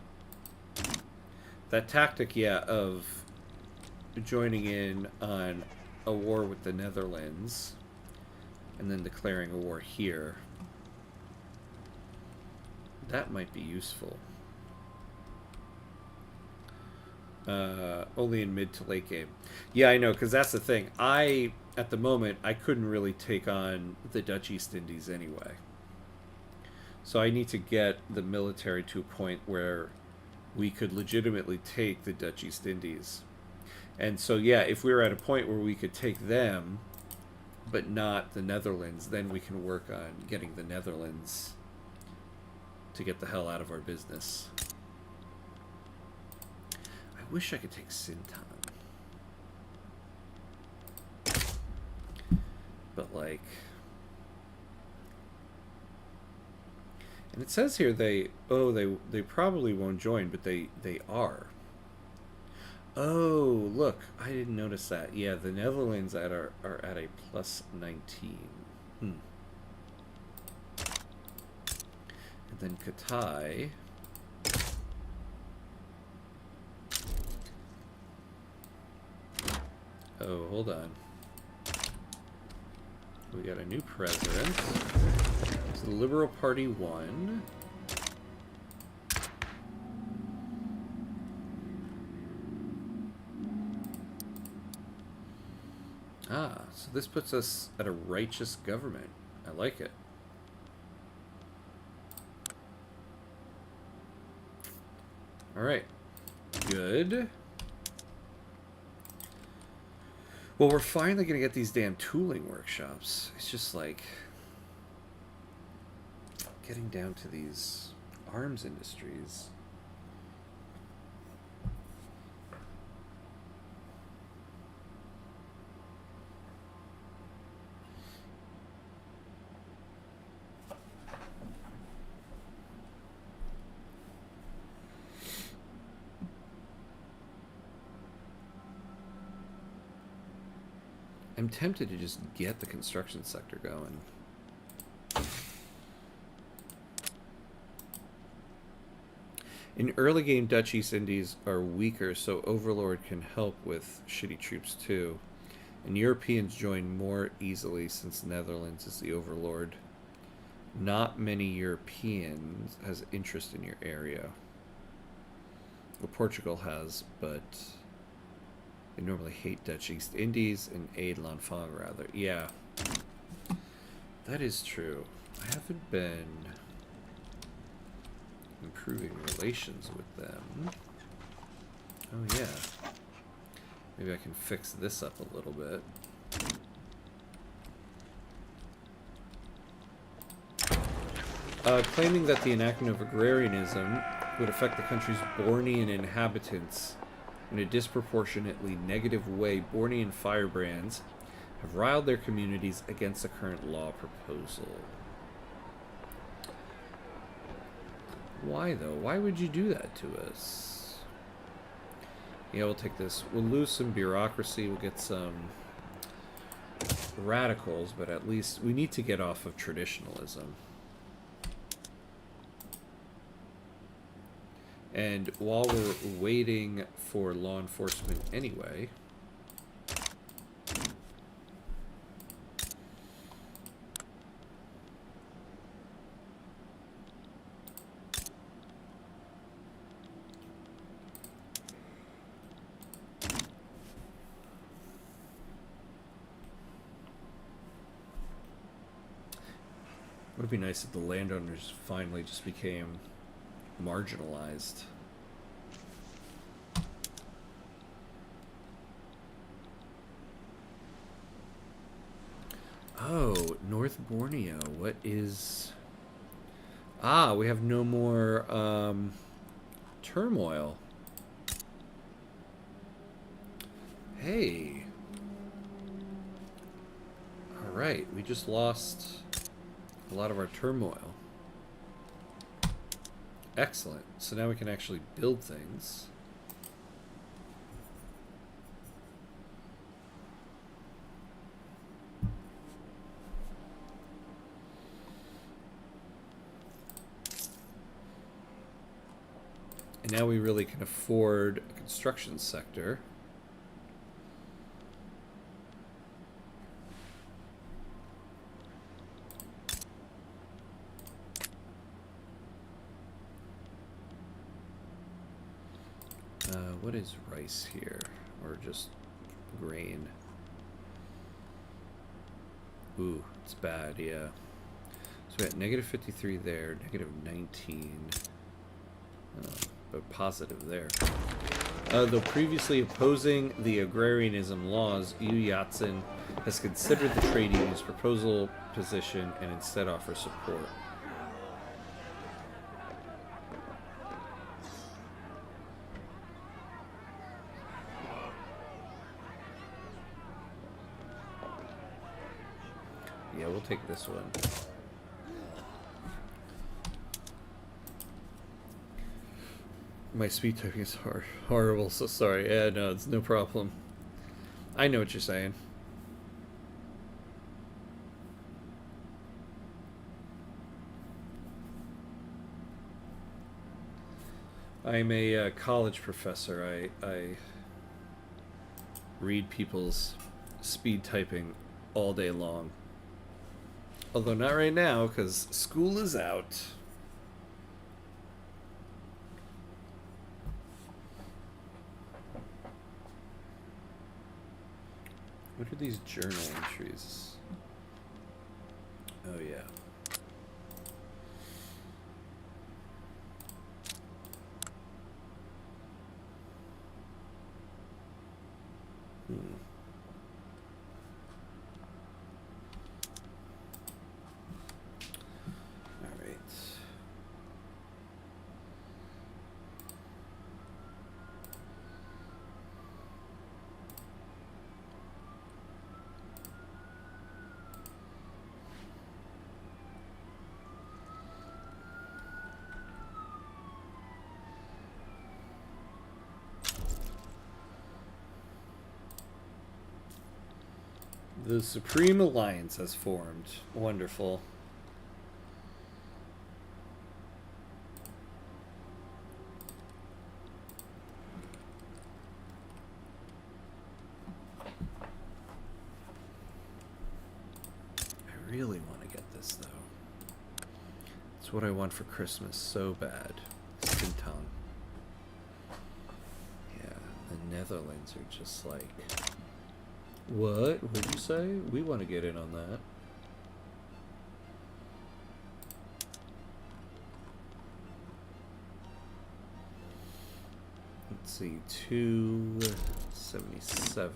tactic, yeah, of joining in on a war with the Netherlands and then declaring a war here, that might be useful. Only in mid to late game. Yeah, I know, because that's the thing. At the moment, I couldn't really take on the Dutch East Indies anyway. So I need to get the military to a point where we could legitimately take the Dutch East Indies. And so, yeah, if we were at a point where we could take them, but not the Netherlands, then we can work on getting the Netherlands to get the hell out of our business. I wish I could take Sintan. But, like... And it says here they probably won't join, but they are. Oh, look, I didn't notice that. Yeah, the Netherlands are at a plus 19. And then Katai. Oh, hold on. We got a new president. So the Liberal Party won. Ah, so this puts us at a righteous government. I like it. Alright. Good. Well, we're finally going to get these damn tooling workshops. It's just like... getting down to these arms industries. I'm tempted to just get the construction sector going. In early game, Dutch East Indies are weaker, so Overlord can help with shitty troops too. And Europeans join more easily since Netherlands is the Overlord. not many Europeans has interest in your area. Well, Portugal has, but they normally hate Dutch East Indies and aid Lanfang, rather. Yeah, that is true. I haven't been improving relations with them. Oh, yeah. Maybe I can fix this up a little bit. Claiming that the enactment of agrarianism would affect the country's Bornean inhabitants in a disproportionately negative way, Bornean firebrands have riled their communities against the current law proposal. Why, though? Why would you do that to us? Yeah, we'll take this. We'll lose some bureaucracy. We'll get some radicals, but at least we need to get off of traditionalism. And while we're waiting for law enforcement anyway, it would be nice if the landowners finally just became marginalized. Oh, North Borneo. What is... Ah, we have no more turmoil. Hey. Alright, we just lost a lot of our turmoil. Excellent. So now we can actually build things. And now we really can afford a construction sector. What is rice here? Or just grain? Ooh, it's bad, yeah. So we got negative 53 there, negative 19. But positive there. Though previously opposing the agrarianism laws, Yu Yatsen has considered the trade union's proposal position and instead offers support. Yeah, we'll take this one. My speed typing is horrible, so sorry. Yeah, no, it's no problem. I know what you're saying. I'm a college professor. I read people's speed typing all day long. Although not right now, because school is out. What are these journal entries? Oh, yeah. All right. The Supreme Alliance has formed. Wonderful. I really want to get this, though. what I want for Christmas so bad. Sintang. Yeah, the Netherlands are just like... What? What'd you say? We want to get in on that. Let's see, 277.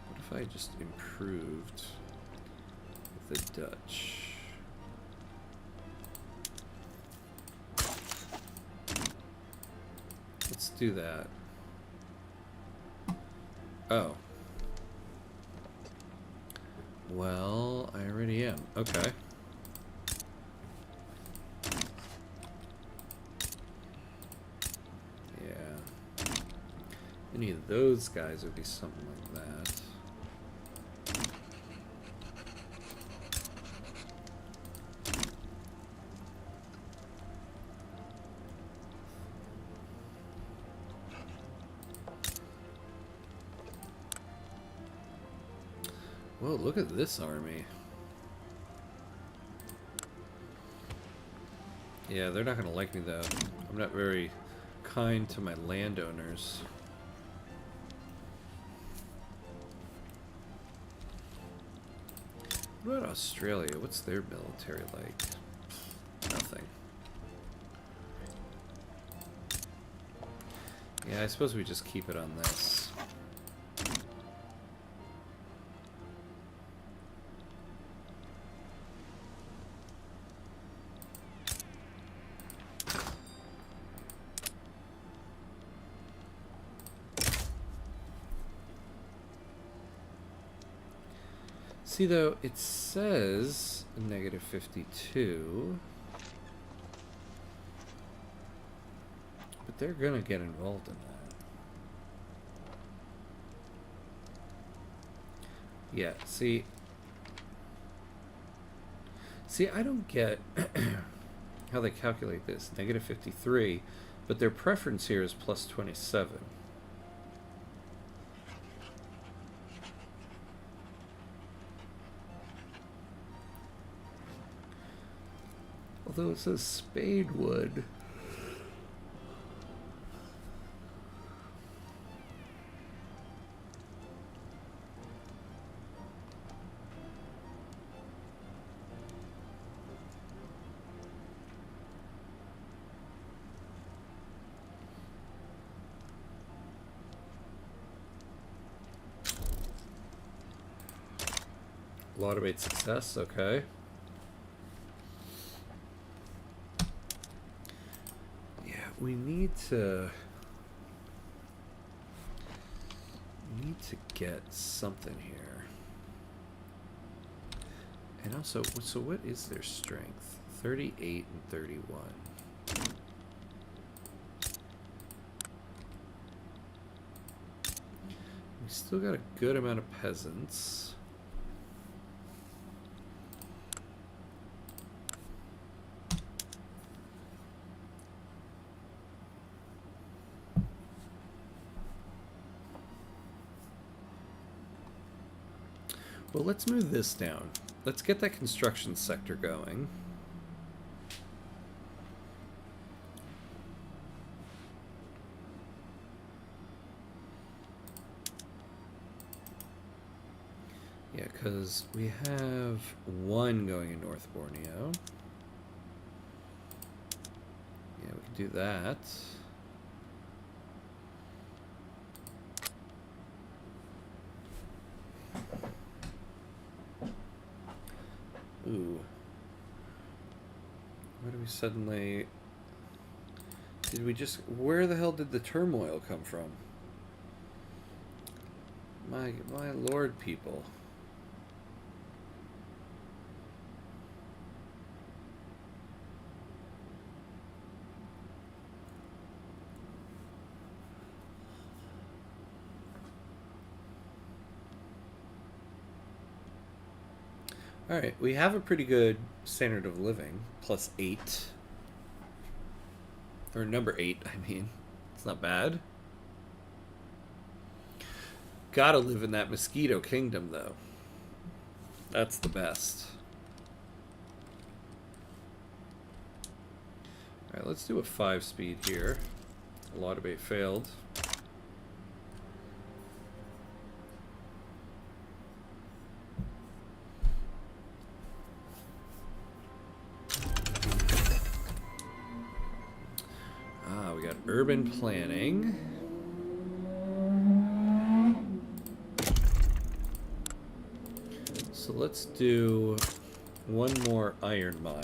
What if I just improved the Dutch? Let's do that. Oh. Well, I already am. Okay. Yeah. Any of those guys would be something like that. Whoa, look at this army. Yeah, they're not going to like me, though. I'm not very kind to my landowners. What about Australia? What's their military like? Nothing. Yeah, I suppose we just keep it on this. See, though, it says negative 52, but they're gonna get involved in that. Yeah, see, I don't get how they calculate this. Negative 53, but their preference here is plus 27. Although it says spade wood. Automate success, okay. We need to get something here. And also, so what is their strength? 38 and 31. We still got a good amount of peasants. Well, let's move this down. Let's get that construction sector going. Yeah, because we have one going in North Borneo. Yeah, we can do that. Ooh. Why do we suddenly... Did we just... Where the hell did the turmoil come from? My lord, people. Alright, we have a pretty good standard of living. Plus 8. Or number 8, I mean. It's not bad. Gotta live in that mosquito kingdom, though. That's the best. Alright, let's do a 5-speed here. A lot of bait failed. We got urban planning. So let's do one more iron mine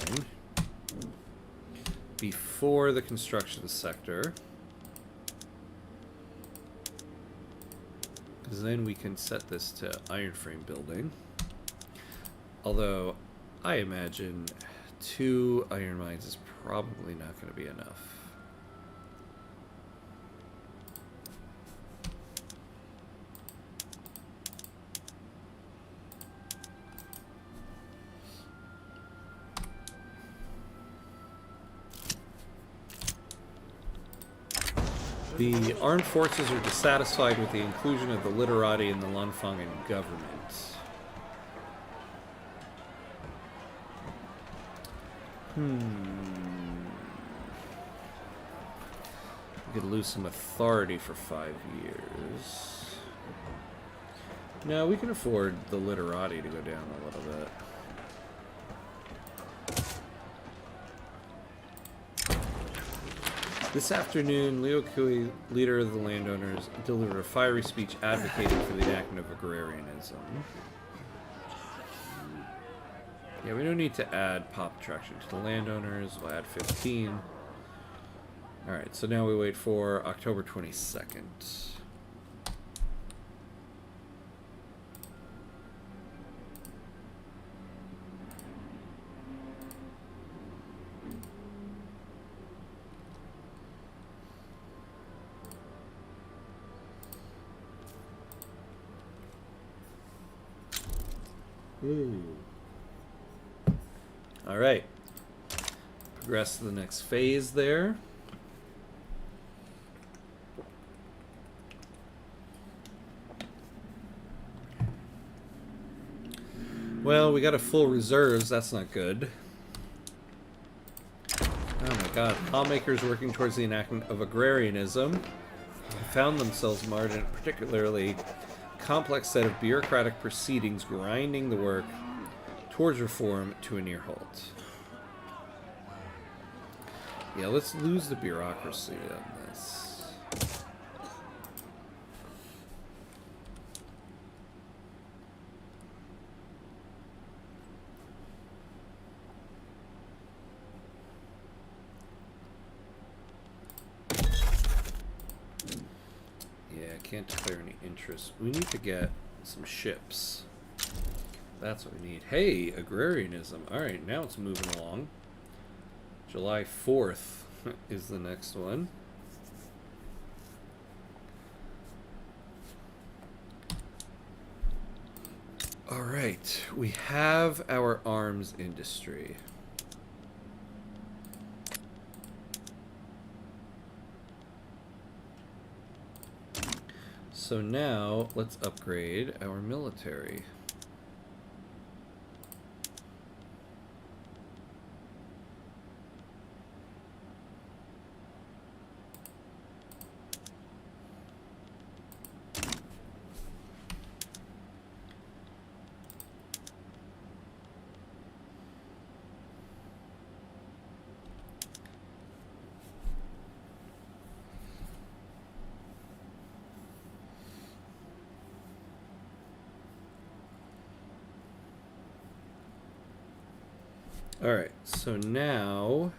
before the construction sector, because then we can set this to iron frame building. Although I imagine 2 iron mines is probably not going to be enough. The armed forces are dissatisfied with the inclusion of the literati in the Lanfang government. We could lose some authority for 5 years. No, we can afford the literati to go down a little bit. This afternoon, Leo Kui, leader of the landowners, delivered a fiery speech advocating for the enactment of agrarianism. Yeah, we don't need to add pop attraction to the landowners. We'll add 15. Alright, so now we wait for October 22nd. All right. Progress to the next phase there. Well, we got a full reserves. That's not good. Oh my god. Lawmakers working towards the enactment of agrarianism found themselves marred in a particularly complex set of bureaucratic proceedings grinding the work towards reform to a near halt. Yeah, let's lose the bureaucracy on this. Yeah, I can't declare any interest. We need to get some ships. That's what we need. Hey, agrarianism. Alright, now it's moving along. July 4th is the next one. Alright, we have our arms industry. So now, let's upgrade our military. All right, so now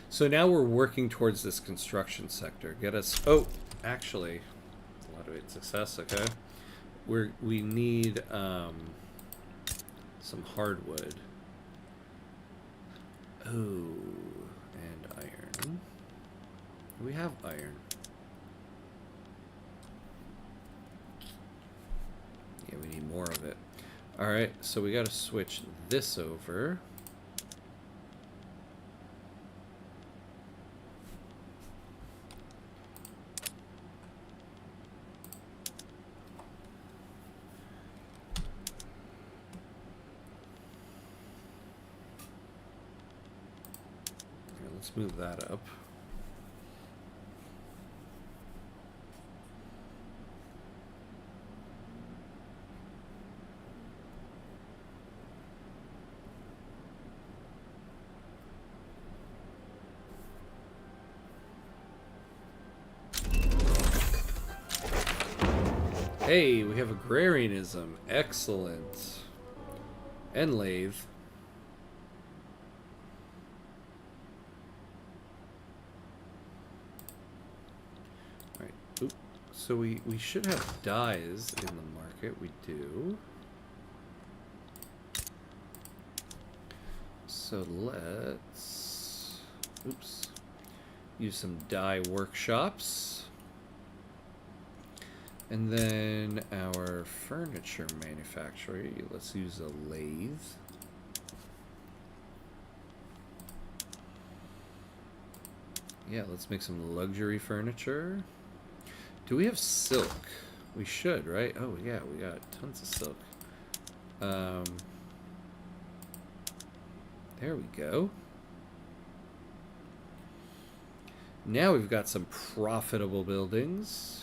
we're working towards this construction sector. Get us, oh, actually, a lot of it success, okay. We need some hardwood. Oh, and iron. We have iron. Yeah, we need more of it. Alright, so we gotta switch this over. Let's move that up. Hey, we have agrarianism. Excellent. And lathe. Alright. Oop. So we should have dyes in the market. We do. So let's... Oops. Use some dye workshops. And then our furniture manufacturer, let's use a lathe. Yeah, let's make some luxury furniture. Do we have silk? We should, right? Oh yeah, we got tons of silk. There we go. Now we've got some profitable buildings.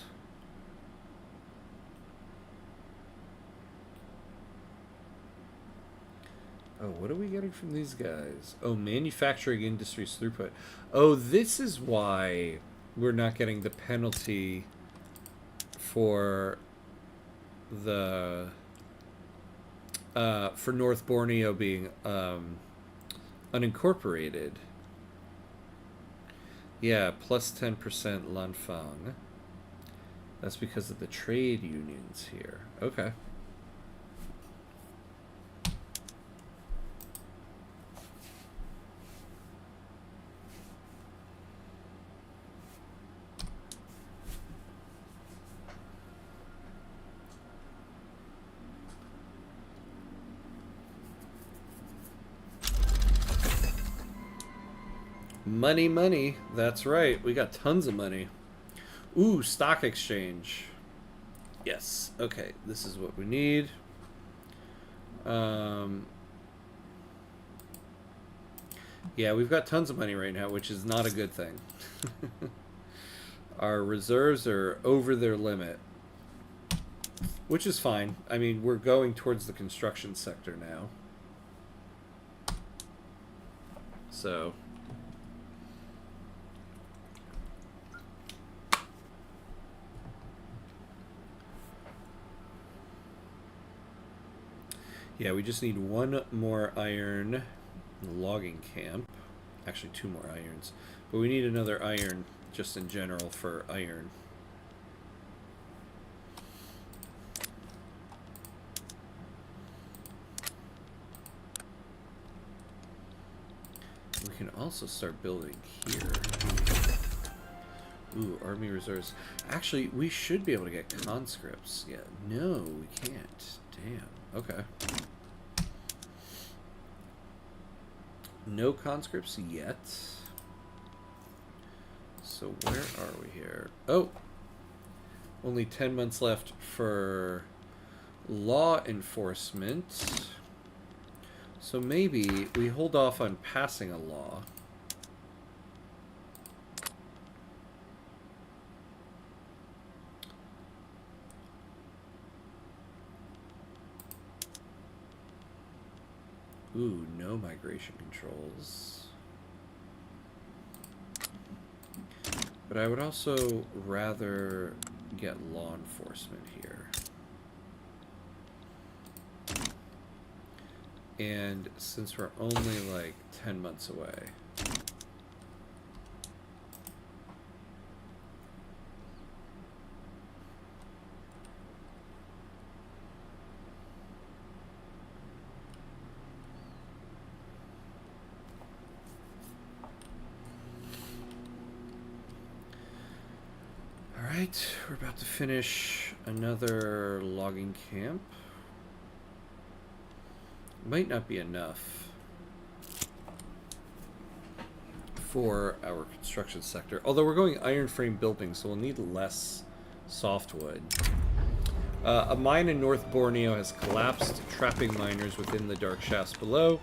Oh, what are we getting from these guys? Oh, manufacturing industries throughput. Oh, this is why we're not getting the penalty for the for North Borneo being unincorporated. Yeah, plus 10% Lanfang. That's because of the trade unions here. Okay. Money, money. That's right. We got tons of money. Ooh, stock exchange. Yes. Okay, this is what we need. Yeah, we've got tons of money right now, which is not a good thing. Our reserves are over their limit, which is fine. I mean, we're going towards the construction sector now. So... yeah, we just need one more iron logging camp. Actually, 2 more irons. But we need another iron just in general for iron. We can also start building here. Ooh, army reserves. Actually, we should be able to get conscripts. Yeah, no, we can't. Damn. Okay. No conscripts yet. So where are we here? Oh! Only 10 months left for law enforcement. So maybe we hold off on passing a law. Ooh, no migration controls. But I would also rather get law enforcement here. And since we're only like 10 months away. Alright, we're about to finish another logging camp. Might not be enough for our construction sector. Although we're going iron frame buildings, so we'll need less softwood. A mine in North Borneo has collapsed, trapping miners within the dark shafts below.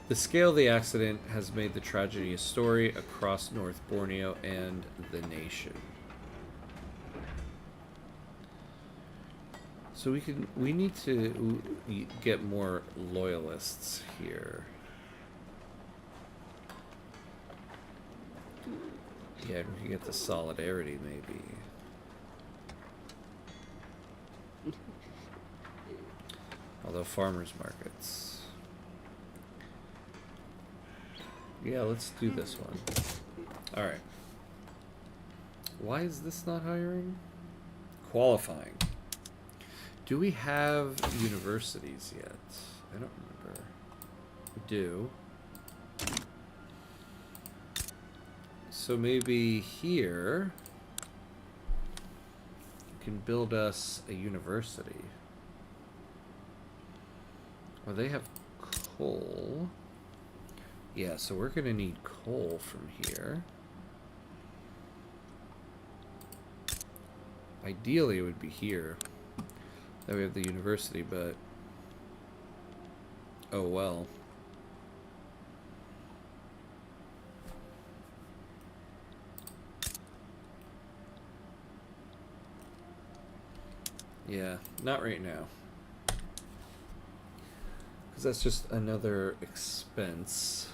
The scale of the accident has made the tragedy a story across North Borneo and the nation. So we need to get more loyalists here. Yeah, we can get the solidarity maybe. Although farmers markets. Yeah, let's do this one. Alright. Why is this not hiring? Qualifying. Do we have universities yet? I don't remember. We do. So maybe here you can build us a university. Well, they have coal. Yeah, so we're going to need coal from here. Ideally, it would be here. That we have the university, but oh well. Yeah, not right now. Because that's just another expense.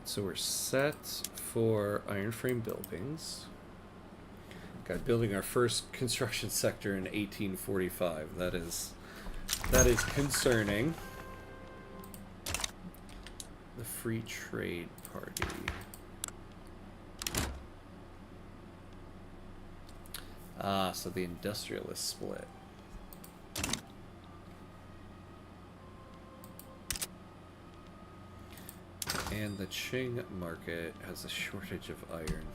So we're set for iron frame buildings. Got building our first construction sector in 1845. That is concerning. The Free Trade Party. Ah, so the industrialist split. And the Qing market has a shortage of iron.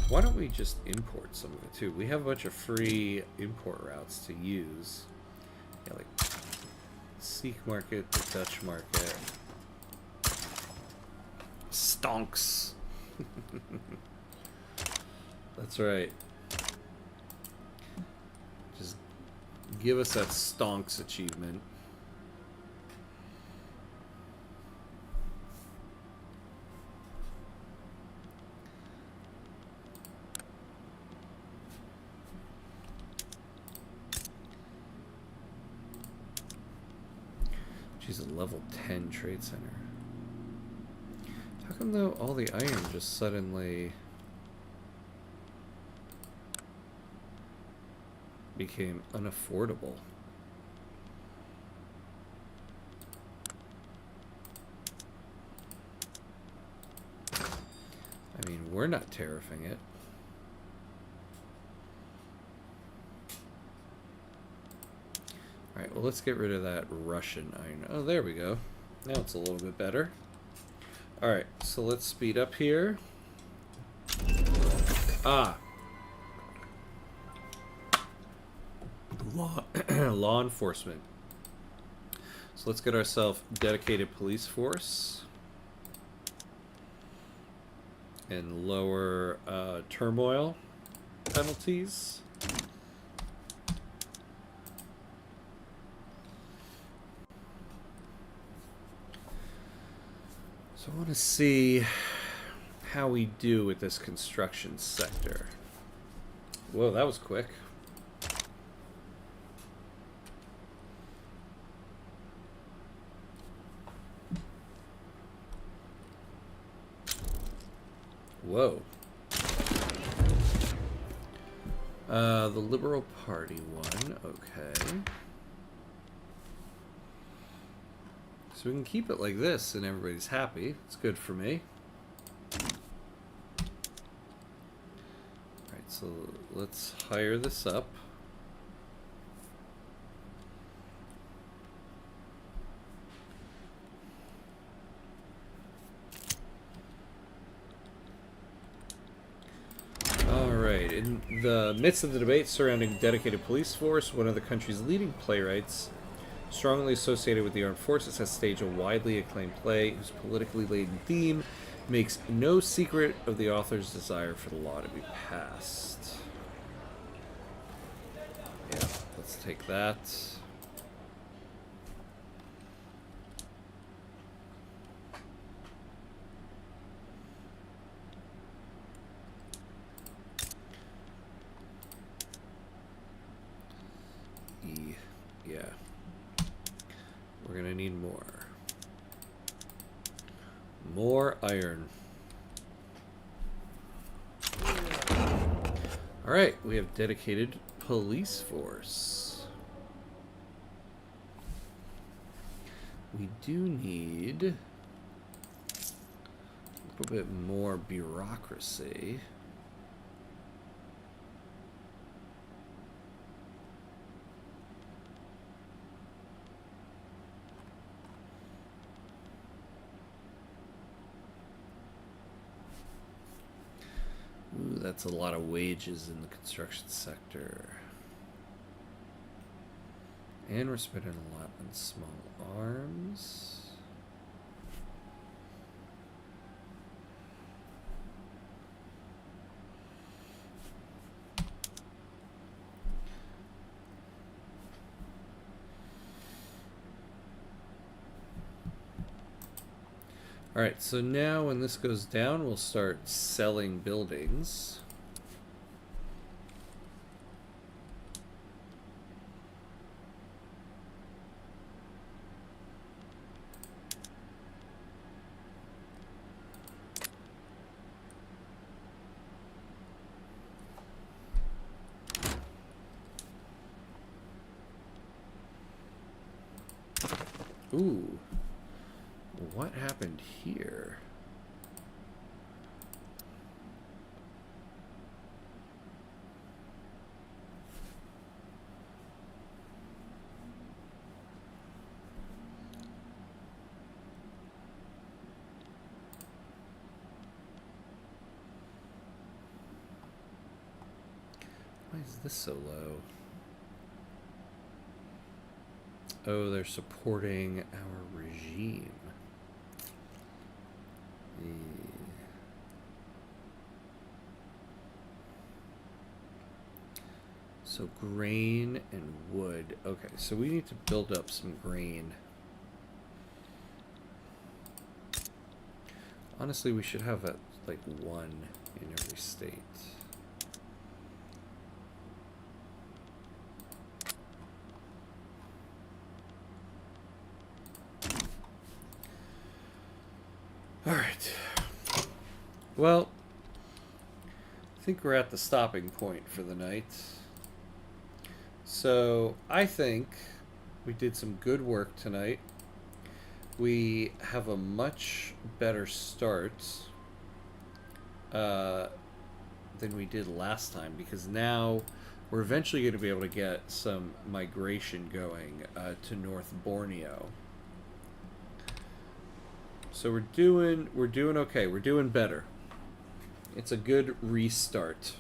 Why don't we just import some of it too? We have a bunch of free import routes to use. Yeah, like Sikh market, the Dutch market. Stonks. That's right. Just give us that stonks achievement. She's a level 10 trade center. How come though all the iron just suddenly became unaffordable? I mean, we're not tariffing it. Alright, well, let's get rid of that Russian iron. Oh, there we go. Now it's a little bit better. Alright, so let's speed up here. Ah! Law enforcement. So let's get ourselves dedicated police force. And lower turmoil penalties. So I want to see how we do with this construction sector. Whoa, that was quick. Whoa. The Liberal Party one, okay. So we can keep it like this and everybody's happy. It's good for me. Alright, so let's hire this up. the midst of the debate surrounding dedicated police force, one of the country's leading playwrights, strongly associated with the armed forces, has staged a widely acclaimed play whose politically laden theme makes no secret of the author's desire for the law to be passed. Yeah, let's take that. Yeah. We're gonna need more. More iron. Alright, we have dedicated police force. We do need a little bit more bureaucracy. Ooh, that's a lot of wages in the construction sector. And we're spending a lot on small arms. Alright, so now when this goes down, we'll start selling buildings. Ooh. What happened here? Why is this so low? Oh, they're supporting our regime. So grain and wood. Okay, so we need to build up some grain. Honestly, we should have like one in every state. All right. Well, I think we're at the stopping point for the night. So I think we did some good work tonight. We have a much better start than we did last time, because now we're eventually going to be able to get some migration going to North Borneo. So we're doing okay. We're doing better. It's a good restart.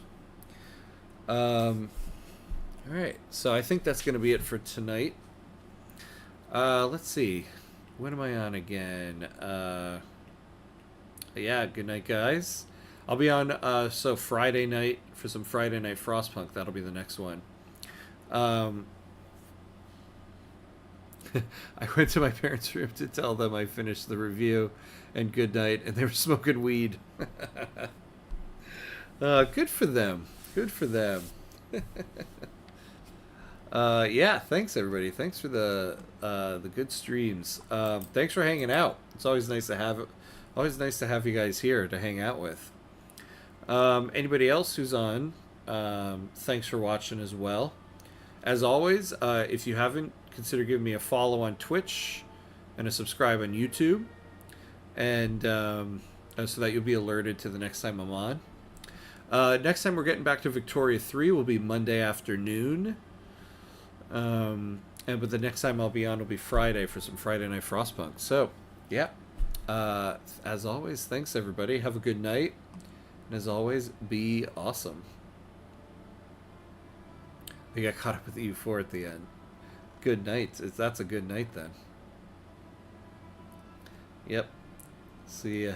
All right, so I think that's going to be it for tonight. Let's see. When am I on again? Yeah, good night, guys. I'll be on, so Friday night for some Friday Night Frostpunk. That'll be the next one. I went to my parents' room to tell them I finished the review and good night, and they were smoking weed. Good for them. Good for them. Yeah, thanks everybody. Thanks for the good streams. Thanks for hanging out. It's always nice to have you guys here to hang out with. Anybody else who's on, thanks for watching as well. As always, if you haven't, consider giving me a follow on Twitch and a subscribe on YouTube, and so that you'll be alerted to the next time I'm on. Next time we're getting back to Victoria 3 will be Monday afternoon. But the next time I'll be on will be Friday for some Friday Night Frostpunk. So, yeah. As always, thanks everybody. Have a good night. And as always, be awesome. They got caught up with E4 at the end. Good knight. That's a good knight then. Yep. See ya.